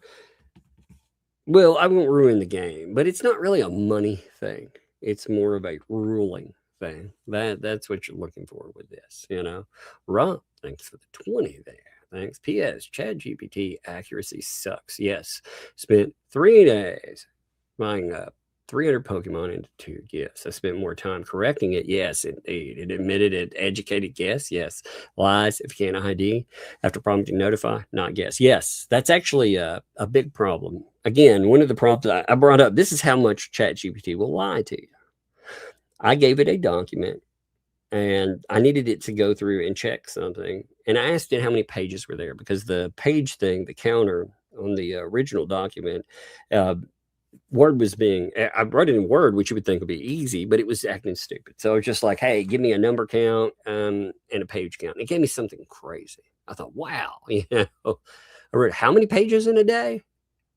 Well, I won't ruin the game, but it's not really a money thing. It's more of a ruling thing. That's what you're looking for with this, you know. Rob, thanks for the 20 there. Thanks. P.S. ChatGPT accuracy sucks. Yes. Spent 3 days buying up 300 Pokemon into 2 gifts. I spent more time correcting it. Yes, indeed. It admitted it educated guess. Yes. Lies if you can't ID. After prompting notify, not guess. Yes, that's actually a big problem. Again, one of the problems I brought up, this is how much ChatGPT will lie to you. I gave it a document and I needed it to go through and check something. And I asked it how many pages were there because the page thing, the counter on the original document, Word was being, I wrote it in Word, which you would think would be easy, but it was acting stupid. So I was just like, hey, give me a number count and a page count. And it gave me something crazy. I thought, wow, I wrote how many pages in a day?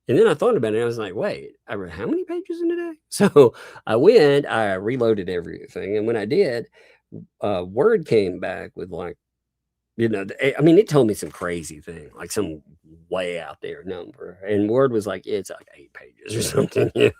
And then I thought about it and I was like, wait, I wrote how many pages in a day? So I went, I reloaded everything. And when I did, Word came back with like, it told me some crazy thing, like some way out there number. And Word was like, it's like 8 pages or something, And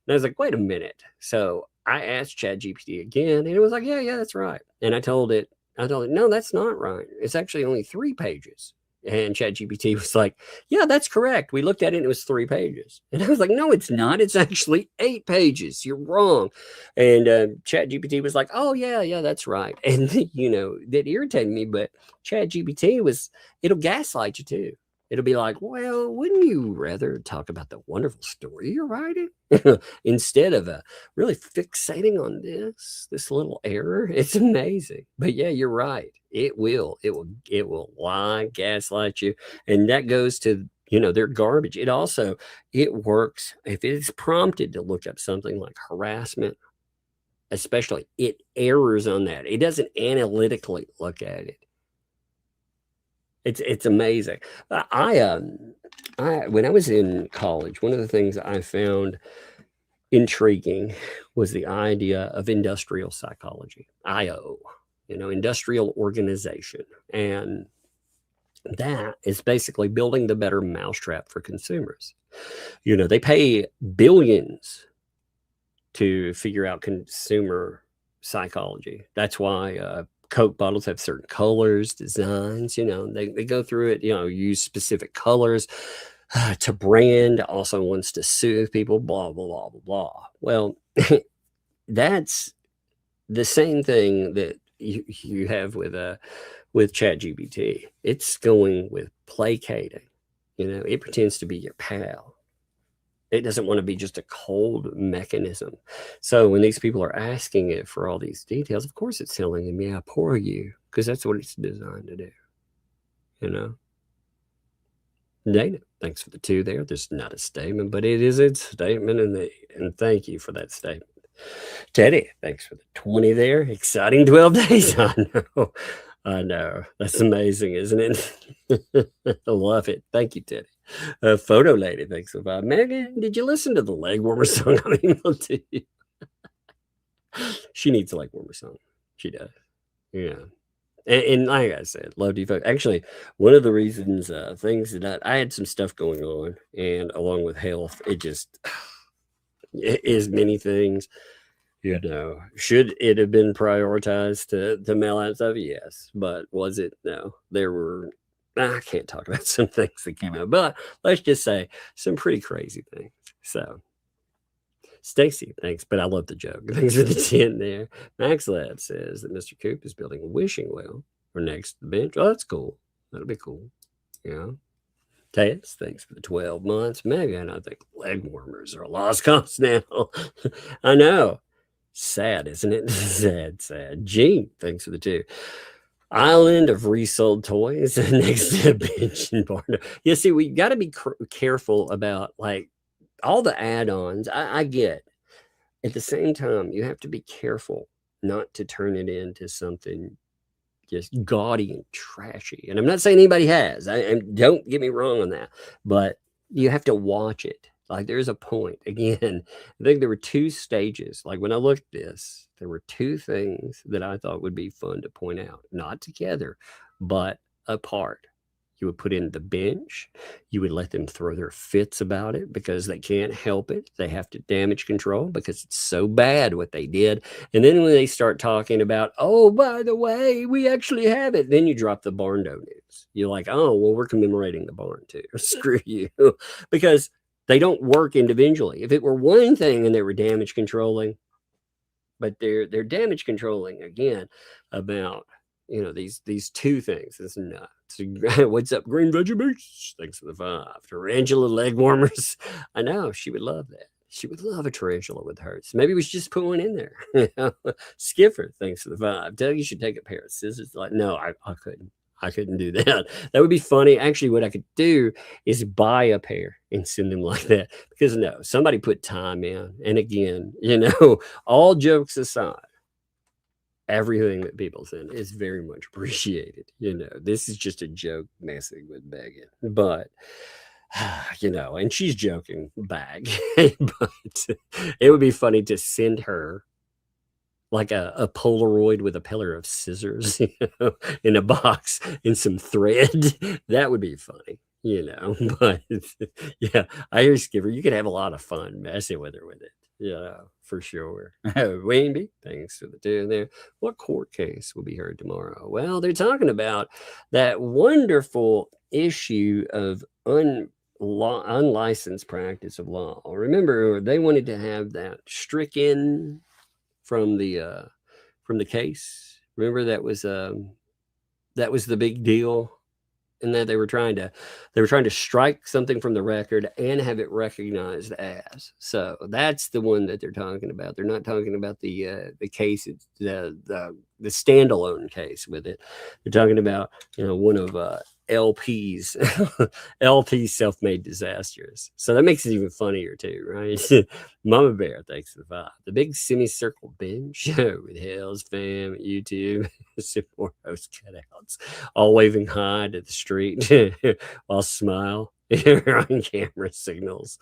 I was like, wait a minute. So I asked ChatGPT again, and it was like, yeah, that's right. And I told it, no, that's not right. It's actually only 3 pages. And ChatGPT was like, yeah, that's correct. We looked at it and it was 3 pages. And I was like, no, it's not. It's actually 8 pages. You're wrong. And ChatGPT was like, oh, yeah, that's right. And, that irritated me. But ChatGPT it'll gaslight you too. It'll be like, well, wouldn't you rather talk about the wonderful story you're writing instead of really fixating on this little error? It's amazing. But yeah, you're right. It will lie, gaslight you. And that goes to, they're garbage. It works if it's prompted to look up something like harassment, especially it errors on that. It doesn't analytically look at it. It's amazing. When I was in college, one of the things I found intriguing was the idea of industrial psychology, IO, industrial organization. And that is basically building the better mousetrap for consumers. They pay billions to figure out consumer psychology. That's why Coke bottles have certain colors, designs, they go through it, use specific colors to brand, also wants to soothe people, blah, blah, blah, blah, blah. Well, that's the same thing that you have with ChatGPT. It's going with placating, it pretends to be your pal. It doesn't want to be just a cold mechanism. So when these people are asking it for all these details, of course it's telling them, yeah, poor you, because that's what it's designed to do, Dana, thanks for the 2 there. There's not a statement, but it is a statement, and thank you for that statement. Teddy, thanks for the 20 there. Exciting 12 days. I know. That's amazing, isn't it? I love it. Thank you, Teddy. Photo lady, thanks for 5. Megan, did you listen to the leg warmer song I emailed to you? She needs a leg warmer song. She does. Yeah. And like I said, love to you folks. Actually, one of the reasons, things that I had some stuff going on, and along with health, it is many things. Should it have been prioritized to mail out stuff? Yes. But was it? No. There were, I can't talk about some things that came out, but let's just say some pretty crazy things. So, Stacy, thanks, but I love the joke. Thanks for the 10 there. Max Lad says that Mr. Coop is building a wishing well for next to the bench. Oh, that's cool. That'll be cool. Yeah. Tess, thanks for the 12 months. Megan, I think leg warmers are a lost cause now. I know. Sad, isn't it? Sad. Gene, thanks for the 2. Island of resold toys next to the bench and barn. Yeah, see, we got to be careful about like all the add-ons. I get. At the same time, you have to be careful not to turn it into something just gaudy and trashy. And I'm not saying anybody has. I don't get me wrong on that, but you have to watch it. Like there's a point. Again, I think there were 2 stages. Like when I looked at this, there were 2 things that I thought would be fun to point out, not together, but apart. You would put in the bench. You would let them throw their fits about it because they can't help it. They have to damage control because it's so bad what they did. And then when they start talking about, oh, by the way, we actually have it, then you drop the barn news. You're like, oh, well, we're commemorating the barn too. Screw you. Because They don't work individually. If it were one thing and they were damage controlling, but they're damage controlling again about, you know, these two things. It's nuts. What's up, Green Veggie Beast? Thanks for the 5. Tarantula leg warmers. I know she would love that. She would love a tarantula with hers. Maybe we should just put one in there. Skipper, thanks for the 5. Tell you should take a pair of scissors. Like, no, I couldn't. I couldn't do that. That would be funny. Actually, what I could do is buy a pair and send them like that. Because no, somebody put time in. And again, you know, all jokes aside, everything that people send is very much appreciated. You know, this is just a joke messing with Megan. But you know, and she's joking back. But it would be funny to send her like a Polaroid with a pair of scissors, you know, in a box and some thread. That would be funny, you know. But yeah, I hear Skipper, you could have a lot of fun messing with her with it. Yeah, for sure. Wayne, thanks for the 2 there. What court case will be heard tomorrow? Well, they're talking about that wonderful issue of unlicensed practice of law. Remember, they wanted to have that stricken from the case. Remember that was the big deal, and that they were trying to strike something from the record and have it recognized as. So that's the one that they're talking about. They're not talking about the case, the standalone case with it. They're talking about, you know, one of LP's self-made disasters. So that makes it even funnier too, right? Mama Bear, thanks for the 5. The big semicircle binge show with Hale's fam at YouTube. Some more host cutouts, all waving hi to the street while smile on camera signals.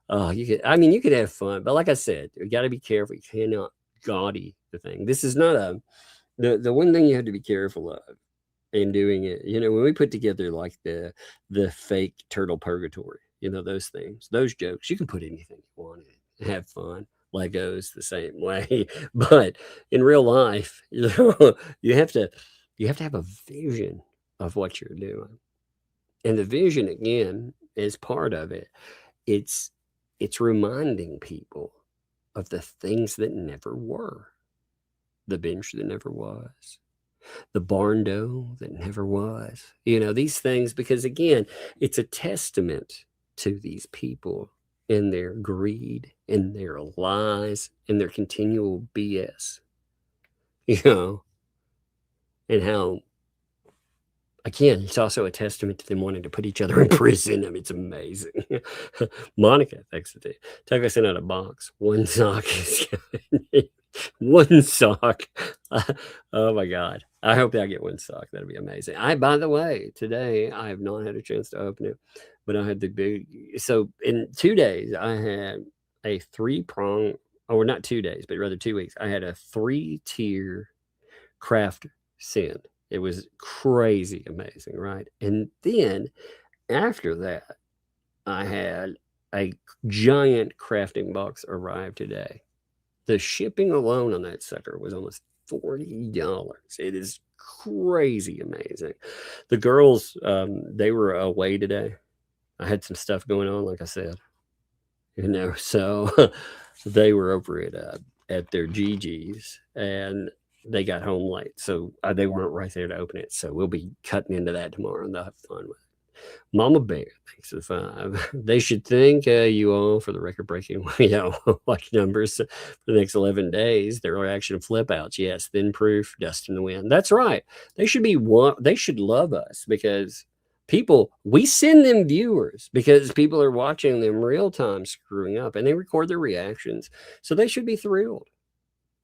Oh, you could have fun, but like I said, you got to be careful. You cannot gaudy the thing. This is not the one thing you have to be careful of in doing it. You know, when we put together like the fake turtle purgatory, you know, those things, those jokes, you can put anything you want in it, have fun. Legos the same way. But in real life, you know, you have to have a vision of what you're doing. And the vision, again, is part of it. It's reminding people of the things that never were. The bench that never was. The barn dough that never was. You know, these things, because again, it's a testament to these people and their greed and their lies and their continual BS. You know, and how, again, it's also a testament to them wanting to put each other in prison. I mean, it's amazing. Monica, thanks for the Tucker sent out a box. One sock is coming. One sock. Oh my God. I hope I get one sock. That'd be amazing. By the way, today I have not had a chance to open it, but I had so in 2 days, I had a 3-prong, or not 2 days, but rather 2 weeks. I had a 3-tier craft send. It was crazy amazing, right? And then after that, I had a giant crafting box arrive today. The shipping alone on that sucker was almost $40. It is crazy amazing. The girls, they were away today. I had some stuff going on, like I said, you know, so they were over at their GG's, and they got home late, so they weren't right there to open it. So we'll be cutting into that tomorrow, and they'll have fun with it. Mama Bear, thanks for the 5. They should thank you all for the record-breaking, you know, watch numbers for the next 11 days. Their reaction flip outs, yes. Thin proof, dust in the wind. That's right. They should they should love us, because we send them viewers because people are watching them real time screwing up, and they record their reactions. So they should be thrilled.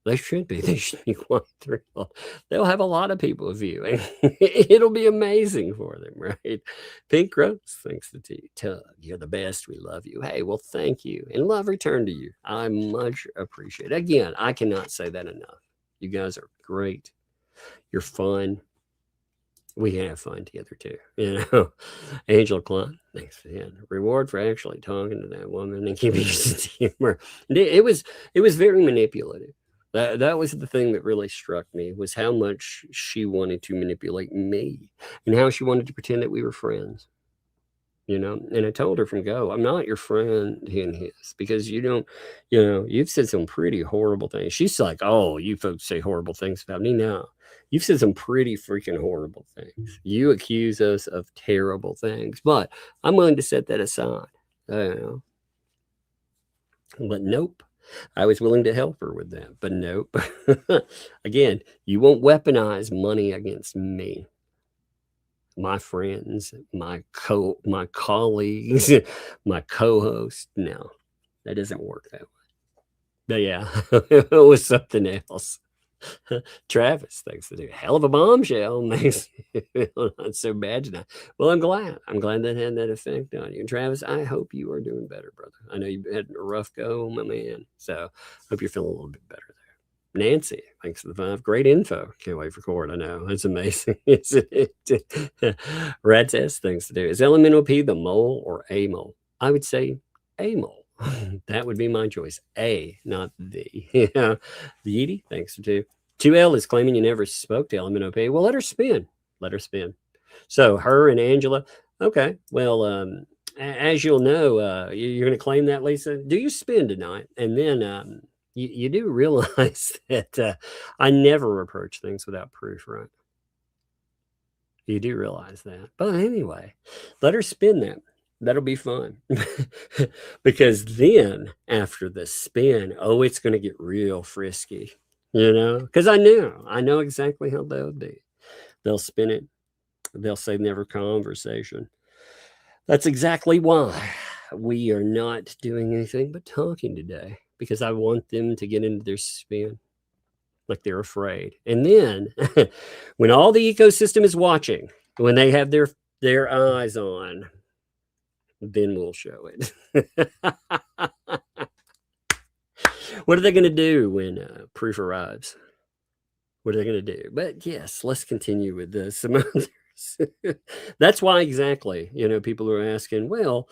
They should be. They should be quite thrilled. They'll have a lot of people viewing. It'll be amazing for them, right? Pink Rose, thanks to Tug. You're the best. We love you. Hey, well, thank you. And love return to you. I much appreciate it. Again, I cannot say that enough. You guys are great. You're fun. We have fun together too. You know, Angel Klein, thanks for that. Reward for actually talking to that woman and keeping your sense of humor. It was very manipulative. That was the thing that really struck me, was how much she wanted to manipulate me and how she wanted to pretend that we were friends. you know. And I told her from go, I'm not your friend in his, because you don't, you know, you've said some pretty horrible things. She's like, oh, you folks say horrible things about me. No, you've said some pretty freaking horrible things. You accuse us of terrible things, but I'm willing to set that aside. But nope. I was willing to help her with that, but nope. Again, you won't weaponize money against me. My friends, my colleagues, my co-host. No, that doesn't work that way. But yeah, it was something else. Travis, thanks to do hell of a bombshell, makes you feel not so bad tonight. Well, I'm glad that had that effect on you. And Travis, I hope you are doing better, brother. I know you've had a rough go, my man. So hope you're feeling a little bit better there. Nancy, thanks for the 5. Great info. Can't wait for court. I know. It's amazing. Isn't it? Rat test, things to do. Is Elemental P the mole or a mole? I would say a mole. That would be my choice. A, not the. Yeah. The Edie, thanks for 2. 2L is claiming you never spoke to Elemental P. Well, let her spin. Let her spin. So her and Angela. Okay. Well, as you'll know, you're going to claim that, Lisa. Do you spin tonight? And then you do realize that I never approach things without proof, right? You do realize that. But anyway, let her spin that. That'll be fun. Because then after the spin, oh, it's going to get real frisky, you know? Because I know exactly how they'll be. They'll spin it. They'll say never conversation. That's exactly why we are not doing anything but talking today. Because I want them to get into their spin like they're afraid. And then when all the ecosystem is watching, when they have their eyes on, then we'll show it. What are they going to do when proof arrives? What are they going to do? But yes, let's continue with some others. That's why exactly, you know, people are asking, well,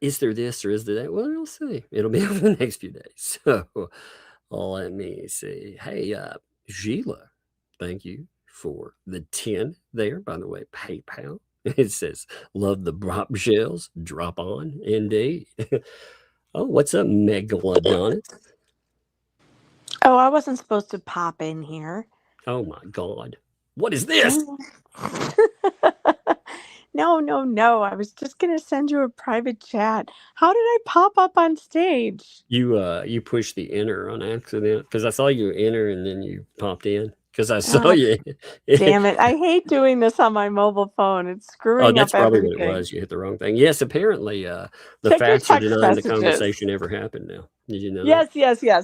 is there this or is there that? Well, we'll see. It'll be over the next few days. So let me see. Hey, Sheila, thank you for the 10 there. By the way, PayPal. It says, love the bombshells. Drop on, indeed. Oh, what's up, Megalodon? Oh, I wasn't supposed to pop in here. Oh, my God. What is this? No. I was just going to send you a private chat. How did I pop up on stage? You pushed the enter on accident because I saw you enter and then you popped in because I saw you. Damn it. I hate doing this on my mobile phone. It's screwing that's up probably everything. what it was. You hit the wrong thing. Yes, apparently the Check your facts are text denying the messages. conversation ever happened now. Did you know Yes.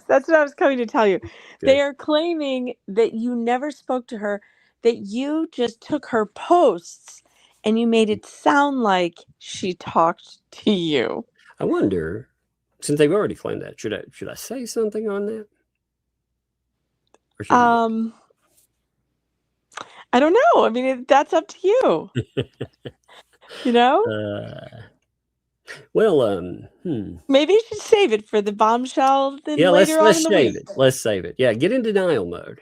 That's what I was coming to tell you. Good. They are claiming that you never spoke to her, that you just took her posts and you made it sound like she talked to you. I wonder, since they've already claimed that, should I say something on that? Or should I don't know. I mean, that's up to you. You know? Well, Maybe you should save it for the bombshell. Yeah, let's save it. Let's save it. Yeah, get in denial mode.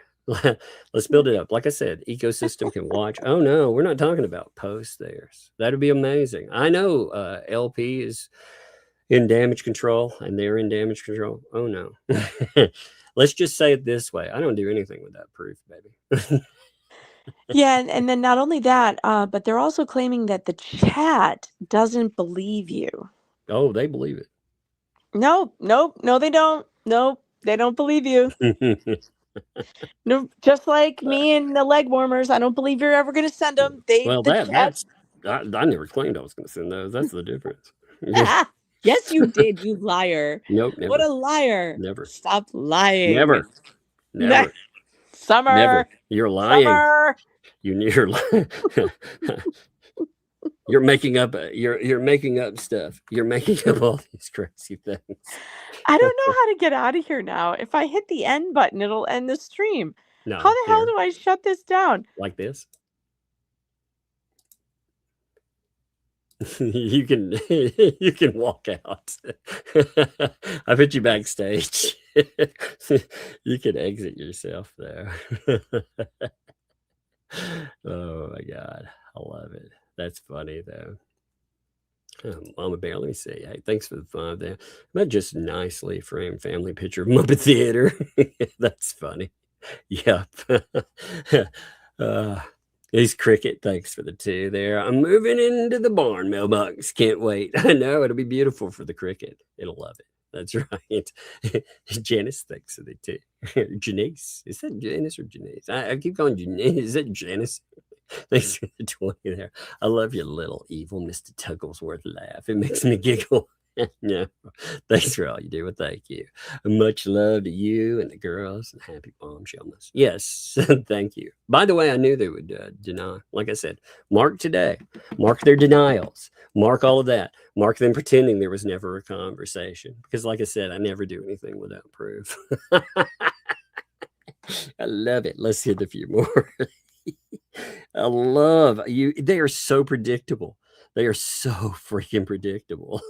Let's build it up. Like I said, ecosystem can watch. Oh no, we're not talking about posts there. That'd be amazing. I know LP is in damage control and they're in damage control. Oh no. Let's just say it this way. I don't do anything without proof, baby. Yeah, and then not only that, but they're also claiming that the chat doesn't believe you. Oh, they believe it. No, they don't. Nope, they don't believe you. No, just like me and the leg warmers, I don't believe you're ever going to send them. I never claimed I was going to send those. That's the difference. Yes, you did, you liar. Nope, never. What a liar. Never. Stop lying. Never. Summer. Never. You're lying. Summer. You're lying. You're making up. You're making up stuff. You're making up all these crazy things. I don't know how to get out of here now. If I hit the end button, it'll end the stream. No, how the hell do I shut this down? Like this? You can walk out. I put you backstage. You can exit yourself there. Oh my God. I love it. That's funny though. Mama Bear, let me see. Hey, thanks for the 5 there. But just nicely framed family picture of Muppet Theater. That's funny. Yep. He's Cricket. Thanks for the 2 there. I'm moving into the barn mailbox. Can't wait. I know it'll be beautiful for the cricket. It'll love it. That's right. Janice, thanks for the 2. Janice. Is that Janice or Janice? I keep calling Janice. Is that Janice? Thanks for the 20 there. I love your little evil Mr. Tugglesworth laugh. It makes me giggle. No, thanks for all you do. Well, thank you. Much love to you and the girls, and happy bombshellmas. Yes, thank you. By the way, I knew they would deny. Like I said, mark today. Mark their denials. Mark all of that. Mark them pretending there was never a conversation. Because like I said, I never do anything without proof. I love it. Let's hit a few more. I love you. They are so predictable. They are so freaking predictable.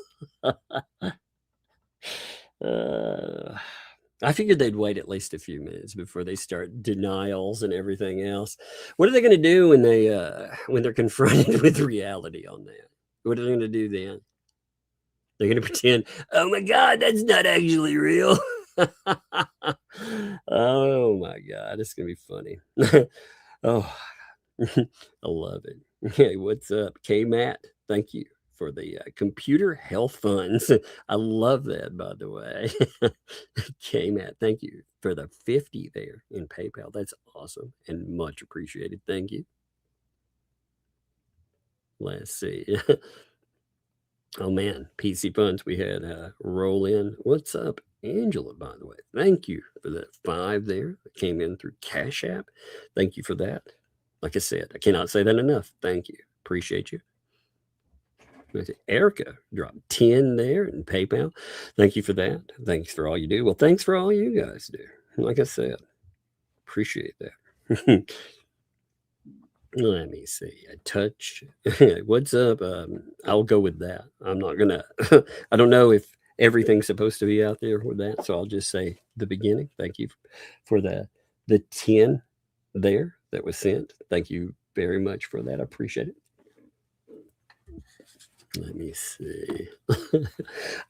I figured they'd wait at least a few minutes before they start denials and everything else. What are they going to do when they're confronted with reality on that? What are they going to do then? They're going to pretend, oh my God, that's not actually real. Oh my God, it's going to be funny. Oh, I love it. Hey, what's up, K-Matt? Thank you for the computer health funds. I love that, by the way. K-Matt, thank you for the 50 there in PayPal. That's awesome and much appreciated. Thank you. Let's see. Oh man, PC funds. We had roll in. What's up, Angela? By the way, thank you for the 5 there that came in through Cash App. Thank you for that. Like I said, I cannot say that enough. Thank you. Appreciate you. Erica dropped 10 there in PayPal. Thank you for that. Thanks for all you do. Well, thanks for all you guys do. Like I said, appreciate that. Let me see. A touch. What's up? I'll go with that. I'm not gonna. I don't know if everything's supposed to be out there with that, so I'll just say the beginning. Thank you for the 10 there that was sent. Thank you very much for that. I appreciate it. Let me see.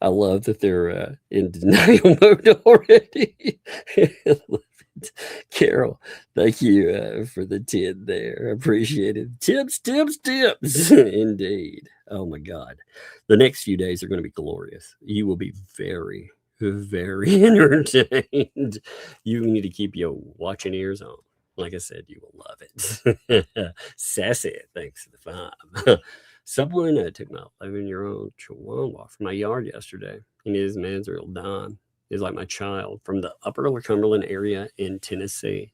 I love that they're in denial mode already. Carol, thank you for the 10 there. Appreciate it. Tips. Indeed. Oh my God. The next few days are going to be glorious. You will be very, very entertained. You need to keep your watching ears on. Like I said, you will love it. Sassy, thanks for the 5. Someone took my 11-year-old chihuahua from my yard yesterday, and his man's a real dime. He's like my child from the Upper Cumberland area in Tennessee.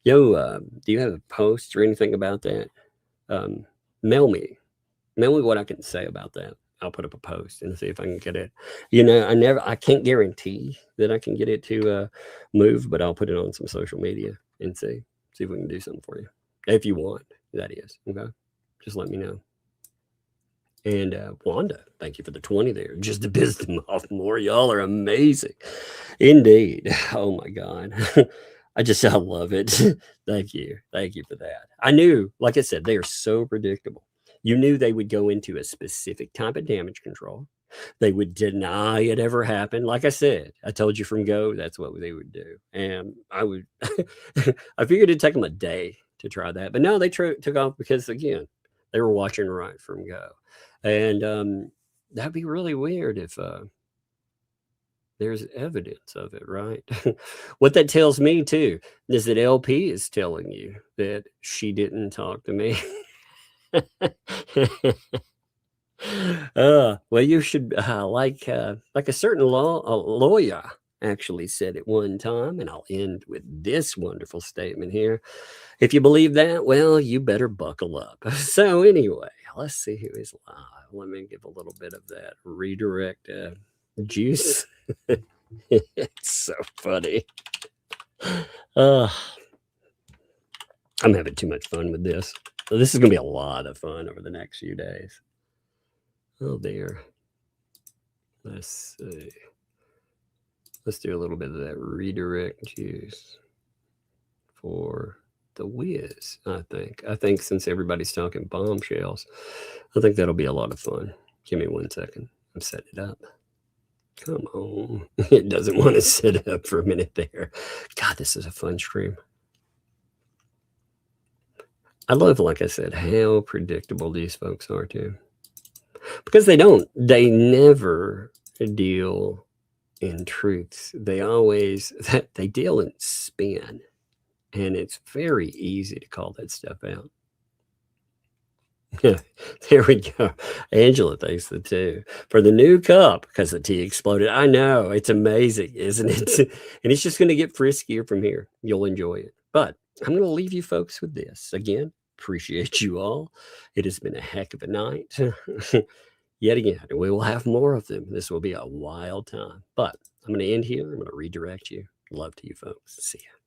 Yo, do you have a post or anything about that? Mail me what I can say about that. I'll put up a post and see if I can get it. You know, I can't guarantee that I can get it to move, but I'll put it on some social media and see if we can do something for you. If you want, that is. Okay. Just let me know. And Wanda, thank you for the 20 there. Just to piss them off more. Y'all are amazing. Indeed. Oh my God. I love it. Thank you. Thank you for that. I knew, like I said, they are so predictable. You knew they would go into a specific type of damage control. They would deny it ever happened. Like I said, I told you from go, that's what they would do. And I figured it'd take them a day to try that. But no, they took off because, again, they were watching right from go. And that'd be really weird if there's evidence of it, right? What that tells me, too, is that LP is telling you that she didn't talk to me. Well, you should like a certain lawyer actually said at one time, and I'll end with this wonderful statement here. If you believe that, well, you better buckle up. So anyway, let's see who is live. Let me give a little bit of that redirect juice. It's so funny. I'm having too much fun with this. So this is going to be a lot of fun over the next few days. Oh, dear. Let's see. Let's do a little bit of that redirect juice for the whiz, I think. I think since everybody's talking bombshells, I think that'll be a lot of fun. Give me 1 second. I'm setting it up. Come on. It doesn't want to sit up for a minute there. God, this is a fun stream. I love, like I said, how predictable these folks are too. Because they never deal in truths. They always, they deal in spin. And it's very easy to call that stuff out. There we go. Angela thanks the 2 for the new cup because the tea exploded. I know, it's amazing, isn't it? And it's just going to get friskier from here. You'll enjoy it. But I'm going to leave you folks with this. Again, appreciate you all. It has been a heck of a night. Yet again, we will have more of them. This will be a wild time. But I'm going to end here. I'm going to redirect you. Love to you folks. See ya.